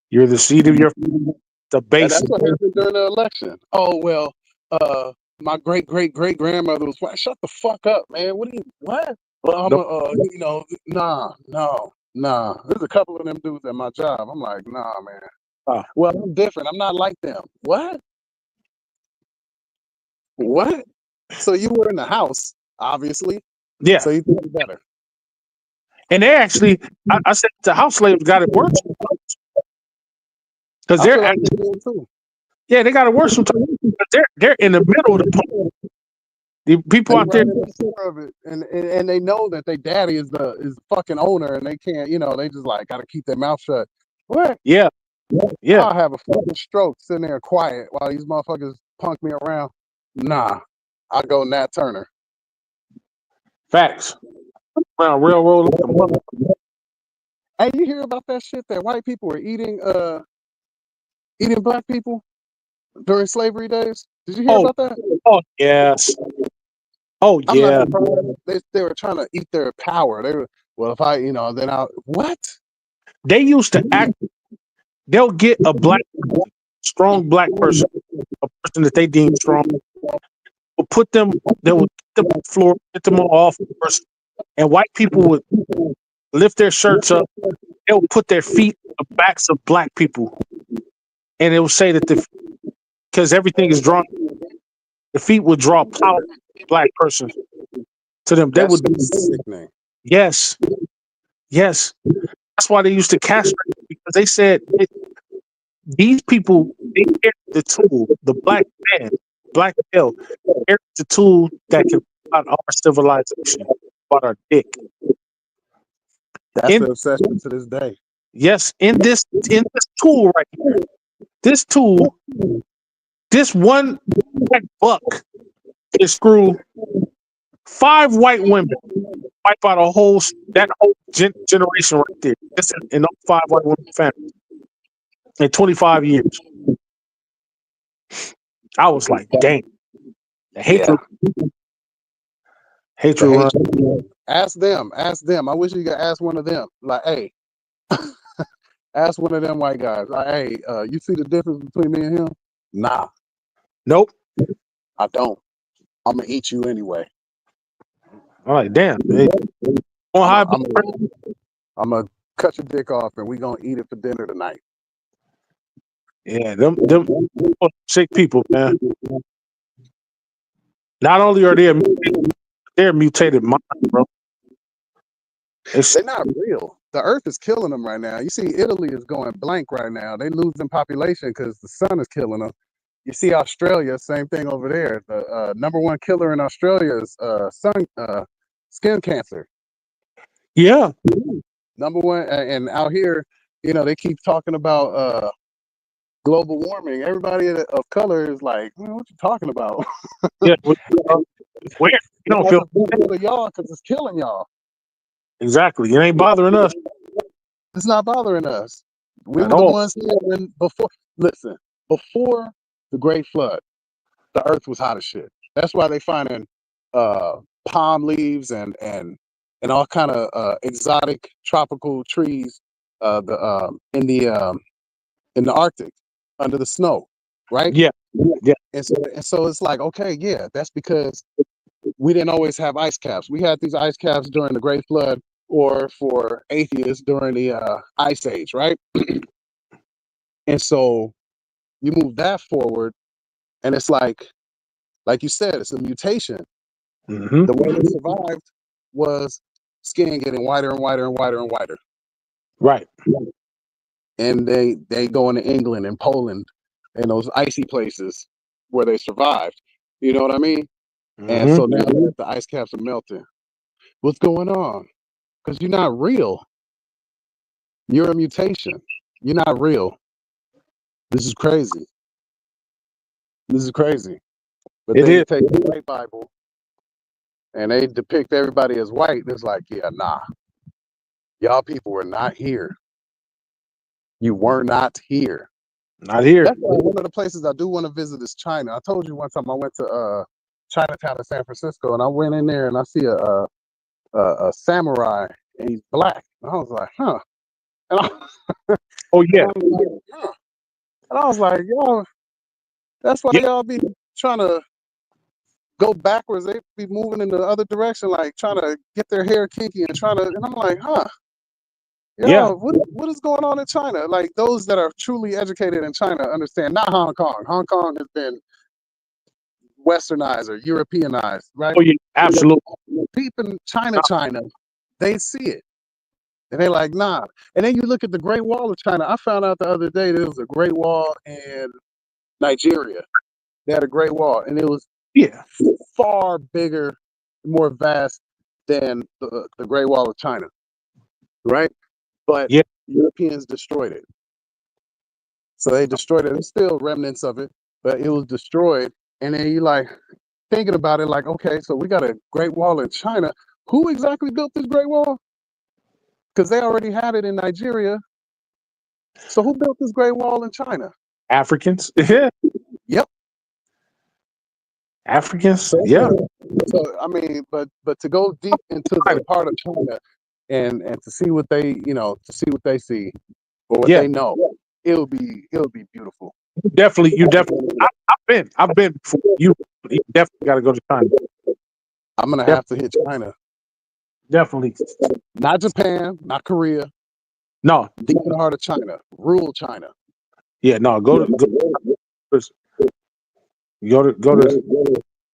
Speaker 2: You're the seed of your the base.
Speaker 4: And that's what happened during the election. Oh well, my great grandmother was white. Shut the fuck up, man. What? Well, nah. There's a couple of them dudes at my job. I'm like, nah, man. Well, I'm different. I'm not like them. What? So you were in the house, obviously.
Speaker 2: Yeah.
Speaker 4: So you think better.
Speaker 2: And they actually, I said the house slaves got it worse. Because they're actually, yeah, they got it worse sometimes. They're in the middle of the point. The people out there
Speaker 4: of it, and they know that their daddy is the fucking owner, and they can't, they just like gotta keep their mouth shut. What?
Speaker 2: Yeah.
Speaker 4: I'll have a fucking stroke sitting there quiet while these motherfuckers punk me around. Nah, I go Nat Turner.
Speaker 2: Facts. Well, railroad.
Speaker 4: Hey, you hear about that shit that white people were eating black people during slavery days? Did you hear about that?
Speaker 2: Oh yes. Oh yeah.
Speaker 4: They were trying to eat their power. They were if I then I what?
Speaker 2: They used to act. They'll get a strong black person, a person that they deem strong. Will put them. They would put them on the floor, get them off first, and white people would lift their shirts up. They'll put their feet on the backs of black people, and it will say that because everything is drawn, the feet would draw power to the black person to them. They would be
Speaker 4: sickening.
Speaker 2: Yes. That's why they used to castrate, because they said these people, they carry the tool, the black man, black male, carry the tool that can about our civilization, about our dick.
Speaker 4: That's the obsession to this day.
Speaker 2: Yes, in this tool right here, this tool, this one black buck can screw 5 white women, wipe out that whole generation right there. Just in those 5 white women families in 25 years. I was like, dang. The hatred. Hatred.
Speaker 4: Ask them. I wish you could ask one of them. Like, hey, ask one of them white guys. Like, hey, you see the difference between me and him? Nah.
Speaker 2: Nope.
Speaker 4: I don't. I'm gonna eat you anyway.
Speaker 2: I'm like, damn.
Speaker 4: I'm gonna cut your dick off and we gonna eat it for dinner tonight.
Speaker 2: Yeah, them sick people, man. Not only are they're mutated minds, bro.
Speaker 4: They're not real. The earth is killing them right now. You see, Italy is going blank right now. They losing population because the sun is killing them. You see, Australia, same thing over there. The number one killer in Australia is skin cancer.
Speaker 2: Yeah.
Speaker 4: Number one, and out here, they keep talking about global warming. Everybody of color is like, what you talking about?
Speaker 2: Yeah. Where? You don't feel
Speaker 4: to y'all because it's killing y'all.
Speaker 2: Exactly. It ain't bothering us.
Speaker 4: It's not bothering us. We were the ones here before the Great Flood, the earth was hot as shit. That's why they finding palm leaves and all kind of exotic tropical trees in the Arctic under the snow, right?
Speaker 2: Yeah.
Speaker 4: And so it's like, okay, yeah, that's because we didn't always have ice caps. We had these ice caps during the Great Flood, or for atheists during the Ice Age, right? And so you move that forward, and it's like you said, it's a mutation.
Speaker 2: Mm-hmm.
Speaker 4: The way they survived was skin getting whiter and whiter and whiter and whiter.
Speaker 2: Right.
Speaker 4: And they go into England and Poland and those icy places where they survived. You know what I mean?
Speaker 2: Mm-hmm.
Speaker 4: And so now that the ice caps are melting, what's going on? Because you're not real. You're a mutation. You're not real. This is crazy. This is crazy. But then you take the white Bible and they depict everybody as white. It's like, yeah, nah. Y'all people were not here. You were not here.
Speaker 2: Not here.
Speaker 4: That's one of the places I do want to visit is China. I told you one time I went to Chinatown in San Francisco, and I went in there and I see a samurai, and he's black. And I was like, huh. And
Speaker 2: oh yeah.
Speaker 4: And I was like, yo, that's why y'all be trying to go backwards. They be moving in the other direction, like trying to get their hair kinky and trying to. And I'm like, huh. Yo, what is going on in China? Like those that are truly educated in China understand. Not Hong Kong. Hong Kong has been westernized or Europeanized, right?
Speaker 2: Oh yeah, absolutely.
Speaker 4: People in China, they see it. And they're like, nah. And then you look at the Great Wall of China. I found out the other day there was a Great Wall in Nigeria. They had a Great Wall, and it was far bigger, more vast than the Great Wall of China, right? But Europeans destroyed it. So they destroyed it. There's still remnants of it, but it was destroyed. And then you like thinking about it, like, okay, so we got a Great Wall in China. Who exactly built this Great Wall? Because they already had it in Nigeria. So who built this Great Wall in China?
Speaker 2: Africans.
Speaker 4: Yep.
Speaker 2: Africans.
Speaker 4: So I mean, but to go deep into the part of China and to see what they, to see what they see or what they know, it'll be beautiful.
Speaker 2: You definitely. I've been before. You definitely got to go to China.
Speaker 4: I'm gonna have to hit China.
Speaker 2: Definitely.
Speaker 4: Not Japan, not Korea.
Speaker 2: No.
Speaker 4: Deep in the heart of China. Rural China.
Speaker 2: Yeah, no, go to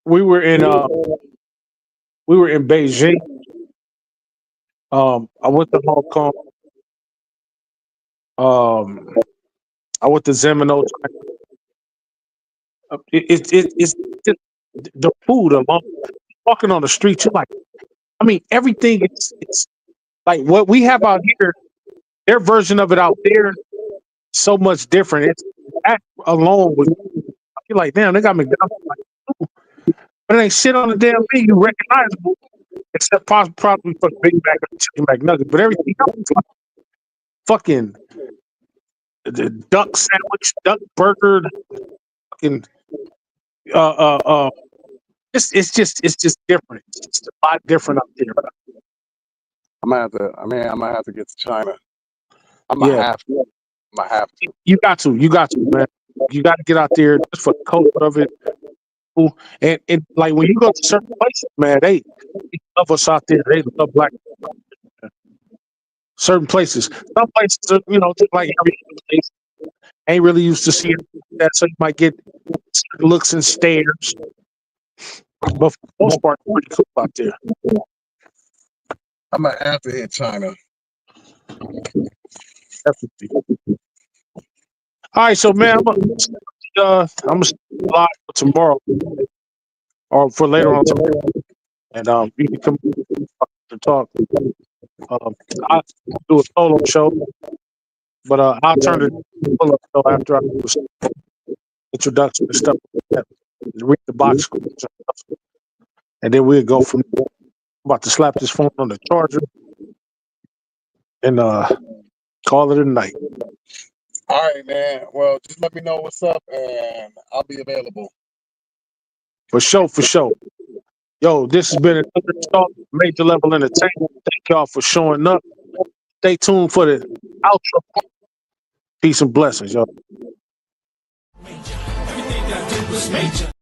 Speaker 2: we were in Beijing. I went to Hong Kong. I went to Zemino. It's just the food alone. Walking on the streets, you're like, I mean, everything it's like what we have out here. Their version of it out there, so much different. It's that alone was. You're like, damn, they got McDonald's, like, but it ain't shit on the damn menu recognizable, except probably for the Big Mac or Chicken McNugget. But everything else, is like fucking the duck sandwich, duck burger, fucking it's just different. It's just a lot different up there.
Speaker 4: I'm gonna have to get to China. I'm gonna have to. You got to,
Speaker 2: man. You got to get out there just for the culture of it. And like when you go to certain places, man, they love us out there. They love black people. Certain places. Some places are, just like every place, ain't really used to seeing that, so you might get looks and stares. But for the most part, it's pretty cool out there.
Speaker 4: I'm gonna have to hit China.
Speaker 2: Definitely. All right, so man, I'm gonna live for tomorrow or for later on tomorrow, and you can come to talk. I'll do a solo show, but I'll turn it full up show after I do some introduction and stuff like that. Read the box score and stuff. And then we'll go from there. I'm about to slap this phone on the charger and call it a night.
Speaker 4: All right, man. Well, just let me know what's up, and I'll be available.
Speaker 2: For sure. Yo, this has been another talk, Major Level Entertainment. Thank y'all for showing up. Stay tuned for the outro. Peace and blessings, y'all.
Speaker 1: was major.